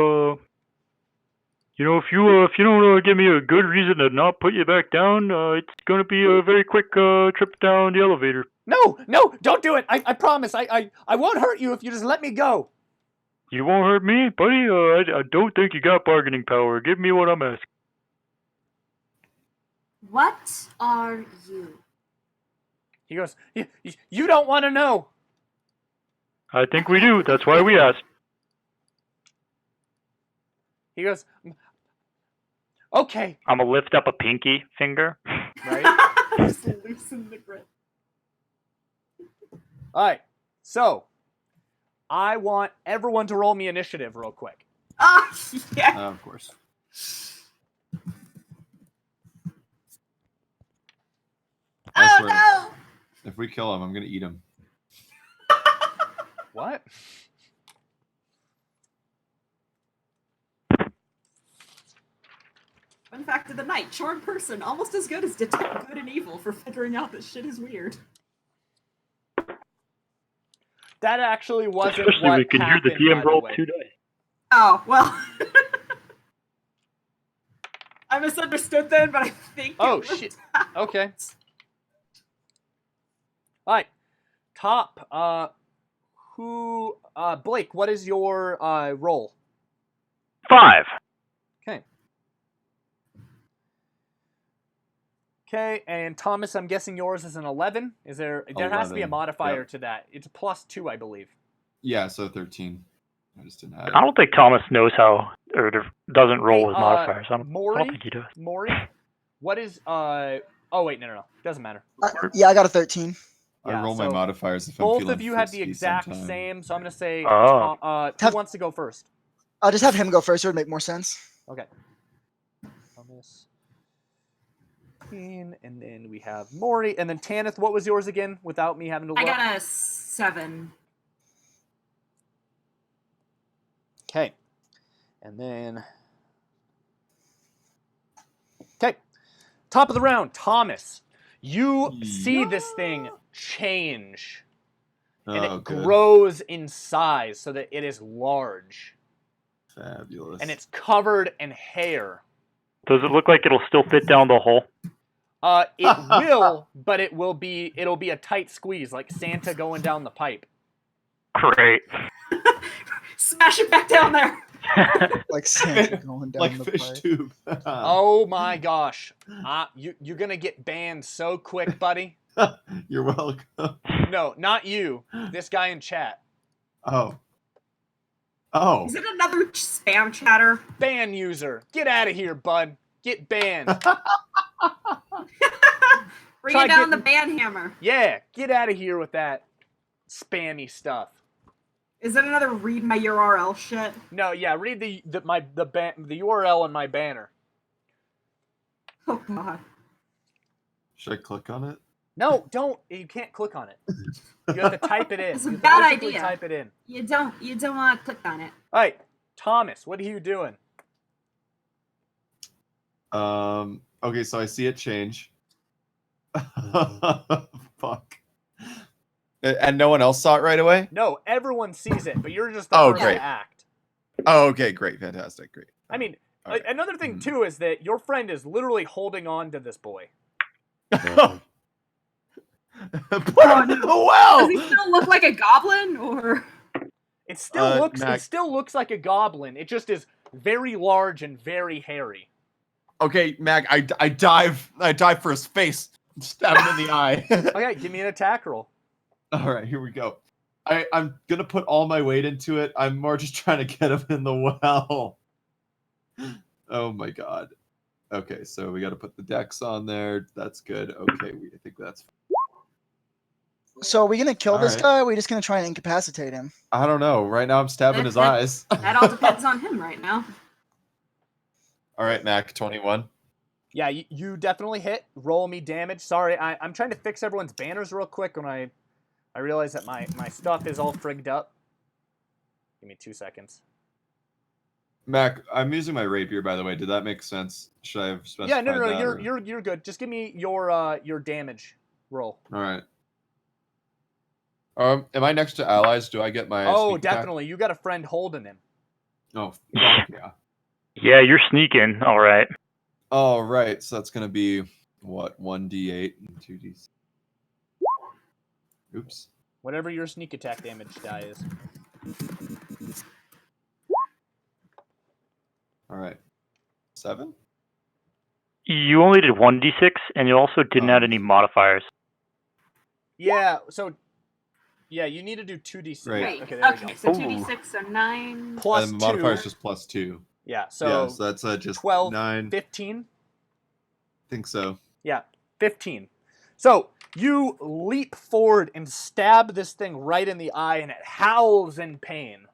You know, if you don't give me a good reason to not put you back down, it's gonna be a very quick trip down the elevator. No, don't do it. I promise. I won't hurt you if you just let me go. You won't hurt me, buddy. I don't think you got bargaining power. Give me what I'm asking. What are you? He goes, you don't want to know. I think we do. That's why we asked. He goes, okay. I'm gonna lift up a pinky finger. Right? Just loosen the grip. All right. So, I want everyone to roll me initiative real quick. Ah, yeah. Of course. I Oh swear, no! if we kill him, I'm gonna eat him. What? Fun fact of the night: charmed person almost as good as detect good and evil for figuring out that shit is weird. That actually wasn't Especially what we can hear the happened, by DM the roll way. 2 dice. Oh well. I misunderstood then, but I think. Oh, it was- shit. Okay. All right. Top. Blake, what is your roll? 5. Okay, and Thomas, I'm guessing yours is an 11. There has to be a 11, modifier yep. to that. It's a +2, I believe. Yeah, so 13. I just didn't have it. I don't think Thomas knows how, or doesn't roll with modifiers. I don't Morrie, think he does. Morrie, what is oh wait, no. Doesn't matter. Yeah, I got a 13. Yeah, I roll my so modifiers if I'm both feeling of you had the frisky exact sometime. same, so I'm gonna say Oh. who wants to go first? I'll just have him go first. It would make more sense. Okay. Thomas. And then we have Morrie, and then Tanith. What was yours again? Without me having to look. I got a 7. Okay. And then. Okay. Top of the round, Thomas. You see this thing change. And Oh, it good. grows in size so that it is large. Fabulous. And it's covered in hair. Does it look like it'll still fit down the hole? It will, but it'll be a tight squeeze, like Santa going down the pipe. Great. Smash it back down there. Like Santa going down like the fish pipe. tube. Oh my gosh. You're going to get banned so quick, buddy. You're welcome. No, not you. This guy in chat. Oh. Is it another spam chatter? Ban user. Get out of here, bud. Get banned. Bring Try down the getting- ban hammer. Yeah, get out of here with that spammy stuff. Is it another read my URL shit? No, yeah, read the URL on my banner. Oh god. Should I click on it? No, don't. You can't click on it. You have to type it in. It's a You have to bad physically idea. Type it in. You don't want to click on it. All right, Thomas, what are you doing? Okay, so I see it change. Fuck. And no one else saw it right away? No, everyone sees it, but you're just the Oh, first great. to act. Oh, okay, great, fantastic, great. I mean, All right. another thing too is that your friend is literally holding on to this boy. Put him in the Does well! he still look like a goblin, or? It still Mac- it still looks like a goblin. It just is very large and very hairy. Okay, Mac, I dive for his face. Stab him in the eye. Okay, give me an attack roll. All right, here we go. I'm gonna put all my weight into it. I'm more just trying to get him in the well. Oh my god. Okay, so we got to put the dex on there. That's good. Okay, I think that's. So are we gonna kill this Alright. guy? Or are we just gonna try and incapacitate him? I don't know. Right now, I'm stabbing his eyes. That all depends on him right now. All right, Mac, 21. Yeah, you definitely hit. Roll me damage. Sorry, I'm trying to fix everyone's banners real quick when I realize that my stuff is all frigged up. Give me 2 seconds. Mac, I'm using my rapier, by the way. Did that make sense? Should I have specified Yeah, no, that, or- you're good. Just give me your damage roll. All right. Am I next to allies? Do I get my? Oh, sneak attack? definitely. You got a friend holding him. Oh, fuck yeah. Yeah, you're sneaking. All right. Oh, right. So that's going to be, what, 1d8 and 2d6. Oops. Whatever your sneak attack damage die is. All right. 7? You only did 1d6, and you also didn't add any modifiers. Yeah, so... Yeah, you need to do 2d6. Right. Wait, Okay, there we okay, go. so 2d6, so 9. Plus the 2. modifier is just plus 2. Yeah, so... Yeah, so that's just 12, 9. 15. I think so. Yeah, 15. So you leap forward and stab this thing right in the eye, and it howls in pain.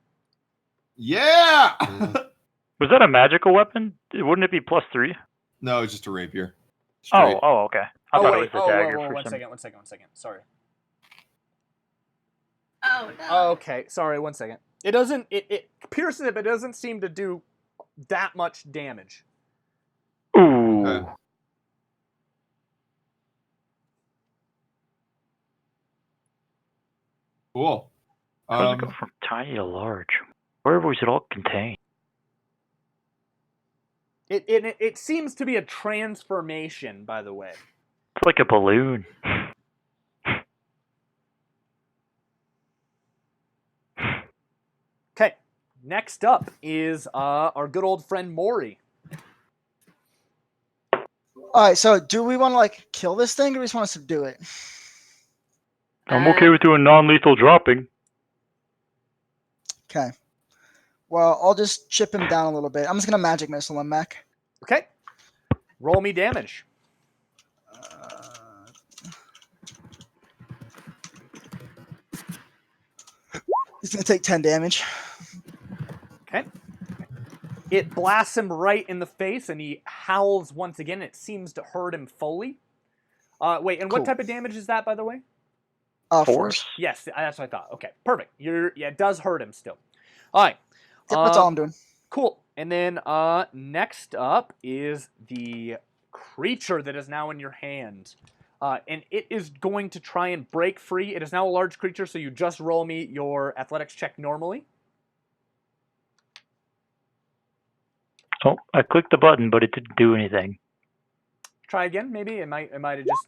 Yeah! Was that a magical weapon? Wouldn't it be plus 3? No, it's just a rapier. Straight. Oh, okay. I thought it was the dagger whoa, for one some. second. Sorry. Oh, no. Okay, sorry, 1 second. It doesn't... It pierces it, but it doesn't seem to do that much damage. Ooh. Okay. Cool. How does it go from tiny to large? Where was it all contained? It seems to be a transformation, by the way. It's like a balloon. Okay, next up is our good old friend Morrie. All right, so do we want to like kill this thing, or do we just want to subdue it? I'm okay with doing non-lethal dropping. Okay. Well, I'll just chip him down a little bit. I'm just gonna magic missile him, Mac. Okay, roll me damage. He's gonna take 10 damage. Okay. It blasts him right in the face, and he howls once again. It seems to hurt him fully. Wait, and what Cool. type of damage is that, by the way? Force. Yes, that's what I thought. Okay, perfect. Yeah, it does hurt him still. All right. Yep, that's all I'm doing. Cool. And then next up is the creature that is now in your hand. And it is going to try and break free. It is now a large creature, so you just roll me your athletics check normally. Oh, I clicked the button, but it didn't do anything. Try again, maybe. It might have just...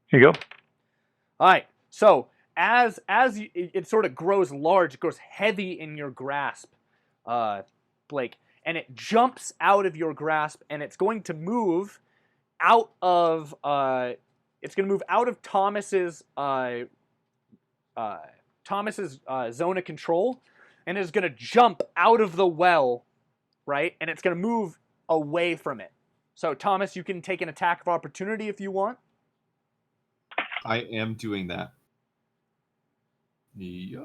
Here you go. All right. So as it sort of grows large, it grows heavy in your grasp, Blake, and it jumps out of your grasp, and it's going to move out of Thomas's zone of control, and is going to jump out of the well, right? And it's going to move away from it. So Thomas, you can take an attack of opportunity if you want. I am doing that. Yeah.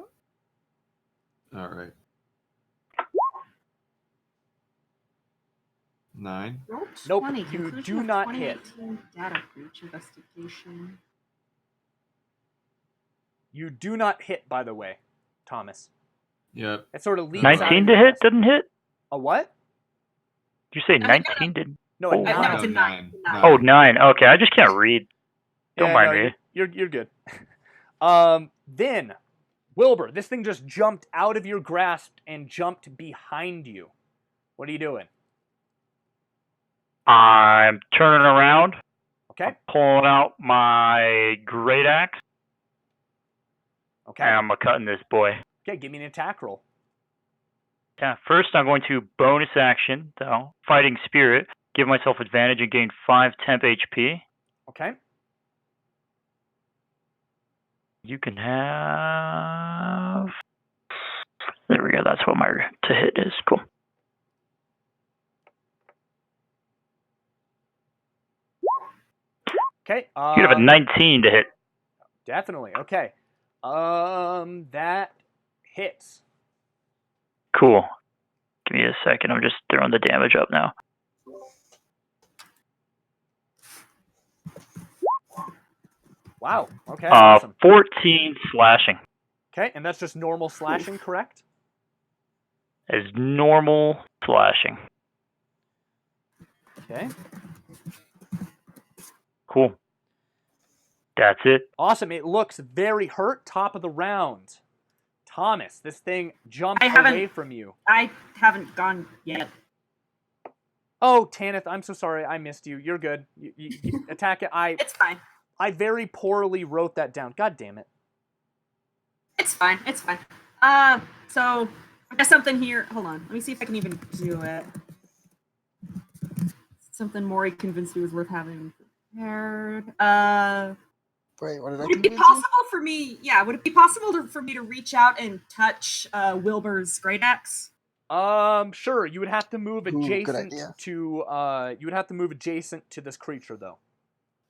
All right. 9. Roll Nope, 20, you conclusion do of not hit. 2018 data breach investigation. You do not hit, by the way, Thomas. Yep. It sort of leaps out of 19 your to hit? grasp. Didn't hit? A what? Did you say I mean, 19 didn't? No, a Oh, nine. wow. No, it's a 9. Oh, 9. Okay, I just can't read. Don't mind no, me. You're good. Then, Wilbur, this thing just jumped out of your grasp and jumped behind you. What are you doing? I'm turning around, Okay. pulling out my great axe, Okay. and I'm cutting this boy. Okay, give me an attack roll. Yeah, first I'm going to bonus action, though, Fighting Spirit, give myself advantage and gain 5 temp HP. Okay. You can have... There we go, that's what my to hit is. Cool. Okay. You have a 19 to hit. Definitely. Okay. That hits. Cool. Give me a second, I'm just throwing the damage up now. Wow. Okay. Awesome. 14 slashing. Okay, and that's just normal slashing, correct? Is normal slashing. Okay. Cool. That's it. Awesome. It looks very hurt. Top of the round. Thomas, this thing jumped I haven't- away from you. I haven't gone yet. Oh, Tanith, I'm so sorry. I missed you. You're good. You attack it. It's fine. I very poorly wrote that down. God damn it. It's fine. It's fine. So I got something here. Hold on. Let me see if I can even do it. Something Morrie convinced me was worth having prepared. Wait, what did I Would it be convince you? possible for me? Yeah, would it be possible for me to reach out and touch Wilbur's great axe? Sure. You would have to move Ooh, good adjacent idea. to you would have to move adjacent to this creature though.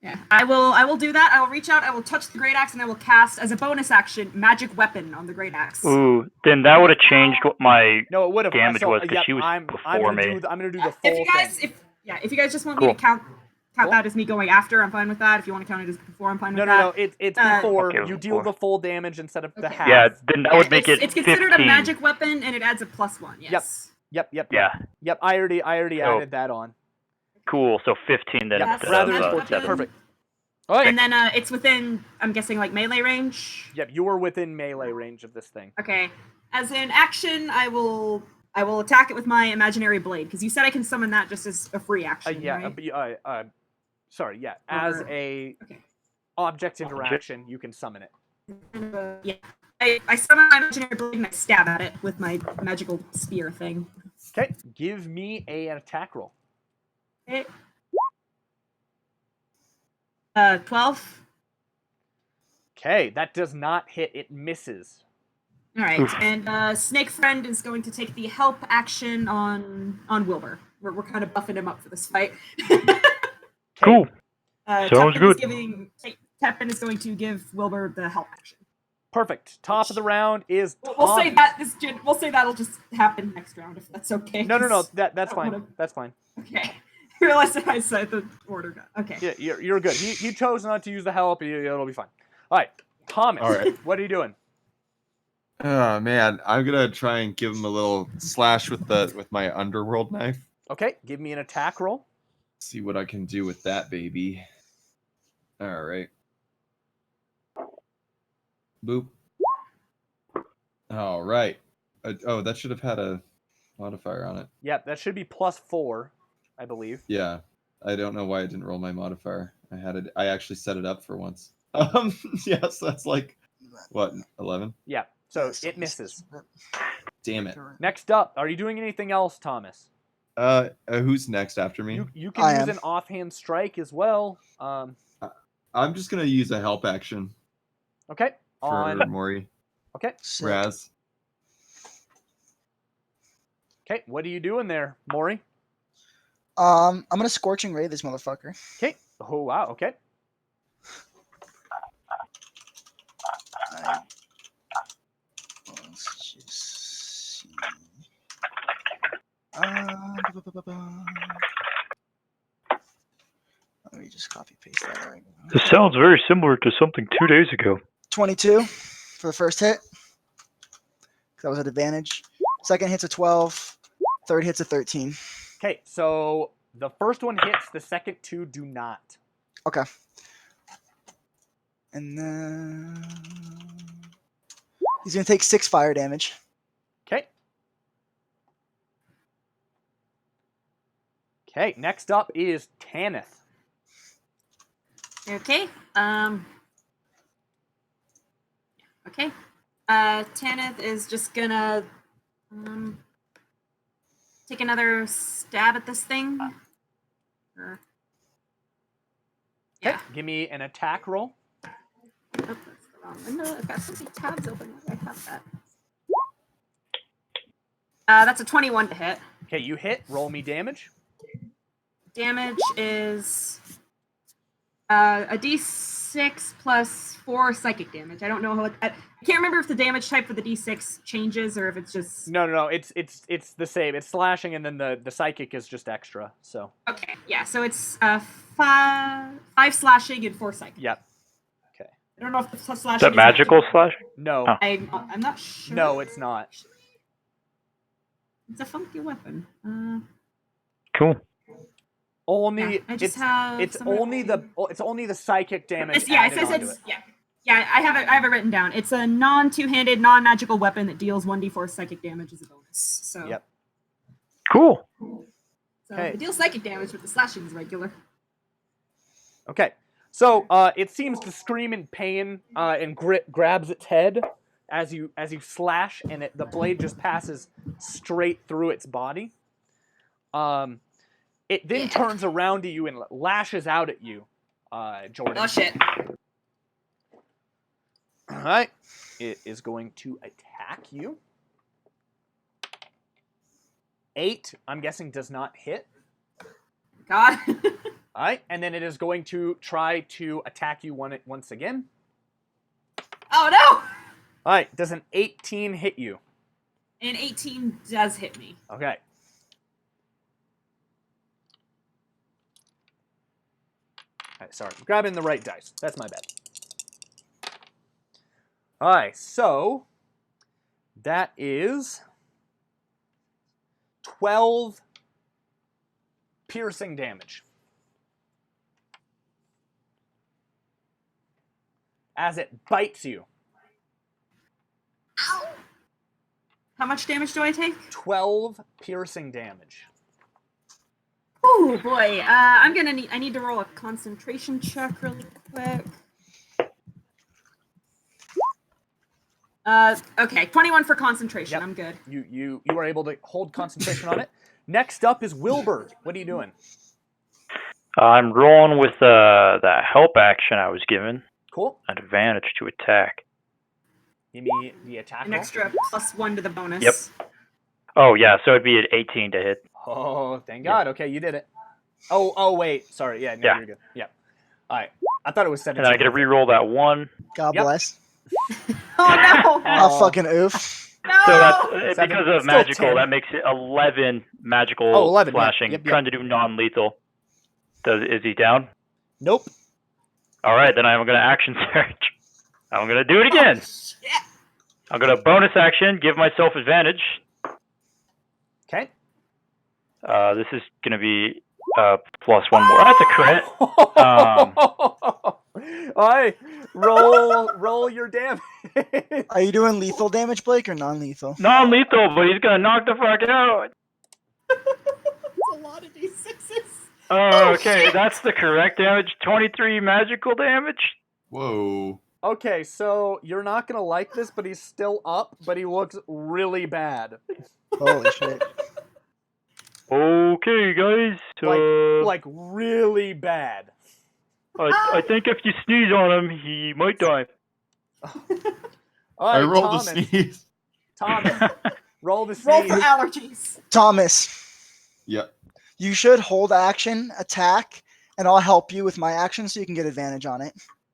Yeah, I will do that. I will reach out. I will touch the great axe, and I will cast as a bonus action magic weapon on the great axe. Ooh, then that would have changed what my No, it would have damage was because she was I'm before gonna me. I'm gonna do the full If you guys, thing. if you guys just want me to Cool. count Cool. that as me going after, I'm fine with that. If you want to count it as before, I'm fine with No, that. no, no. It's before Okay, you deal before. the full damage instead of the Okay. half. Yeah, then that would make it's it considered 15. a magic weapon, and it adds a +1. Yes. Yep. Yeah, Yep. I already So- added that on. cool. So 15 then Yep, instead rather of than 14. 7. Perfect. All right. And then it's within, I'm guessing, like melee range. Yep, you were within melee range of this thing. Okay. As an action, I will attack it with my imaginary blade because you said I can summon that just as a free action. Right? Sorry, yeah. As Or- a okay. object interaction, you can summon it. Yeah. I summon my imaginary blade and I stab at it with my magical spear thing. Okay, give me an attack roll. Okay. 12. Okay, that does not hit. It misses. All right, Oof. and Snake Friend is going to take the help action on Wilbur. We're kind of buffing him up for this fight. Okay, Cool. Sounds Tepin good. Tepin is going to give Wilbur the help action. Perfect. Top of the round is We'll say Thomas. we'll say that'll just happen next round if that's okay. No. 'cause- That's I fine. wanna- That's fine. Okay. I realized that I said the order. Okay. Yeah, you're good. He chose not to use the help. It'll be fine. All right, Thomas. All right. What are you doing? Oh man, I'm gonna try and give him a little slash with my underworld knife. Okay, give me an attack roll. See what I can do with that baby. All right. Boop. All right. Oh, that should have had a modifier on it. Yep, that should be +4, I believe. Yeah. I don't know why I didn't roll my modifier. I had it. I actually set it up for once. Yeah, so that's like what, 11? Yeah, so it misses. Damn it. Next up, are you doing anything else, Thomas? Who's next after me? You can I use am. an offhand strike as well. I'm just gonna use a help action Okay. for On. Morrie. Okay. Sick. Raz. Okay. What are you doing there, Morrie? I'm gonna scorching ray this motherfucker. Okay. Oh wow. Okay. Let's just see. Let me just copy paste that right now. This sounds very similar to something 2 days ago. 22 for the first hit. That was an advantage. Second hit's a 12. Third hit's a 13. Okay. So the first one hits. The second two do not. Okay. And then he's gonna take 6 fire damage. Okay. Okay. Next up is Tanith. Okay. Okay. Tanith is just gonna take another stab at this thing. Or- Okay. Yeah. Give me an attack roll. Oh, that's the wrong window. I've got so many tabs open. Why do I have that? That's a 21 to hit. Okay, you hit. Roll me damage. Damage is a d6 plus 4 psychic damage. I don't know how I can't remember if the damage type for the d6 changes or if it's just No. It's the same. It's slashing, and then the psychic is just extra. So. okay. Yeah, so it's 5 slashing and 4 psychic. Yep. Okay. I don't know if the slashing Is that is magical slash? No. Oh. I'm not sure. No, it's not. It's a funky weapon. Cool. Only Yeah, I just have it's somewhere- only the psychic damage. Yeah, it added says onto it's it. yeah. Yeah, I have it written down. It's a non-two-handed, non-magical weapon that deals 1d4 psychic damage as a bonus. So, Yep. Cool. So Okay. it deals psychic damage, but the slashing is regular. Okay. So it seems to scream in pain and grabs its head as you slash, and the blade just passes straight through its body. It then turns around to you and lashes out at you, Jordan. Oh shit! All right. It is going to attack you. 8, I'm guessing, does not hit. God. All right, and then it is going to try to attack you once again. Oh no! All right, does an 18 hit you? An 18 does hit me. Okay. All right, sorry, I'm grabbing the right dice. That's my bad. All right, so that is 12 piercing damage. As it bites you. Ow! How much damage do I take? 12 piercing damage. Oh boy, I need to roll a concentration check really quick. Okay, 21 for concentration. Yep. I'm good. You are able to hold concentration on it. Next up is Wilbur. What are you doing? I'm rolling with that help action I was given. Cool. An advantage to attack. Give me the attack An roll. extra +1 to the bonus. Yep. Oh yeah, so it'd be an 18 to hit. Oh, thank God. Okay, you did it. Oh, wait. Sorry. Yeah, no, Yeah. you're good. Yeah. All right. I thought it was 17. And then I get to re-roll that 1. God Yep. bless. Oh no! Oh, fucking oof. No! So that's Seven. because of Still magical. 10. That makes it 11 magical 11, yeah. slashing. Yep. Trying to do non-lethal. Is he down? Nope. All right, then I'm going to action search. I'm going to do it again. Oh, shit. I'm going to bonus action, give myself advantage. Okay. This is going to be +1 more. That's a crit. All right. Roll your damage. Are you doing lethal damage, Blake, or non-lethal? Non-lethal, but he's going to knock the fuck out. That's a lot of d6s. Oh, okay, shit. that's the correct damage. 23 magical damage. Whoa. Okay, so you're not going to like this, but he's still up, but he looks really bad. Holy shit. Okay, guys. Like really bad. I think if you sneeze on him, he might die. All I right, rolled Thomas. a sneeze. Thomas, roll the Roll sneeze. for allergies. Thomas, Yep. you should hold action, attack, and I'll help you with my action so you can get advantage on it.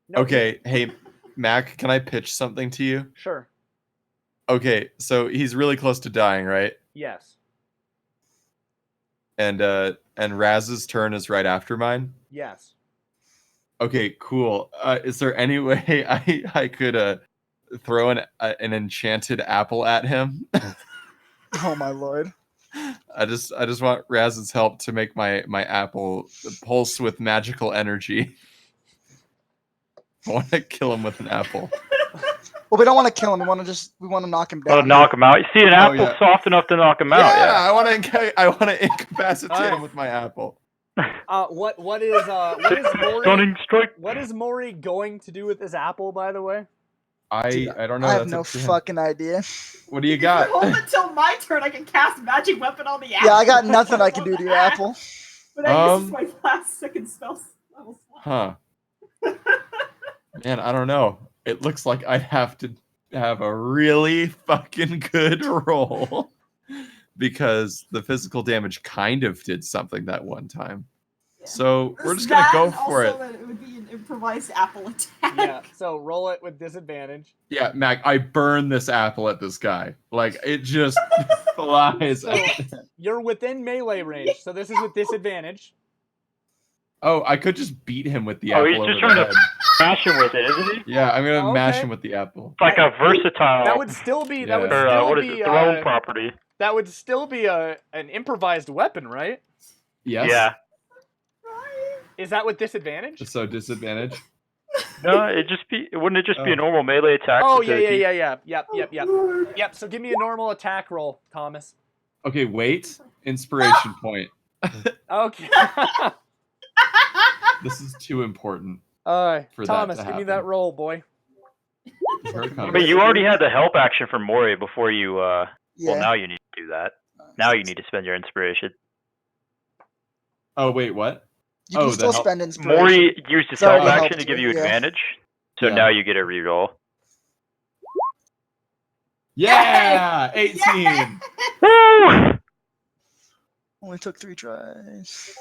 No, Okay, hey, Mac, can I pitch something to you? Sure. Okay, so he's really close to dying, right? Yes. And Raz's turn is right after mine. Yes. Okay, cool. Is there any way I could throw an enchanted apple at him? Oh my lord. I just want Raz's help to make my apple pulse with magical energy. I want to kill him with an apple. Well, we don't want to kill him. We want to knock him Oh, down. knock him out. You see, an Oh, apple's yeah. soft enough to knock him out. Yeah, I want to incapacitate Alright. him with my apple. What is Morrie? Stunning strike. What is Morrie going to do with this apple, by the way? I don't know. I have That's no up to him. fucking idea. What do you If got? you hold until my turn, I can cast magic weapon on the apple. Yeah, I got nothing I can do to your apple. But I use my last second spell level slot. Huh. Man, I don't know. It looks like I'd have to have a really fucking good roll because the physical damage kind of did something that one time. Yeah. So we're There's just gonna that, go and for also it. that it would be an improvised apple attack. Yeah. So roll it with disadvantage. Yeah, Mac, I burn this apple at this guy. Like it just flies. So you're within melee range. So this is with disadvantage. Oh, I could just beat him with the Oh, apple. he's over just the trying to head. smash him with it, isn't he? Yeah, I'm gonna Oh, mash okay. him with the apple. It's like a versatile. That would still be. That would Yeah. or, still what is be. it? Throne property. That would still be an improvised weapon, right? Yes. Yeah. Is that with disadvantage? So disadvantage. No, wouldn't it just be a normal melee attack? Oh with the key? yeah. Yep. So give me a normal attack roll, Thomas. Okay, wait. Inspiration point. Okay. This is too important. All right, For Thomas, that to give me happen. that roll, boy. Here it comes. But you already had the help action from Morrie before you. Yeah. Well, now you need to do that. Now you need to spend your inspiration. Oh wait, what? You can the still help- spend inspiration. Morrie used his Sorry, help action helped to give you, you yeah. advantage, so Yeah. now you get a reroll. Yeah, 18. Woo! Only took 3 tries.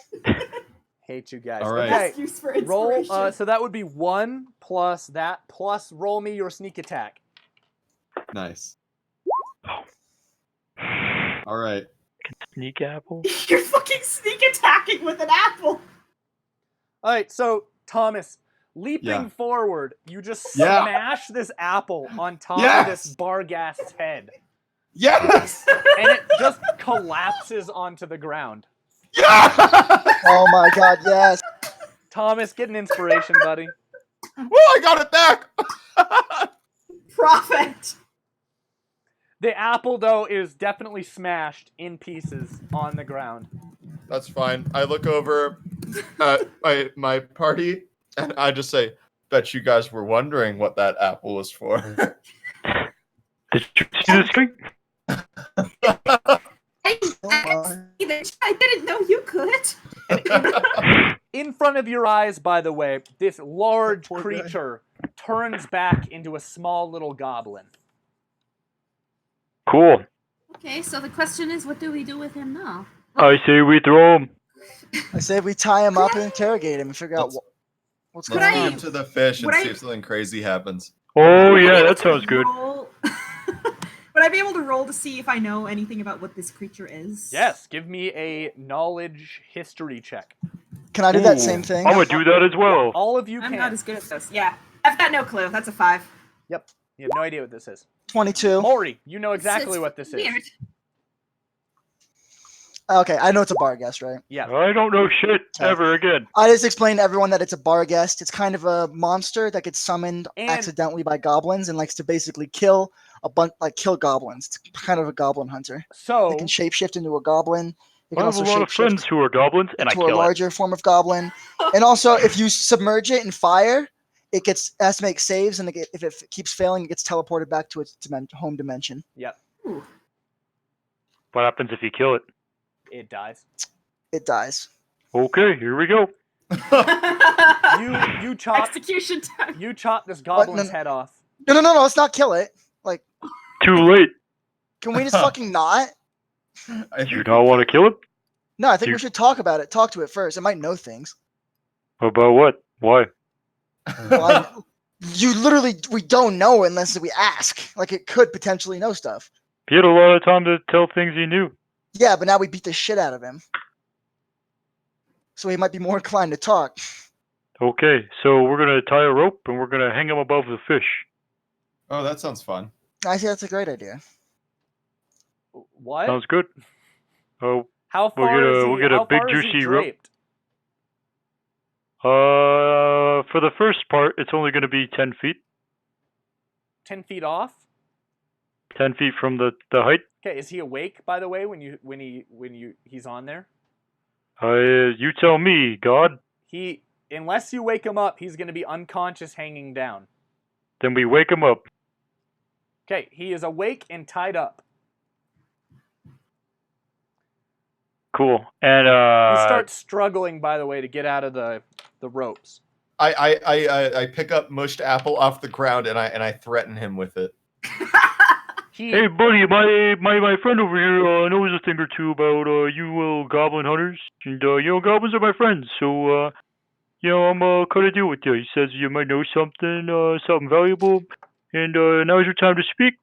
Hate you guys. All right. Okay. Best use for Roll. inspiration. So that would be 1 plus that plus roll me your sneak attack. Nice. All right. Sneak apple. You're fucking sneak attacking with an apple. All right. So Thomas, leaping Yeah. forward, you just Yeah. smash this apple on top of Yes! this Barghast's head, Yes. and it just collapses onto the ground. Yeah. Oh my god, yes. Thomas, get an inspiration, buddy. Oh, I got it back. Profit. The apple, though, is definitely smashed in pieces on the ground. That's fine. I look over at my party and I just say, "Bet you guys were wondering what that apple was for." Did you see the screen? I didn't know you could. In front of your eyes, by the way, this large Poor guy. creature turns back into a small little goblin. Cool. Okay, so the question is, what do we do with him now? I say we throw him. I say we tie him up and interrogate him and figure out what's going Let's on. give to the fish and see if something crazy happens. Oh Would I be yeah, able that to sounds good. roll- Would I be able to roll to see if I know anything about what this creature is? Yes, give me a knowledge history check. Can I do that same thing? I'm gonna do that as well. All of you I'm can. not as good at this. Yeah. I've got no clue. That's a 5. Yep. You have no idea what this is. 22. Morrie, you know exactly It's what this weird. is. Okay, I know it's a bar guest, right? Yeah. I don't know shit ever again. I just explained to everyone that it's a bar guest. It's kind of a monster that gets summoned And- accidentally by goblins and likes to basically kill kill goblins. It's kind of a goblin hunter. So, It can shapeshift into a goblin. It I can have a also lot of friends shapeshift who are goblins, and I into a kill it. larger form of goblin. And also, if you submerge it in fire, it has to make saves, and if it keeps failing, it gets teleported back to its home dimension. What happens if you kill it? it dies. It dies. Okay, here we go. You chop Execution time. you chop this goblin's no. head off. No, let's not kill it. Like, Too late. can we just fucking not? Do you not want to kill it? No, I think You- we should talk about it. Talk to it first. It might know things. About what? Why? Well, we don't know unless we ask. Like, it could potentially know stuff. He had a lot of time to tell things he knew. Yeah, but now we beat the shit out of him. So he might be more inclined to talk. Okay, so we're gonna tie a rope and we're gonna hang him above the fish. Oh, that sounds fun. I think that's a great idea. What? Sounds good. Oh, How we'll far get a- is he? we'll get a how big far is he juicy rope. draped? for the first part, it's only gonna be 10 feet. 10 feet off? 10 feet from the height. Okay, is he awake, by the way, he's on there? You tell me, God. Unless you wake him up, he's going to be unconscious hanging down. Then we wake him up. Okay, he is awake and tied up. Cool. And He starts struggling, by the way, to get out of the ropes. I pick up mushed apple off the ground and I threaten him with it. hey, buddy, my friend over here knows a thing or two about you goblin hunters, and goblins are my friends. So I'm cut a deal with you. He says you might know something valuable, and now's your time to speak.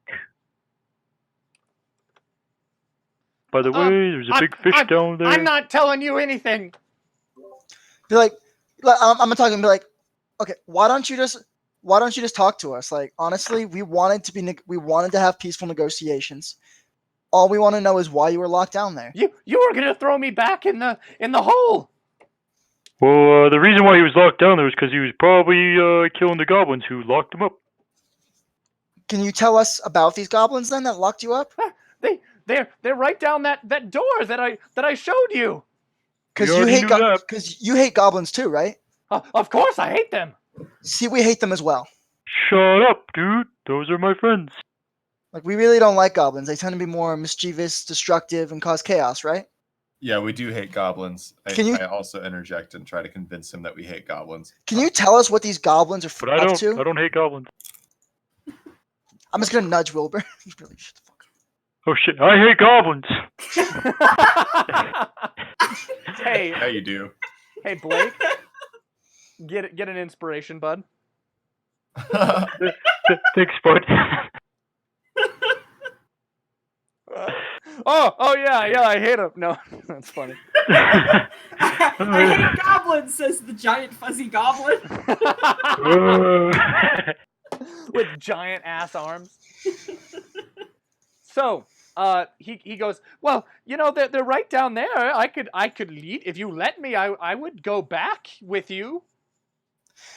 By the way, there's a big fish down there. I'm not telling you anything. Be like, I'm gonna talk and be like, okay, why don't you just talk to us? Like, honestly, we wanted to have peaceful negotiations. All we want to know is why you were locked down there. You were gonna throw me back in the hole. Well, the reason why he was locked down there was because he was probably killing the goblins who locked him up. Can you tell us about these goblins then that locked you up? They're right down that door that I showed you. Because We you already hate knew that. because you hate goblins too, right? Of course, I hate them. See, we hate them as well. Shut up, dude. Those are my friends. Like we really don't like goblins. They tend to be more mischievous, destructive, and cause chaos, right? Yeah, we do hate goblins. Can I also interject and try to convince him that we hate goblins. Can you tell us what these goblins are But I up don't. to? I don't hate goblins. I'm just gonna nudge Wilbur. Really, shut the fuck up. Oh shit! I hate goblins. Hey, Yeah, you do. hey, Blake, get an inspiration, bud. Thanks, bud. Oh yeah, I hate him. No, that's funny. I hate goblins, says the giant fuzzy goblin. With giant ass arms. So, he goes, well, they're right down there. I could lead if you let me. I would go back with you.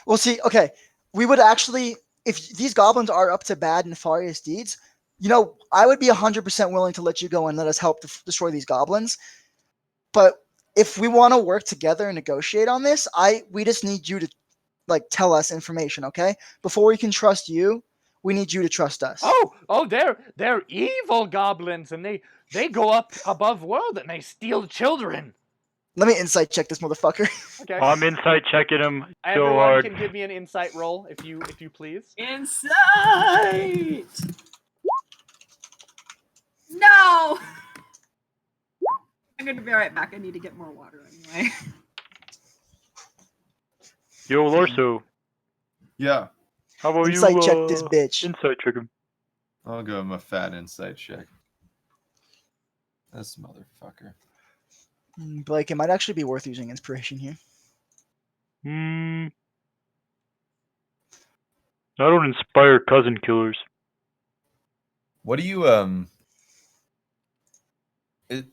Well, see, okay, we would actually, if these goblins are up to bad and nefarious deeds, I would be 100% willing to let you go and let us help destroy these goblins. But if we want to work together and negotiate on this, we just need you to tell us information, okay? Before we can trust you, we need you to trust us. Oh, they're evil goblins, and they go up above world and they steal children. Let me insight check this motherfucker. Okay. I'm inside checking him so Everyone hard. can give me an insight roll if you please. Insight! No! I'm gonna be right back. I need to get more water anyway. Yo, Lorso. Yeah, How about Insight you? check this bitch. Insight check him. I'll give him a fat insight check. This motherfucker. Blake, it might actually be worth using inspiration here. I don't inspire cousin killers. What do you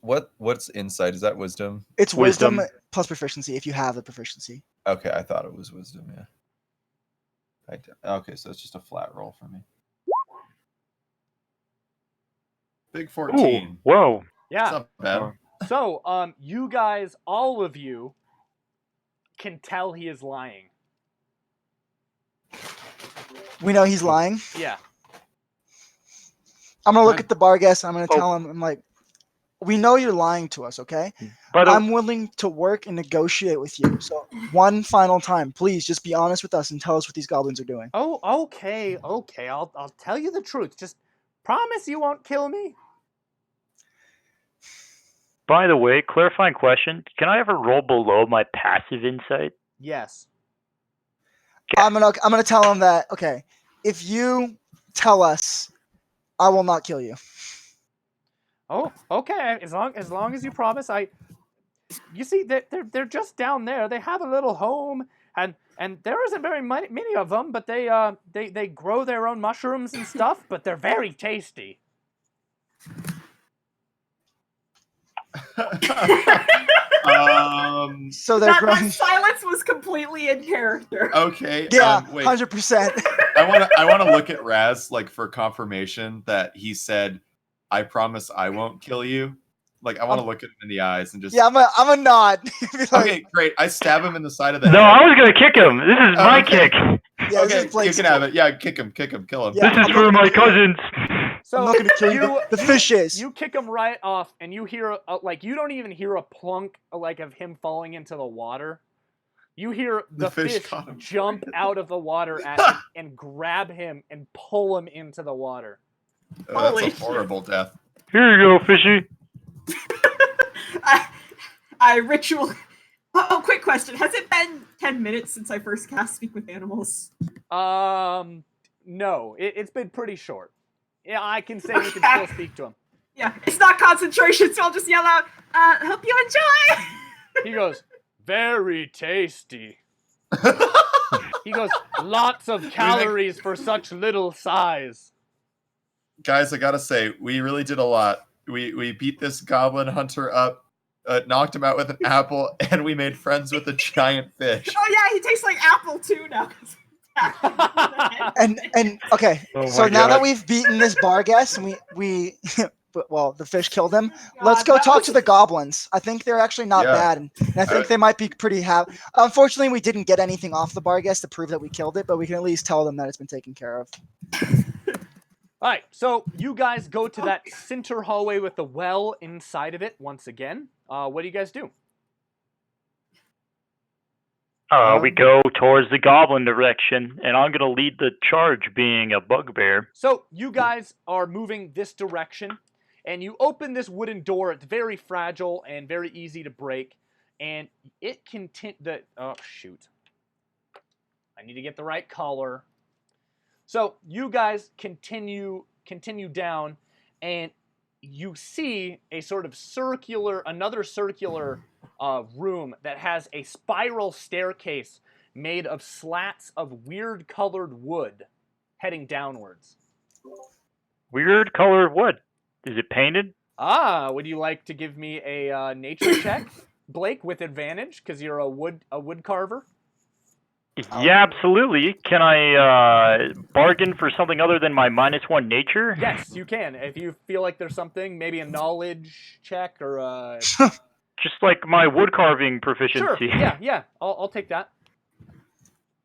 what's insight? Is that wisdom? It's wisdom Wisdom. plus proficiency if you have the proficiency. Okay, I thought it was wisdom. Yeah. Okay, so it's just a flat roll for me. Big 14. Ooh, whoa. Yeah. It's not bad. So, you guys, all of you, can tell he is lying. We know he's lying. Yeah. I'm gonna look at the bar guest. I'm gonna tell him. I'm like, we know you're lying to us, okay? But I'm willing to work and negotiate with you. So one final time, please just be honest with us and tell us what these goblins are doing. Oh, okay. I'll tell you the truth. Just promise you won't kill me. by the way, clarifying question: can I ever roll below my passive insight? Yes. I'm gonna tell him that. Okay, if you tell us, I will not kill you. Oh, okay. As long as you promise, You see, they're just down there. They have a little home, and there isn't very many of them, but they grow their own mushrooms and stuff. But they're very tasty. So they're growing. That silence was completely in character. Okay. Yeah, wait. 100%. I want to look at Raz for confirmation that he said, "I promise I won't kill you." I want to look at him in the eyes and just. Yeah, I'm a nod. Okay, great. I stab him in the side of the No, head. I was gonna kick him. This is my okay. kick. Yeah, Okay, you can have it. Yeah, kick him, kill him. Yeah. This is for my cousins. So I'm not gonna kill you. The fish is. You kick him right off, and you hear you don't even hear a plunk of him falling into the water. You hear the fish caught him. jump out of the water at him and grab him and pull him into the water. Oh, Holy that's a horrible death. Here you go, fishy. I ritual. Oh, quick question. Has it been 10 minutes since I first cast Speak with Animals? No. It's been pretty short. Yeah, I can say you can still speak to him. Yeah, it's not concentration, so I'll just yell out, hope you enjoy! He goes, very tasty. He goes, lots of calories for such little size. Guys, I gotta say, we really did a lot. We beat this goblin hunter up. knocked him out with an apple, and we made friends with a giant fish. Oh yeah, he tastes like apple too now. And okay, Oh so my now that God. we've beaten this bar guest and we well, the fish killed him. God, Let's go that talk was- to the goblins. I think they're actually not Yeah. bad, and I think they might be pretty happy. Unfortunately, we didn't get anything off the bar guest to prove that we killed it, but we can at least tell them that it's been taken care of. All right, so you guys go to that center hallway with the well inside of it once again. What do you guys do? We go towards the goblin direction, and I'm gonna lead the charge, being a bugbear. So you guys are moving this direction, and you open this wooden door. It's very fragile and very easy to break, and it can oh shoot! I need to get the right color. So you guys continue down, and you see a sort of another circular room that has a spiral staircase made of slats of weird colored wood heading downwards. Weird colored wood. Is it painted? Would you like to give me a nature check, Blake, with advantage because you're a wood carver? Yeah, absolutely. Can I bargain for something other than my -1 nature? Yes, you can. If you feel like there's something, maybe a knowledge check or Just like my wood carving Sure. proficiency. Yeah. I'll take that.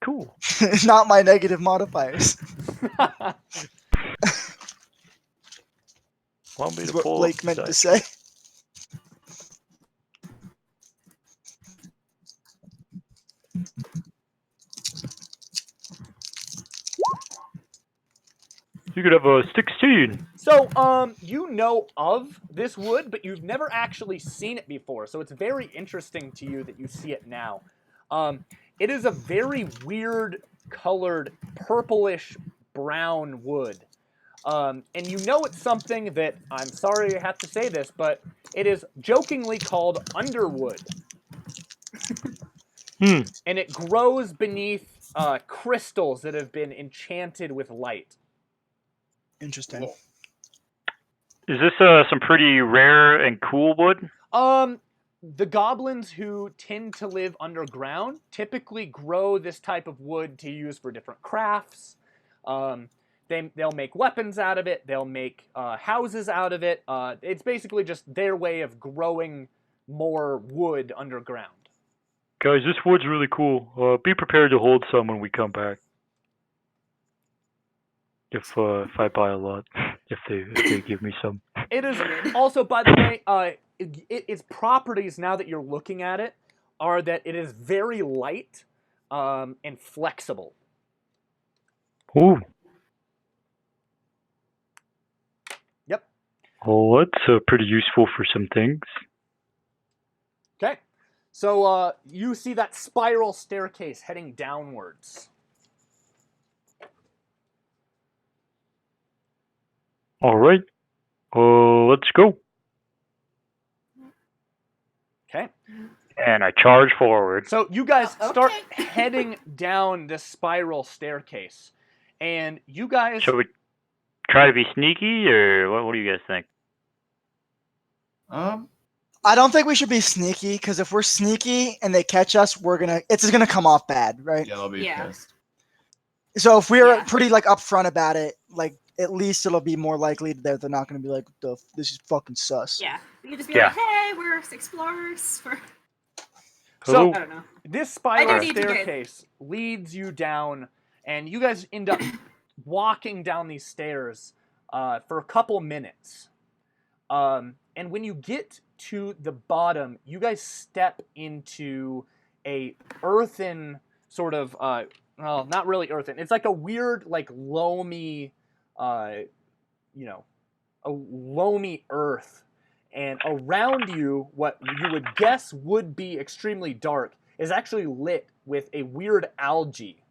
Cool. Not my negative modifiers. Want me Is to what pull Blake up meant the to dice? say. You could have a 16. So, you know of this wood, but you've never actually seen it before. So it's very interesting to you that you see it now. It is a very weird colored purplish brown wood. And you know it's something that, I'm sorry I have to say this, but it is jokingly called underwood. And it grows beneath crystals that have been enchanted with light. Interesting. Is this some pretty rare and cool wood? The goblins who tend to live underground typically grow this type of wood to use for different crafts. They'll make weapons out of it. They'll make houses out of it. It's basically just their way of growing more wood underground. Guys, this wood's really cool. Be prepared to hold some when we come back. If I buy a lot, if they give me some. It is also, by the way, its properties, now that you're looking at it, are that it is very light and flexible. Ooh. Yep. Well, that's pretty useful for some things. Okay. So you see that spiral staircase heading downwards. All right. Let's go. Okay. And I charge forward. So you guys Okay. start heading down this spiral staircase. And you guys... Shall we try to be sneaky, or what do you guys think? I don't think we should be sneaky, because if we're sneaky and they catch us, it's gonna come off bad, right? Yeah, I'll be pissed. So if we're Yeah. pretty like upfront about it, like at least it'll be more likely that they're not gonna be like, this is fucking sus. Yeah, we can just be Yeah. like, hey, we're explorers. So I don't know. this spiral need to get- staircase leads you down, and you guys end up walking down these stairs for a couple minutes. And when you get to the bottom, you guys step into a earthen sort of, well, not really earthen. It's like a weird, like loamy, a loamy earth. And around you, what you would guess would be extremely dark is actually lit with a weird algae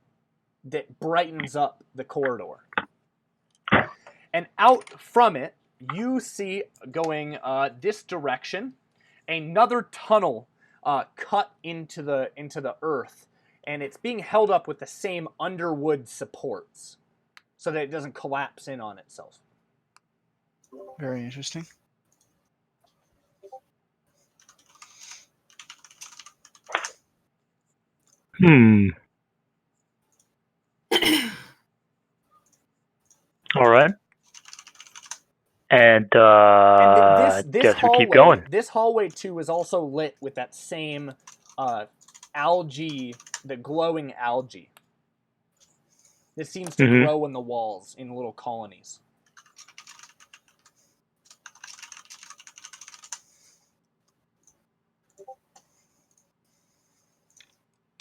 that brightens up the corridor. And out from it, you see going this direction, another tunnel cut into the earth, and it's being held up with the same underwood supports so that it doesn't collapse in on itself. Very interesting. All right. And And this guess we hallway, keep going. This hallway too is also lit with that same algae, the glowing algae. This seems to grow in the walls in little colonies.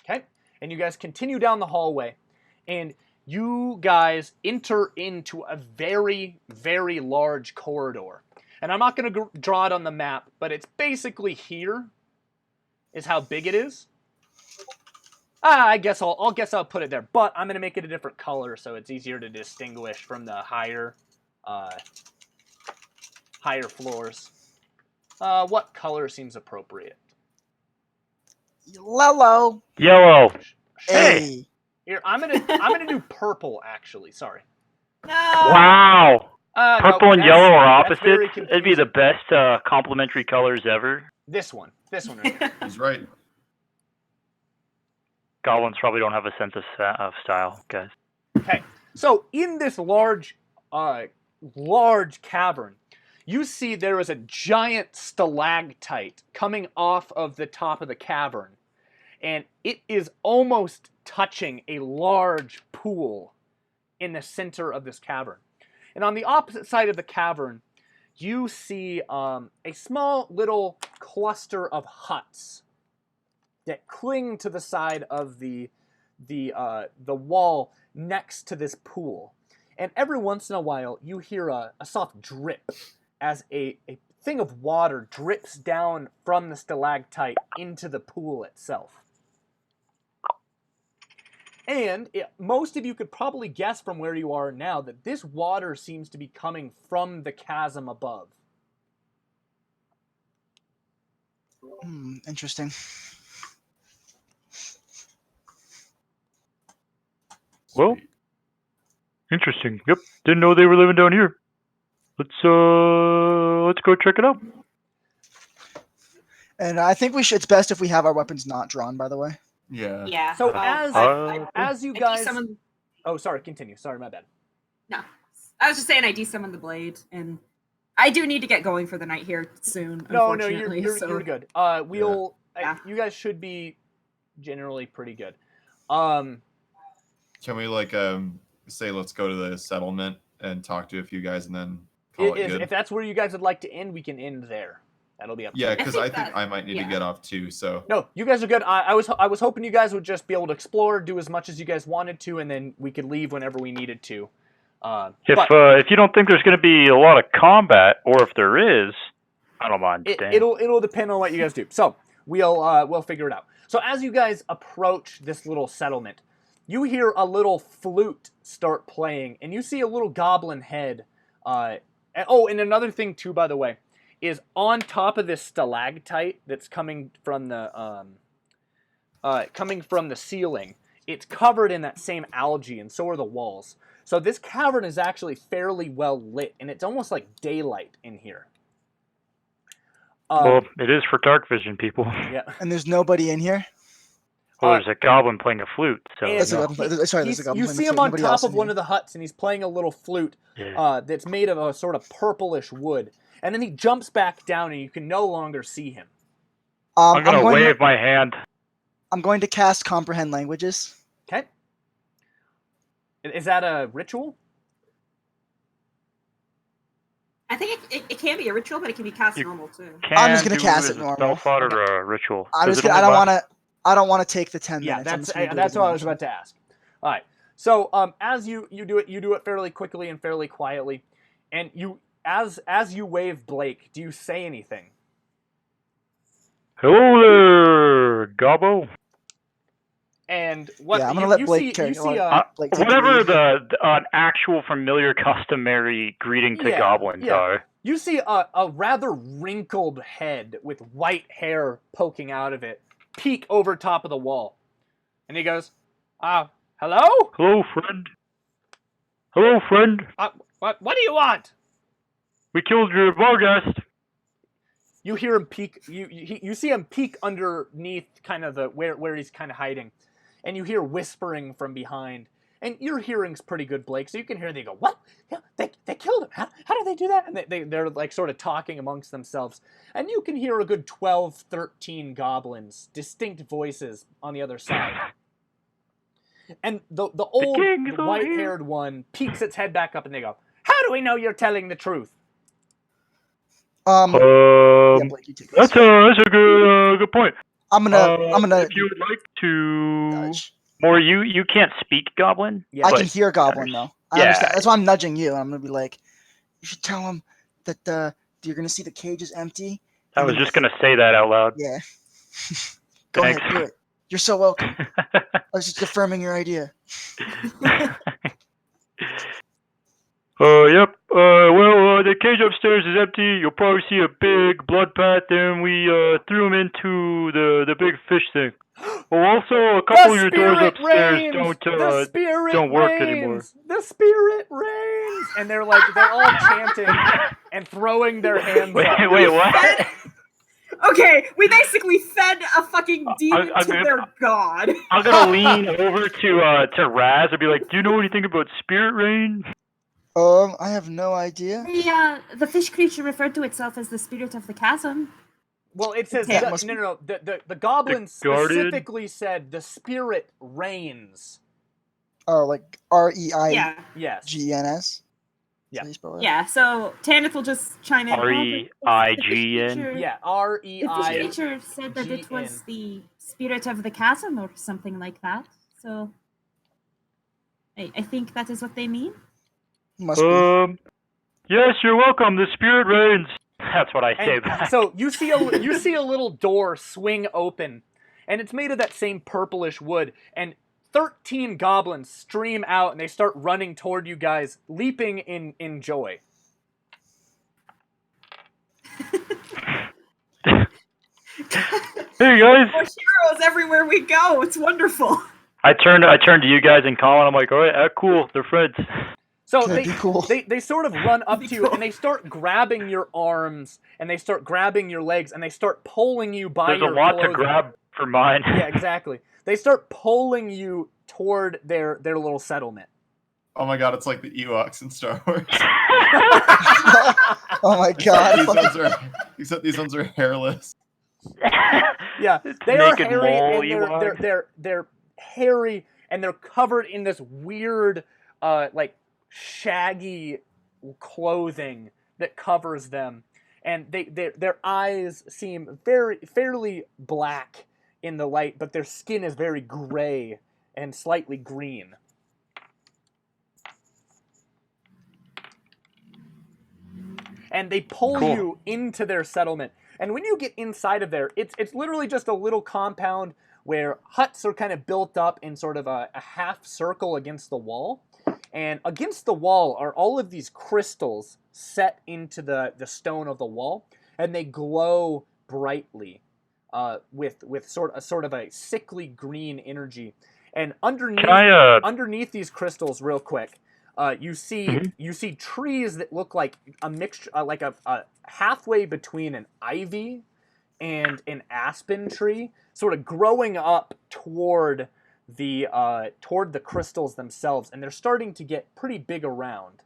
Okay, and you guys continue down the hallway, and you guys enter into a very, very large corridor. And I'm not going to draw it on the map, but it's basically here is how big it is. I guess I'll put it there, but I'm going to make it a different color so it's easier to distinguish from the higher floors. What color seems appropriate? Yellow. Yellow. Hey. Here, I'm gonna do purple. Actually, sorry. No. Wow. Purple no, and yellow are that's very opposites. It'd be the best complementary colors ever. This one right here. He's right. Goblins probably don't have a sense of style, guys. Okay, so in this large cavern, you see there is a giant stalactite coming off of the top of the cavern, and it is almost touching a large pool in the center of this cavern. And on the opposite side of the cavern, you see a small little cluster of huts that cling to the side of the wall next to this pool. And every once in a while, you hear a soft drip as a thing of water drips down from the stalactite into the pool itself. And most of you could probably guess from where you are now that this water seems to be coming from the chasm above. Interesting. Well, interesting. Yep, didn't know they were living down here. Let's go check it out. And I think it's best if we have our weapons not drawn, by the way. Yeah. Yeah. So I as you guys, desummon... oh sorry, continue. Sorry, my bad. No, I was just saying I desummoned the blade, and I do need to get going for the night here soon. No, Unfortunately, you're good. You guys should be generally pretty good. Can we say let's go to the settlement and talk to a few guys and then call it good? If that's where you guys would like to end, we can end there. That'll be up to you. Yeah, because I think I might need to get off too. So no, you guys are good. I was hoping you guys would just be able to explore, do as much as you guys wanted to, and then we could leave whenever we needed to. If you don't think there's going to be a lot of combat, or if there is, I don't mind staying. It'll depend on what you guys do. So we'll figure it out. So as you guys approach this little settlement, you hear a little flute start playing, and you see a little goblin head. And another thing too, by the way, is on top of this stalactite that's coming from the ceiling. It's covered in that same algae, and so are the walls. So this cavern is actually fairly well lit, and it's almost like daylight in here. Well, it is for dark vision people. Yeah. And there's nobody in here? Well, there's a goblin playing a flute. So There's a goblin playing you a see flute. him on Nobody top else of in one here. of the huts, and he's playing a little flute Yeah. that's made of a sort of purplish wood. And then he jumps back down, and you can no longer see him. I'm going to wave my hand. I'm going to cast Comprehend Languages. Okay. Is that a ritual? I think it can be a ritual, but it can be cast normal too. I'm just gonna cast it normal. Spell slot or a ritual. I don't want to take the 10 Yeah, minutes. that's what I was about to ask. All right. So as you do it fairly quickly and fairly quietly, and as you wave Blake, do you say anything? Hello there, Gobbo. And what? Yeah, I'm gonna let Blake you see Blake take Whatever the an actual familiar customary greeting to goblins are. You see a rather wrinkled head with white hair poking out of it peek over top of the wall, and he goes, hello? Hello, friend. Hello, friend. What do you want? We killed your Vargast. You hear him peek. You see him peek underneath, kind of where he's kind of hiding, and you hear whispering from behind. And your hearing's pretty good, Blake, so you can hear they go, what? Yeah, they killed him. How did they do that? And they're like sort of talking amongst themselves. And you can hear a good 12, 13 goblins, distinct voices on the other side. And the old white-haired one peeks its head back up and they go, how do we know you're telling the truth? Yeah, Blake, you take this. That's a good point. I'm gonna. If you would like to, Nudge. Morrie, you can't speak Goblin. Yeah, I can hear Goblin though. I Yeah. understand. That's why I'm nudging you. I'm gonna be like, you should tell him that you're gonna see the cage is empty. I was just gonna say that out loud. Yeah. Go Thanks. ahead, do it. You're so welcome. I was just affirming your idea. Yep. Well, the cage upstairs is empty. You'll probably see a big blood path, and we threw him into the big fish thing. Well, also a couple of your doors upstairs don't work anymore. The spirit reigns, and they're all chanting and throwing their hands up. Wait, what? Okay, we basically fed a fucking demon to their god. I'm gonna lean over to Raz and be like, "Do you know anything about spirit rain?" I have no idea. The fish creature referred to itself as the spirit of the chasm. Well, it says Yeah, no. The goblin specifically said the spirit reigns. Oh, like REIGNS. Yeah. Yes. Yeah. Yeah, so Tanith will just chime in. REIGN. Yeah, The fish REI. creature said that it was the spirit of the chasm or something like that. So I think that is what they mean. Must be. Yes, you're welcome. The spirit reigns. That's what I say back. So you see a little door swing open, and it's made of that same purplish wood, and 13 goblins stream out and they start running toward you guys, leaping in joy. Hey guys! More heroes everywhere we go. It's wonderful. I turned to you guys and Colin. I'm like, all right, cool. They're friends. So That'd be cool. they sort of run up to you and they start grabbing your arms and they start grabbing your legs and they start pulling you by There's your a lot clothing. to grab for mine. Yeah, exactly. They start pulling you toward their little settlement. Oh my god, it's like the Ewoks in Star Wars. Oh my god. Except these ones are hairless. Yeah, they are Naked hairy mole and they're hairy and they're covered in this weird like shaggy clothing that covers them, and their eyes seem fairly black in the light, but their skin is very gray and slightly green. And they pull you into their settlement. And when you get inside of there, it's literally just a little compound where huts are kind of built up in sort of a half circle against the wall. And against the wall are all of these crystals set into the stone of the wall, and they glow brightly with sort of a sickly green energy. And underneath these crystals, real quick, you see trees that look like a mixture, like a halfway between an ivy and an aspen tree, sort of growing up toward the crystals themselves, and they're starting to get pretty big around.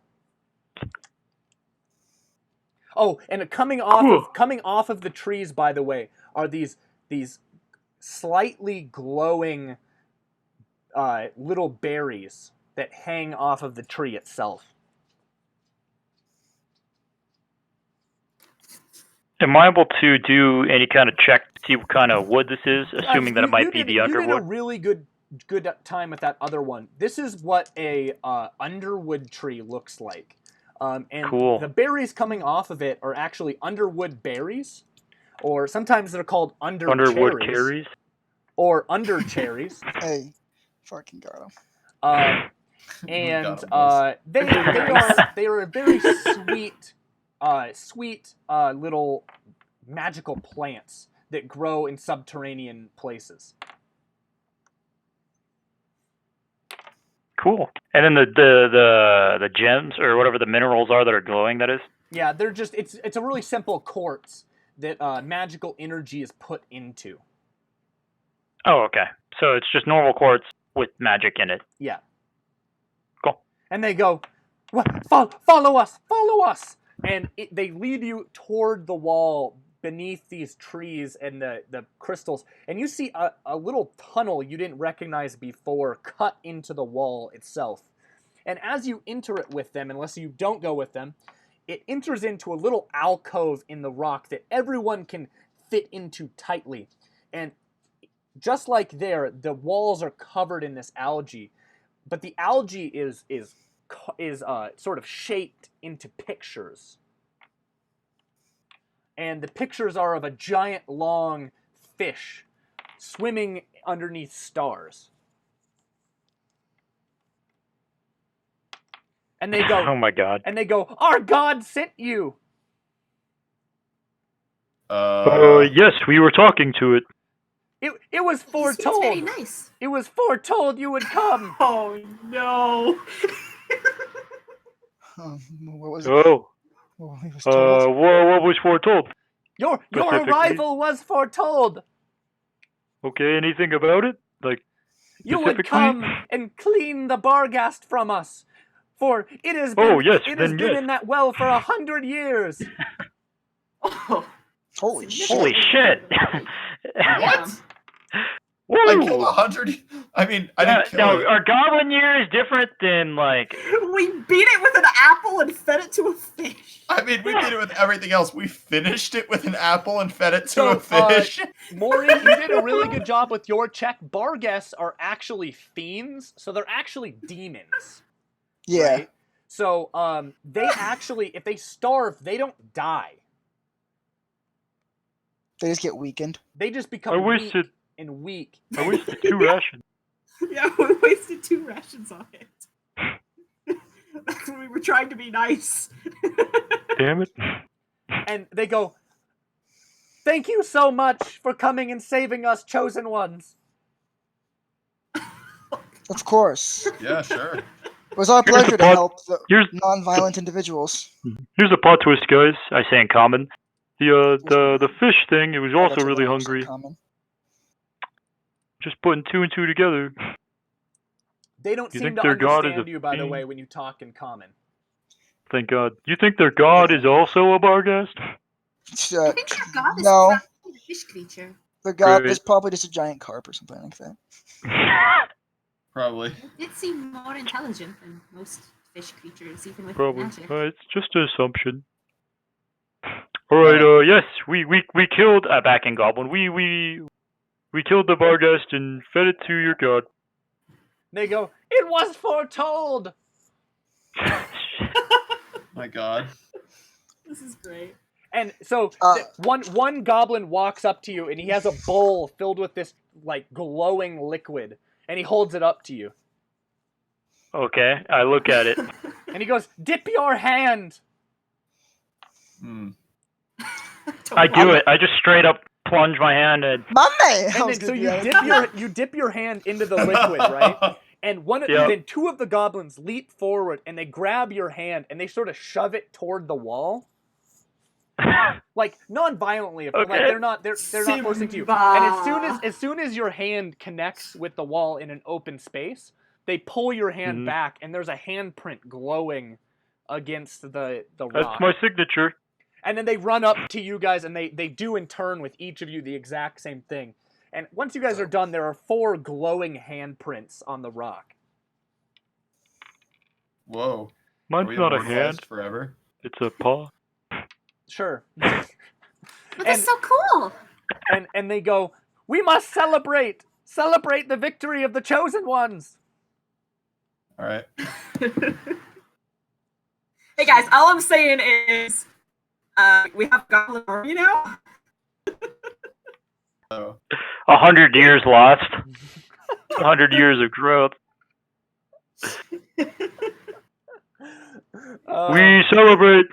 Oh, and coming off of the trees, by the way, are these slightly glowing little berries that hang off of the tree itself. Am I able to do any kind of check to see what kind of wood this is, assuming that it might be the underwood? You did a really good time with that other one. This is what a underwood tree looks like. And cool. The berries coming off of it are actually underwood berries, or sometimes they're called underwood cherries, or under cherries. Hey, fucking got him. And they are a very sweet little magical plants that grow in subterranean places. Cool. And then the gems or whatever the minerals are that are glowing, that is? Yeah, they're just it's a really simple quartz that magical energy is put into. Oh, okay. So it's just normal quartz with magic in it. Yeah. Cool. And they go, follow us. And they lead you toward the wall beneath these trees and the crystals. And you see a little tunnel you didn't recognize before cut into the wall itself. And as you enter it with them, unless you don't go with them, it enters into a little alcove in the rock that everyone can fit into tightly. And just like there, the walls are covered in this algae, but the algae is sort of shaped into pictures. And the pictures are of a giant long fish swimming underneath stars. And they go, Oh my god. and they go, our God sent you. Yes, we were talking to it. It was He seems foretold. very nice. It was foretold you would come. Oh no. What was Oh. what he was told? What was foretold? Your Specifically? arrival was foretold. Okay, anything about it? Like, You would specifically? come and clean the Barghast from us. For it has been, Oh, yes, it has then been yes. in that well for 100 years. Oh. Holy shit! holy shit! What? Woo! I killed 100. I mean, I didn't kill now, it. are goblin years different than, like... We beat it with an apple and fed it to a fish. I mean, we did it with everything else. We finished it with an apple and fed it to So, a fish. Morrie, you did a really good job with your check. Barghasts are actually fiends, so they're actually demons. Yeah. Right? So, they actually, if they starve, they don't die. They just get weakened. They just I become weak wasted, and weak. I wasted 2 rations. Yeah, we wasted 2 rations on it. That's when we were trying to be nice. Damn it. And they go, thank you so much for coming and saving us, chosen ones. Of course. Yeah, sure. It was our Here's the pleasure to plot- help the Here's non-violent individuals. here's a plot twist, guys. I say in common. The fish thing, it was Oh, also that's really 100% hungry. common. Just putting 2 and 2 together. They don't You seem think to their god is understand a you, by the fiend? way, when you talk in common. Thank God. You think their god is also a Barghast? I think your god is no, probably a fish creature. the god Great. is probably just a giant carp or something like that. Probably. It seemed more intelligent than most fish creatures, even with Probably. magic. It's just an assumption. Alright, yes, we killed back in Goblin. We killed the Barghast and fed it to your god. They go, it was foretold. My God. This is great. And so one goblin walks up to you and he has a bowl filled with this like glowing liquid and he holds it up to you. Okay, I look at it. And he goes, dip your hand. Hmm. I do it. I just straight up plunge my hand in. My man! I And was then so gonna you do that. dip your hand into the liquid, right? And Yep. then 2 of the goblins leap forward and they grab your hand and they sort of shove it toward the wall. Like non-violently, like Okay. they're not forcing to you. And as soon as your hand connects with the wall in an open space, they pull your hand Mhm. back and there's a handprint glowing against the rock. That's my signature. And then they run up to you guys and they do in turn with each of you the exact same thing. And once you guys are done, there are 4 glowing handprints on the rock. Whoa. Are Mine's we not a immortalized hand. forever? It's a paw. Sure. But that's so cool! And they go, we must celebrate the victory of the chosen ones. All right. Hey guys, all I'm saying is we have Goblin Army now. So, 100 years lost. 100 years of growth. We celebrate.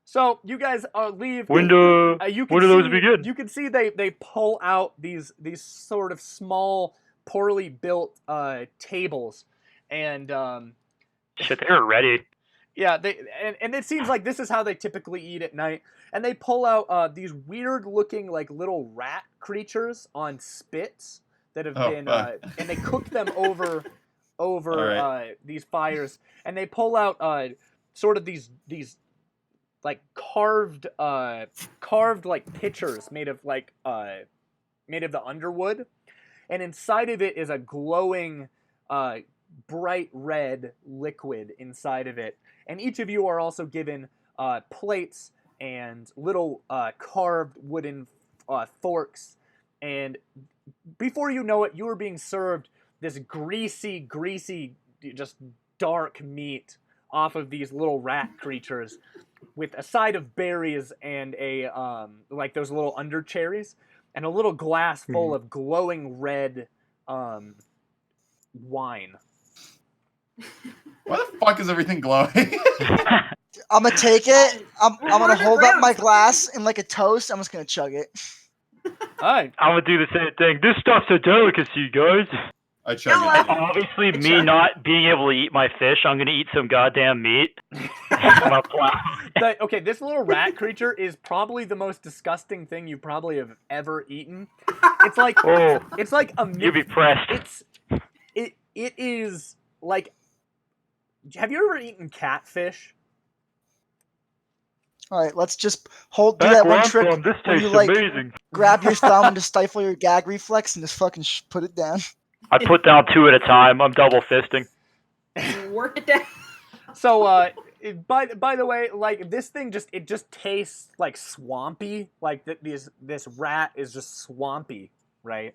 So you guys leave. When do You can when do those see- begin? You can see they pull out these sort of small, poorly built tables, and Shit, they were ready. yeah, and it seems like this is how they typically eat at night. And they pull out these weird looking like little rat creatures on spits that have Oh, been, fuck. and they cook them over All right. these fires, and they pull out sort of these like carved like pitchers made of the underwood, and inside of it is a glowing bright red liquid inside of it, and each of you are also given plates and little carved wooden forks, and before you know it, you are being served this greasy, just dark meat off of these little rat creatures with a side of berries and a like those little under cherries and a little glass full of glowing red wine. Why the fuck is everything glowing? I'm gonna take it. I'm gonna We're hold up my underground. glass in like a toast. I'm just gonna chug it. Alright. I'm gonna do the same thing. This stuff's a delicacy, guys. I chug Hello. it. Obviously, Good me job. not being able to eat my fish, I'm gonna eat some goddamn meat. I'm gonna plow. Okay, this little rat creature is probably the most disgusting thing you probably have ever eaten. It's like Oh, it's like a you'd be pressed. it is like, have you ever eaten catfish? All right, let's just do Back that where one I'm trick from, this where you tastes like amazing. grab your thumb and just stifle your gag reflex and just fucking put it down. I put down 2 at a time. I'm double fisting. Work it down. So by the way, like this thing just tastes like swampy. Like this rat is just swampy, right?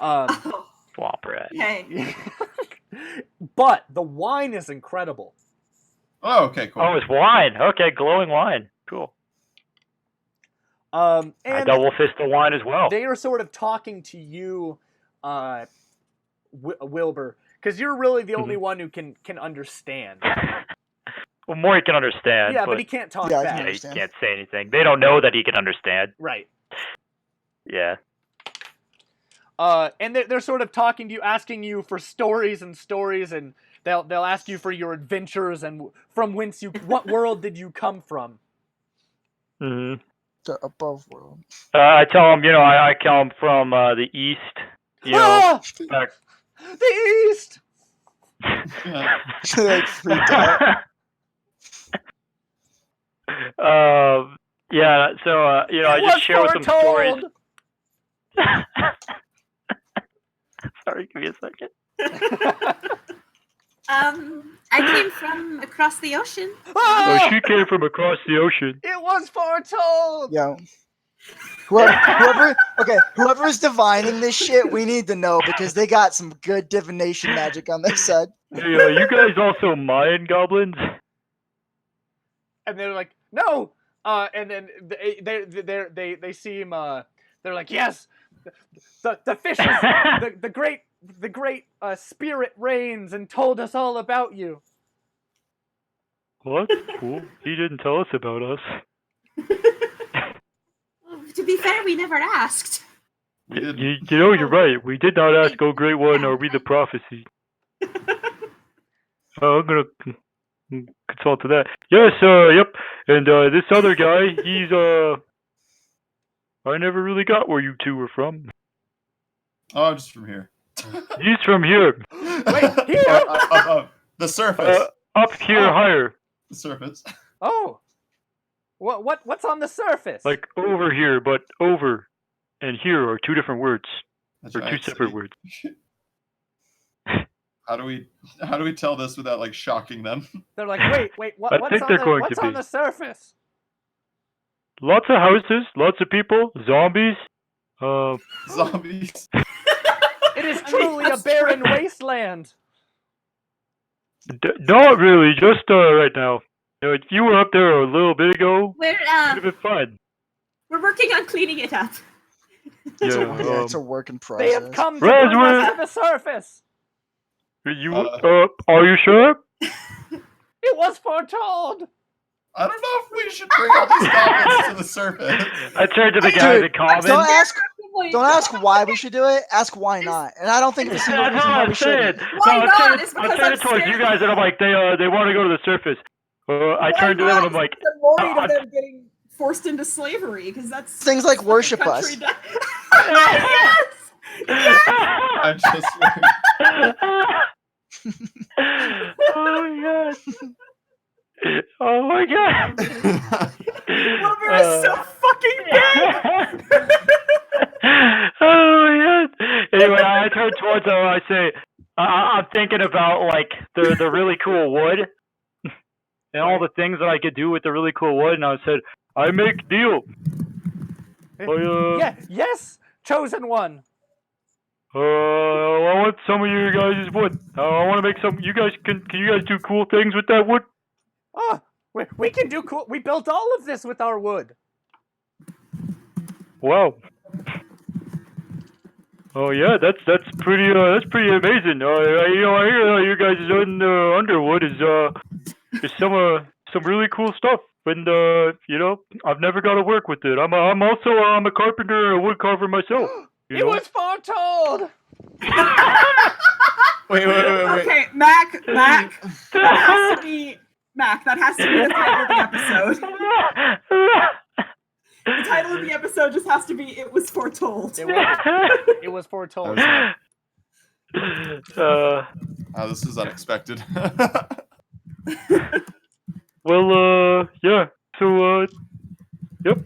Oh, Swamp rat. okay. But the wine is incredible. Oh, okay, cool. Oh, it's wine. Okay, glowing wine. Cool. I And double fist the wine as well. they are sort of talking to you, Wilbur, because you're really the only one who can understand. Well, Morrie can understand, Yeah, but but he can't talk Yeah, I can back. yeah, he understand. can't say anything. They don't know that he can understand. Right. Yeah. And they're sort of talking to you, asking you for stories, and they'll ask you for your adventures and from whence what world did you come from? hmm The above world. I tell him, I come from the east. Ah! Back. The East! Like freaked out. Yeah, so, I It just was share with them stories. foretold! Sorry, give me a second. I came from across the ocean. Oh, Ah! she came from across the ocean. It was foretold! Yo. Whoever is divining this shit, we need to know because they got some good divination magic on their side. Hey, you guys also Mayan goblins? And they're like, no! And then they seem, they're like, yes! The fishes, the great spirit reigns and told us all about you. Well, that's cool. He didn't tell us about us. To be fair, we never asked. We didn't. You're right. We did not ask, O Great One, or read the prophecy. I'm gonna consult to that. Yes, yep. And this other guy, he's I never really got where you two were from. Oh, I'm just from here. He's from here. Wait, here? The surface. Up here, Oh. higher. The surface. Oh. What's on the surface? Like over here, but over and here are 2 different words. That's Or 2 right. separate words. How do we tell this without like shocking them? They're like, wait, I what's think on they're the going what's to on be. the surface? Lots of houses, lots of people, zombies. Zombies. It is truly a barren wasteland. Not really, just right now. If you were up there a little bit ago, We're it would have been fine. we're working on cleaning it up. Yeah, it's a work in process. They have come to Raz, bring us to the surface. You are you sure? It was foretold. I don't know if we should bring all these goblins to the surface. I turned to the guys Dude, in common. Don't ask why we should do it. Ask why not. And I don't think there's a single That's reason what why I'm we saying. shouldn't. Why I'm not? saying- It's I'm because saying I'm it towards you scared. guys, and I'm like, they want to go to the surface. I turned to them and I'm like, I'm worried of them getting forced into slavery because that's Things like what the worship country us. does. Yes! I'm just like, oh my god! Wilbur is so fucking big! Oh my god! Anyway, I turn towards him and I say, I'm thinking about like the really cool wood and all the things that I could do with the really cool wood, and I said, I make deal. Yeah, yes, chosen one. I want some of you guys' wood. I want to make some. You guys can you guys do cool things with that wood? Oh, we can do cool. We built all of this with our wood. Wow. Oh yeah, that's pretty amazing. I hear you guys in Underwood is some really cool stuff, and I've never got to work with it. I'm also a carpenter, a wood carver myself. It was foretold. wait. Okay, Mac, that has to be the title of the episode. The title of the episode just has to be "It Was Foretold." It was foretold. This is unexpected. Well, yeah. So, yep.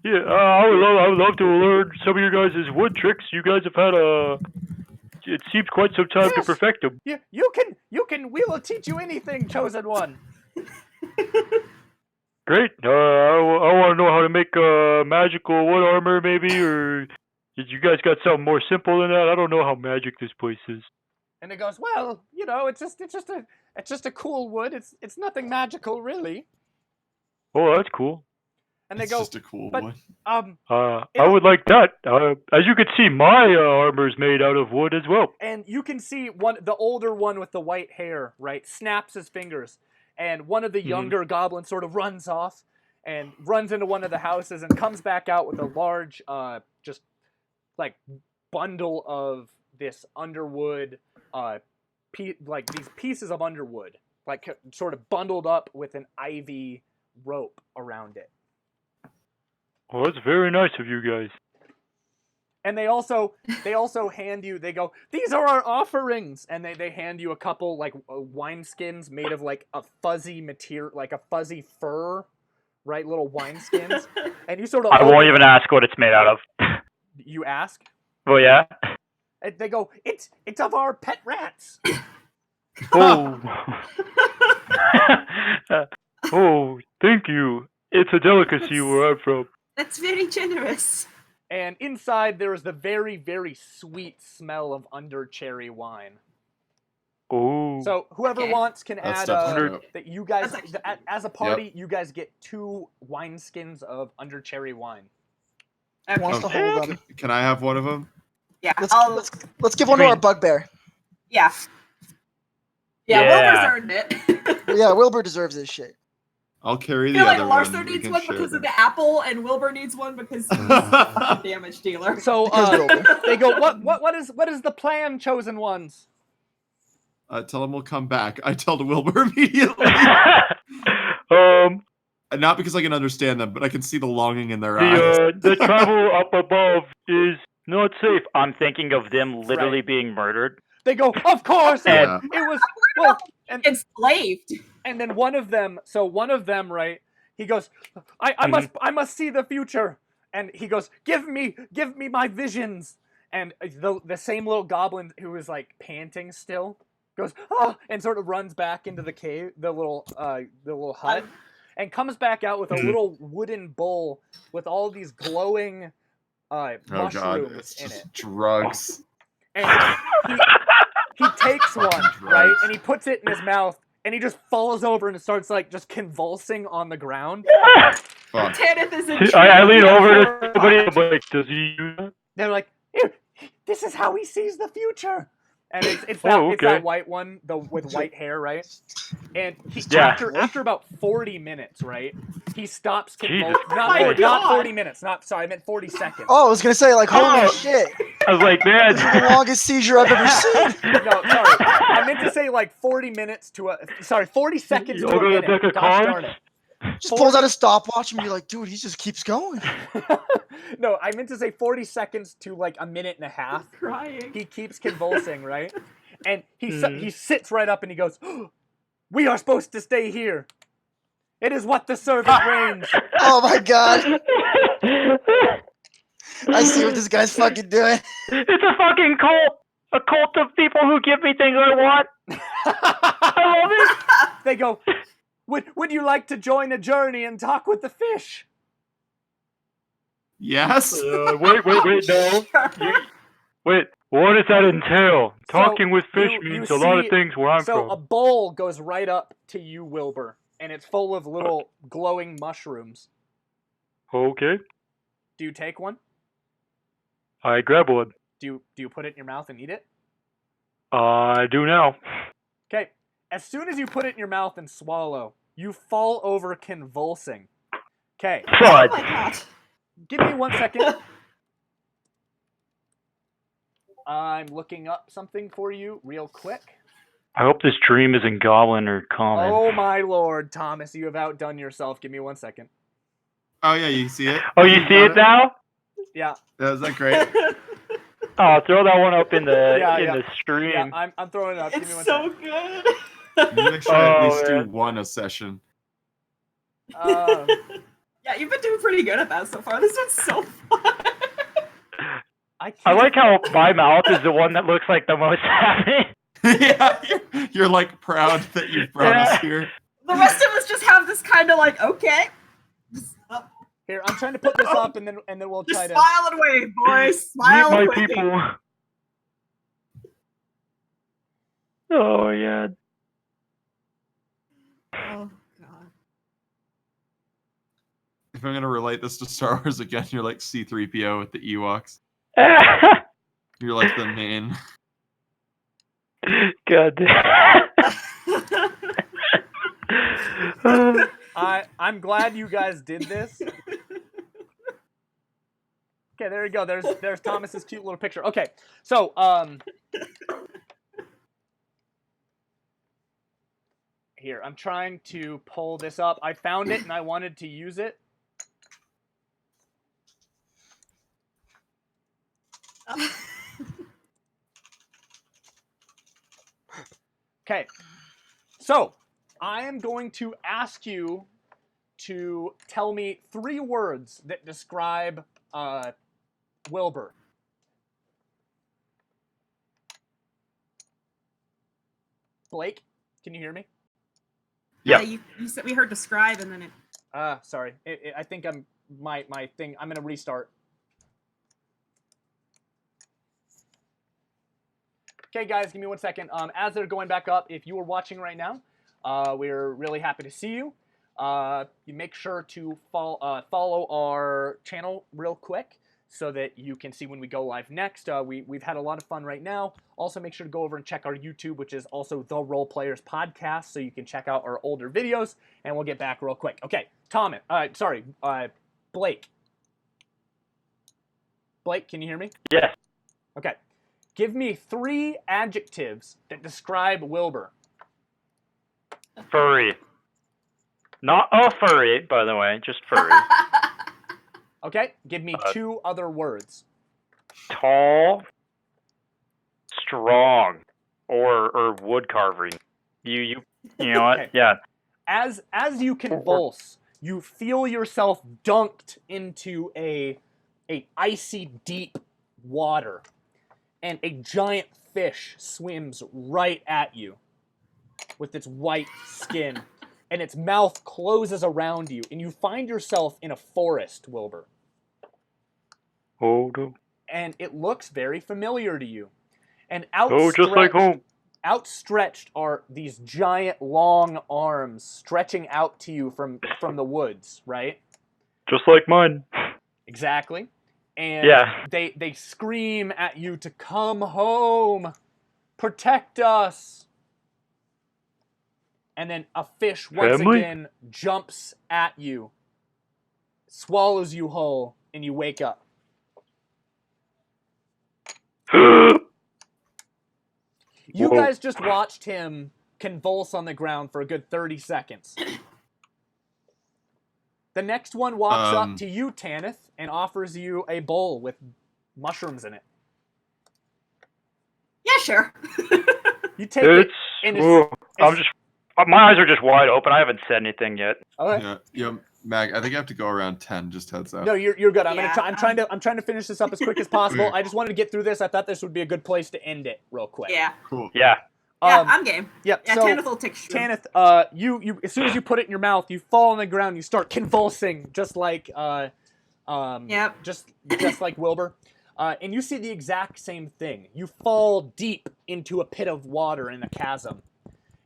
Yeah, I would love to learn some of your guys' wood tricks. You guys have had it seems quite some time to perfect them. You can. We will teach you anything, chosen one. Great. I want to know how to make magical wood armor, maybe, or you guys got something more simple than that? I don't know how magic this place is. And it goes, well, it's just a cool wood. It's nothing magical, really. Oh, that's cool. And they It's go, just a cool but one. I would like that. As you can see, my armor is made out of wood as well. and you can see the older one with the white hair, right, snaps his fingers. And one of the younger goblins sort of runs off and runs into one of the houses and comes back out with a large, just like bundle of this underwood, like these pieces of underwood, like sort of bundled up with an ivy rope around it. Oh, that's very nice of you guys. And they also hand you, they go, these are our offerings, and they hand you a couple like wineskins made of like a fuzzy material, like a fuzzy fur, right, little wineskins. And you sort of I won't even ask what it's made out of. You ask? Well, yeah. And they go, it's of our pet rats. Oh. Oh, thank you. It's a delicacy where I'm from. That's very generous. And inside there is the very, very sweet smell of undercherry wine. Oh. So whoever wants can That's add definitely dope. that you guys That's actually as a party you guys get 2 wineskins of undercherry wine. Who wants to hold them? Can I have one of them? Yeah, Let's give one to our bugbear. yeah. Yeah. Wilbur's earned it. Yeah, Wilbur deserves this shit. I'll carry I the feel like other Larsa one. We needs can one share because of them. the apple, and Wilbur needs one because he's a damage dealer. So Because Wilbur. they go, what is the plan, chosen ones? Tell them we'll come back. I tell to Wilbur immediately. Not because I can understand them, but I can see the longing in their eyes. The travel up above is not safe. I'm thinking of them literally Right. being murdered. They go, of course, Yeah. it was well, and Enslaved. and then one of them, right? He goes, I must see the future, and he goes, give me my visions, and the same little goblin who is like panting still goes, oh, and sort of runs back into the cave, the little hut, and comes back out with a little wooden bowl with all these glowing Oh god, mushrooms it's in just it, drugs. and he takes one, right, and he puts it in his mouth, and he just falls over and starts like just convulsing on the ground. Fuck. Tanith is in I lean over to somebody. I'm like, does he use that? They're like, "Here, this is how he sees the future," and it's Oh, it's okay. that white one, with white hair, right? And Yeah. after about 40 minutes, right, he stops Jesus convulsing. Christ. Not 40 minutes. I meant 40 seconds. Oh, I was gonna say like, holy Oh. shit! I was like, man. This is the longest seizure I've ever seen. No, sorry. I meant to say like 40 minutes to 40 seconds to a You're gonna minute. take a Gosh card? darn it. Just pulls out a stopwatch and you're like, dude, he just keeps going. No, I meant to say 40 seconds to like a minute and a half. Crying. He keeps convulsing, right? And he sits right up and he goes, "We are supposed to stay here. It is what the servant reigns." Oh my god. I see what this guy's fucking doing. It's a fucking cult. A cult of people who give me things I want. I love it. They go, would you like to join a journey and talk with the fish? Yes. Wait, no. Wait, what does that entail? Talking with fish you means a lot of see- things where I'm So from. a bowl goes right up to you, Wilbur, and it's full of little glowing mushrooms. Okay, Do you take one? I grab one. Do you put it in your mouth and eat it? I do now. Okay. As soon as you put it in your mouth and swallow, you fall over convulsing. Okay. Oh But my god. Give me 1 second. I'm looking up something for you real quick. I hope this dream isn't goblin or common. Oh my lord, Thomas, you have outdone yourself. Give me 1 second. Oh yeah, you see it? Oh, you see it now? Yeah. Yeah, is that great? Oh, throw that one up in the Yeah. the stream. Yeah, I'm throwing it up. Give me It's 1 so second. good. You make sure at Oh, least do man. one a session. Yeah, you've been doing pretty good at that so far. This one's so fun. I I like how my mouth is the one that looks like the most happy. Yeah, you're like proud that you brought us here. The rest of us just have this kind of like, okay. Here, I'm trying to put this up, and then we'll Just try to. smile and wave, boys. Meet Smile my and wave. people. Oh yeah. Oh god. If I'm gonna relate this to Star Wars again, you're like C-3PO with the Ewoks. You're like the main. God damn. I'm glad you guys did this. Okay, there you go. There's Thomas's cute little picture. Okay, so here, I'm trying to pull this up. I found it and I wanted to use it. Okay, so I am going to ask you to tell me 3 words that describe Wilbur. Blake, can you hear me? Yeah. You said we heard describe and then it. Sorry. I think my thing. I'm gonna restart. Okay, guys, give me 1 second. As they're going back up, if you are watching right now, we're really happy to see you. You make sure to follow our channel real quick so that you can see when we go live next. We've had a lot of fun right now. Also, make sure to go over and check our YouTube, which is also The Role Players Podcast, so you can check out our older videos, and we'll get back real quick. Okay, Blake. Blake, can you hear me? Yes. Okay. Give me 3 adjectives that describe Wilbur. Furry. Not a furry, by the way, just furry. Okay, give me 2 other words. Tall, strong, or wood carving. You know what? Okay. Yeah. As you convulse, you feel yourself dunked into a icy deep water, and a giant fish swims right at you with its white skin, and its mouth closes around you, and you find yourself in a forest, Wilbur. Oh, no. And it looks very familiar to you. And Oh, just like home. outstretched are these giant long arms stretching out to you from the woods, right? Just like mine. Exactly. And Yeah. they scream at you to come home, protect us. And then a fish once Family? again jumps at you, swallows you whole, and you wake up. You Whoa. guys just watched him convulse on the ground for a good 30 seconds. The next one walks Um, up to you, Tanith, and offers you a bowl with mushrooms in it. Yeah, sure. You take it. It's. And Ooh, my eyes are just wide open. I haven't said anything yet. Okay. Yeah, Mag, I think I have to go around 10. Just heads up. No, you're good. I'm Yeah, I'm trying to finish this up as quick as possible. I just wanted to get through this. I thought this would be a good place to end it real quick. Yeah. Cool. Yeah. Yeah, I'm game. Yep. Yeah, So Tanith will take shroom. Tanith, you as soon as you put it in your mouth, you fall on the ground. You start convulsing, just like Yep. just like Wilbur. And you see the exact same thing. You fall deep into a pit of water in a chasm,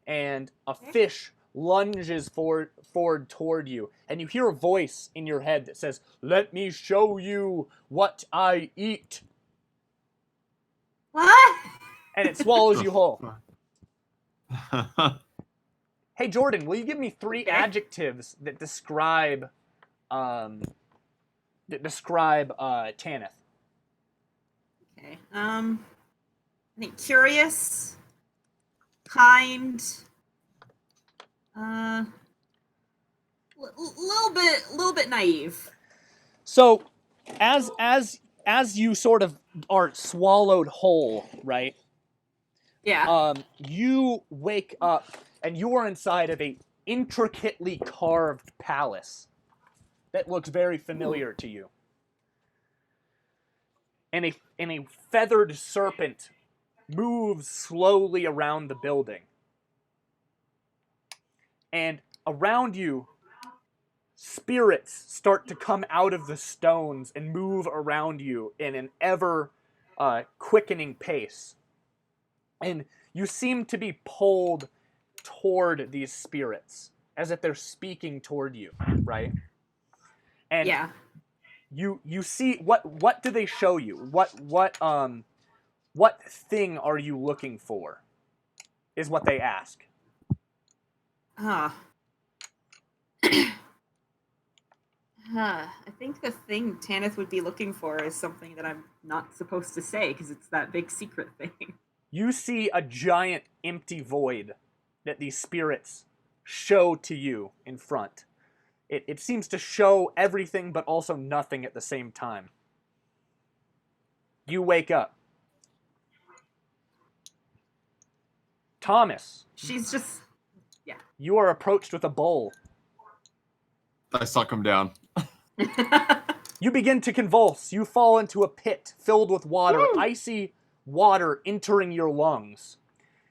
and a fish lunges forward toward you, and you hear a voice in your head that says, "Let me show you what I eat," What? and it swallows you whole. Hey Jordan, will you give me 3 Okay. adjectives that describe Tanith? Okay. I think curious, kind, little bit naive. So, as you sort of are swallowed whole, right? Yeah. You wake up and you are inside of a intricately carved palace that looks very familiar to you. And a feathered serpent moves slowly around the building. And around you, spirits start to come out of the stones and move around you in an ever quickening pace. And you seem to be pulled toward these spirits, as if they're speaking toward you, right? And Yeah. you see what do they show you? What thing are you looking for? Is what they ask. I think the thing Tanith would be looking for is something that I'm not supposed to say because it's that big secret thing. You see a giant empty void that these spirits show to you in front. It seems to show everything but also nothing at the same time. You wake up. Thomas. She's just... Yeah. You are approached with a bowl. I suck him down. You begin to convulse. You fall into a pit filled with water, icy water entering your lungs.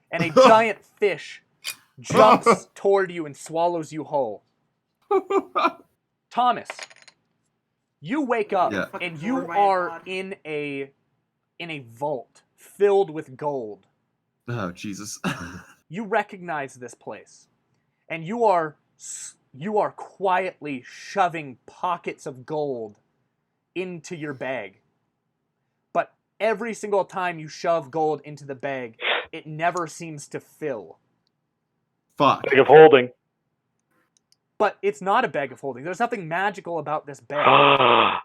And a giant fish jumps toward you and swallows you whole. Thomas, you wake up Yeah. and you are in a vault filled with gold. Oh, Jesus. You recognize this place, and you are quietly shoving pockets of gold into your bag. But every single time you shove gold into the bag, it never seems to fill. Fuck. Bag of holding. But it's not a bag of holding. There's nothing magical about this bag.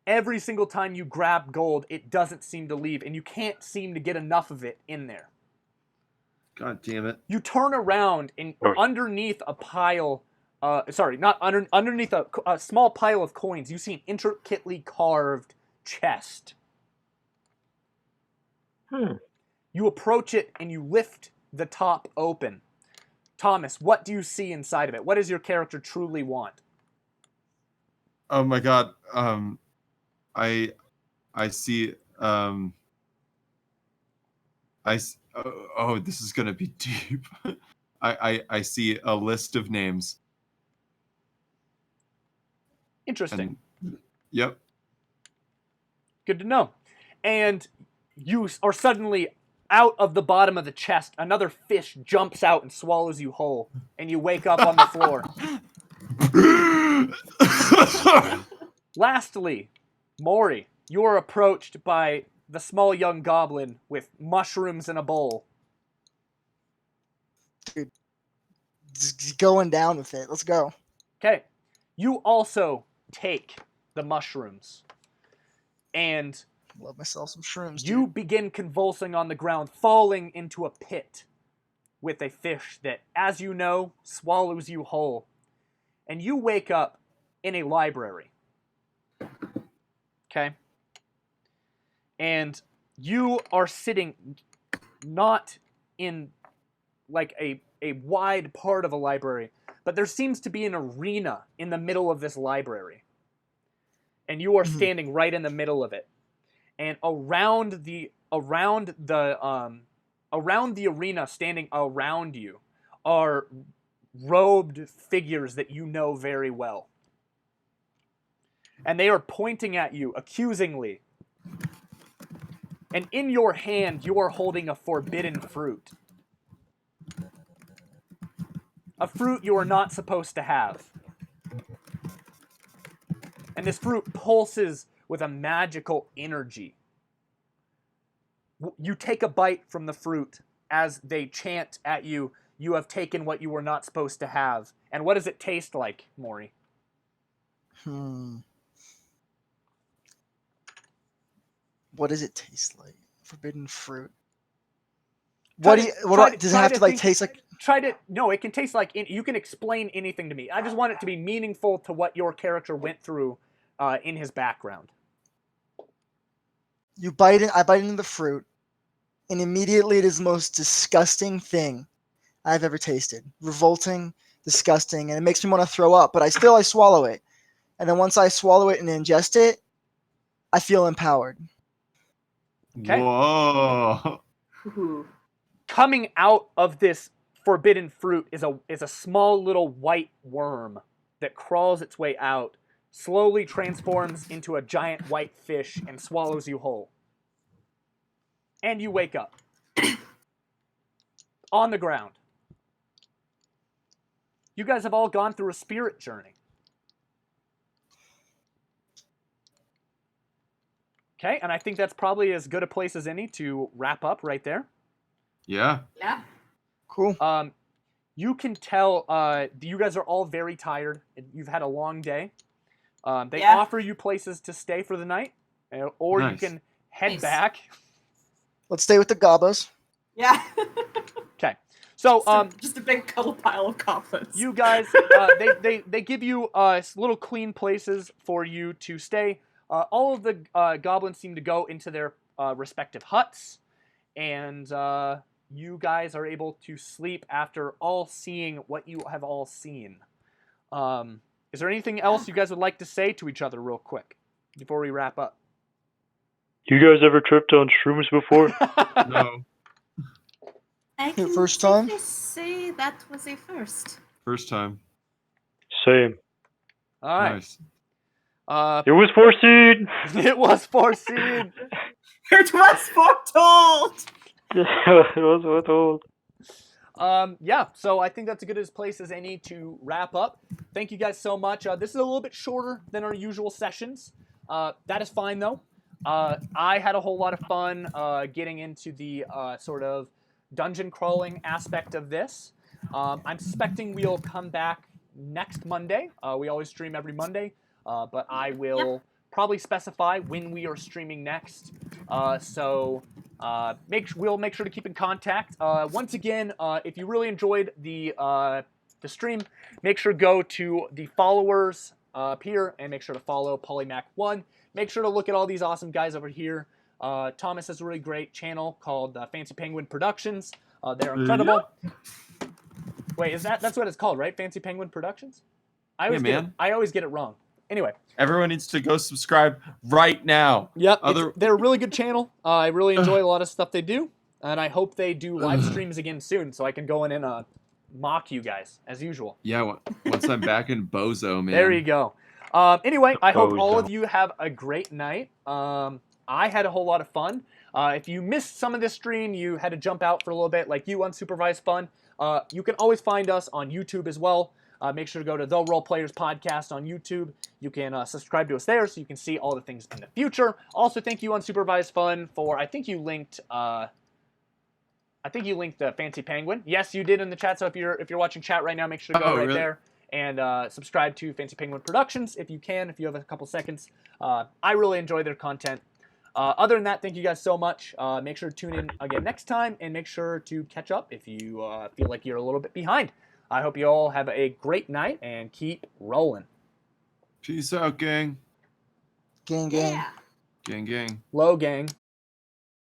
Every single time you grab gold, it doesn't seem to leave, and you can't seem to get enough of it in there. God damn it. You turn around, and underneath a pile, underneath a small pile of coins, you see an intricately carved chest. You approach it, and you lift the top open. Thomas, what do you see inside of it? What does your character truly want? Oh my god. I see. This is gonna be deep. I see a list of names. Interesting. Yep. Good to know. And you are suddenly out of the bottom of the chest. Another fish jumps out and swallows you whole, and you wake up on the floor. Lastly, Morrie, you are approached by the small young goblin with mushrooms in a bowl. Dude, just going down with it. Let's go. Okay. You also take the mushrooms, and Love myself some shrooms. you Dude. begin convulsing on the ground, falling into a pit with a fish that, as you know, swallows you whole. and you wake up in a library. Okay? And you are sitting not in like a wide part of a library, but there seems to be an arena in the middle of this library. And you are standing right in the middle of it. And around the arena, standing around you, are robed figures that you know very well. And they are pointing at you accusingly. And in your hand, you are holding a forbidden fruit. A fruit you are not supposed to have. And this fruit pulses with a magical energy. You take a bite from the fruit as they chant at you, "You have taken what you were not supposed to have." And what does it taste like, Morrie? What does it taste like? Forbidden fruit. Does it have to like taste like? No, it can taste like, you can explain anything to me. I just want it to be meaningful to what your character went through in his background. I bite into the fruit, and immediately it is the most disgusting thing I've ever tasted. Revolting, disgusting, and it makes me want to throw up, but I swallow it. And then once I swallow it and ingest it, I feel empowered. Okay. Whoa. Ooh. Coming out of this forbidden fruit is a small little white worm that crawls its way out, slowly transforms into a giant white fish, and swallows you whole. And you wake up. On the ground. You guys have all gone through a spirit journey. Okay, and I think that's probably as good a place as any to wrap up right there. Yeah. Yeah. Cool. You can tell you guys are all very tired. You've had a long day. They offer you places to stay for the night, or you can head back. Let's stay with the gobos. Yeah. Okay. So just a big cuddle pile of goblins. you guys, they give you little clean places for you to stay. All of the goblins seem to go into their respective huts, and you guys are able to sleep after all seeing what you have all seen. Is there anything else you guys would like to say to each other real quick before we wrap up? You guys ever tripped on shrooms before? No. I can First time? safely say that was a first. First time. Same. All right. Nice. It was foreseen. It was foreseen. It was foretold. It was foretold. Yeah, so I think that's as good a place as any to wrap up. Thank you guys so much. This is a little bit shorter than our usual sessions. That is fine, though. I had a whole lot of fun getting into the sort of dungeon crawling aspect of this. I'm suspecting we'll come back next Monday. We always stream every Monday, but I will probably specify when we are streaming next. So we'll make sure to keep in contact. Once again, if you really enjoyed the stream, make sure to go to the followers up here and make sure to follow Polymac1. Make sure to look at all these awesome guys over here. Thomas has a really great channel called Fancy Penguin Productions. They're incredible. Wait, that's what it's called, right? Fancy Penguin Productions? I always get it wrong. Anyway. Everyone needs to go subscribe right now. Yep, they're a really good channel. I really enjoy a lot of stuff they do, and I hope they do live streams again soon so I can go in and mock you guys, as usual. Yeah, once I'm back in Bozo, man. There you go. Anyway, I hope all of you have a great night. I had a whole lot of fun. If you missed some of this stream, you had to jump out for a little bit, like you, Unsupervised Fun, you can always find us on YouTube as well. Make sure to go to The Role Players Podcast on YouTube. You can subscribe to us there so you can see all the things in the future. Also, thank you, Unsupervised Fun, for, I think you linked the Fancy Penguin. Yes, you did in the chat, so if you're watching chat right now, make sure to go right there and subscribe to Fancy Penguin Productions if you can, if you have a couple seconds. I really enjoy their content. Other than that, thank you guys so much. Make sure to tune in again next time, and make sure to catch up if you feel like you're a little bit behind. I hope you all have a great night and keep rolling. Peace out, gang. Gang, gang. Yeah. Gang, gang. Low gang.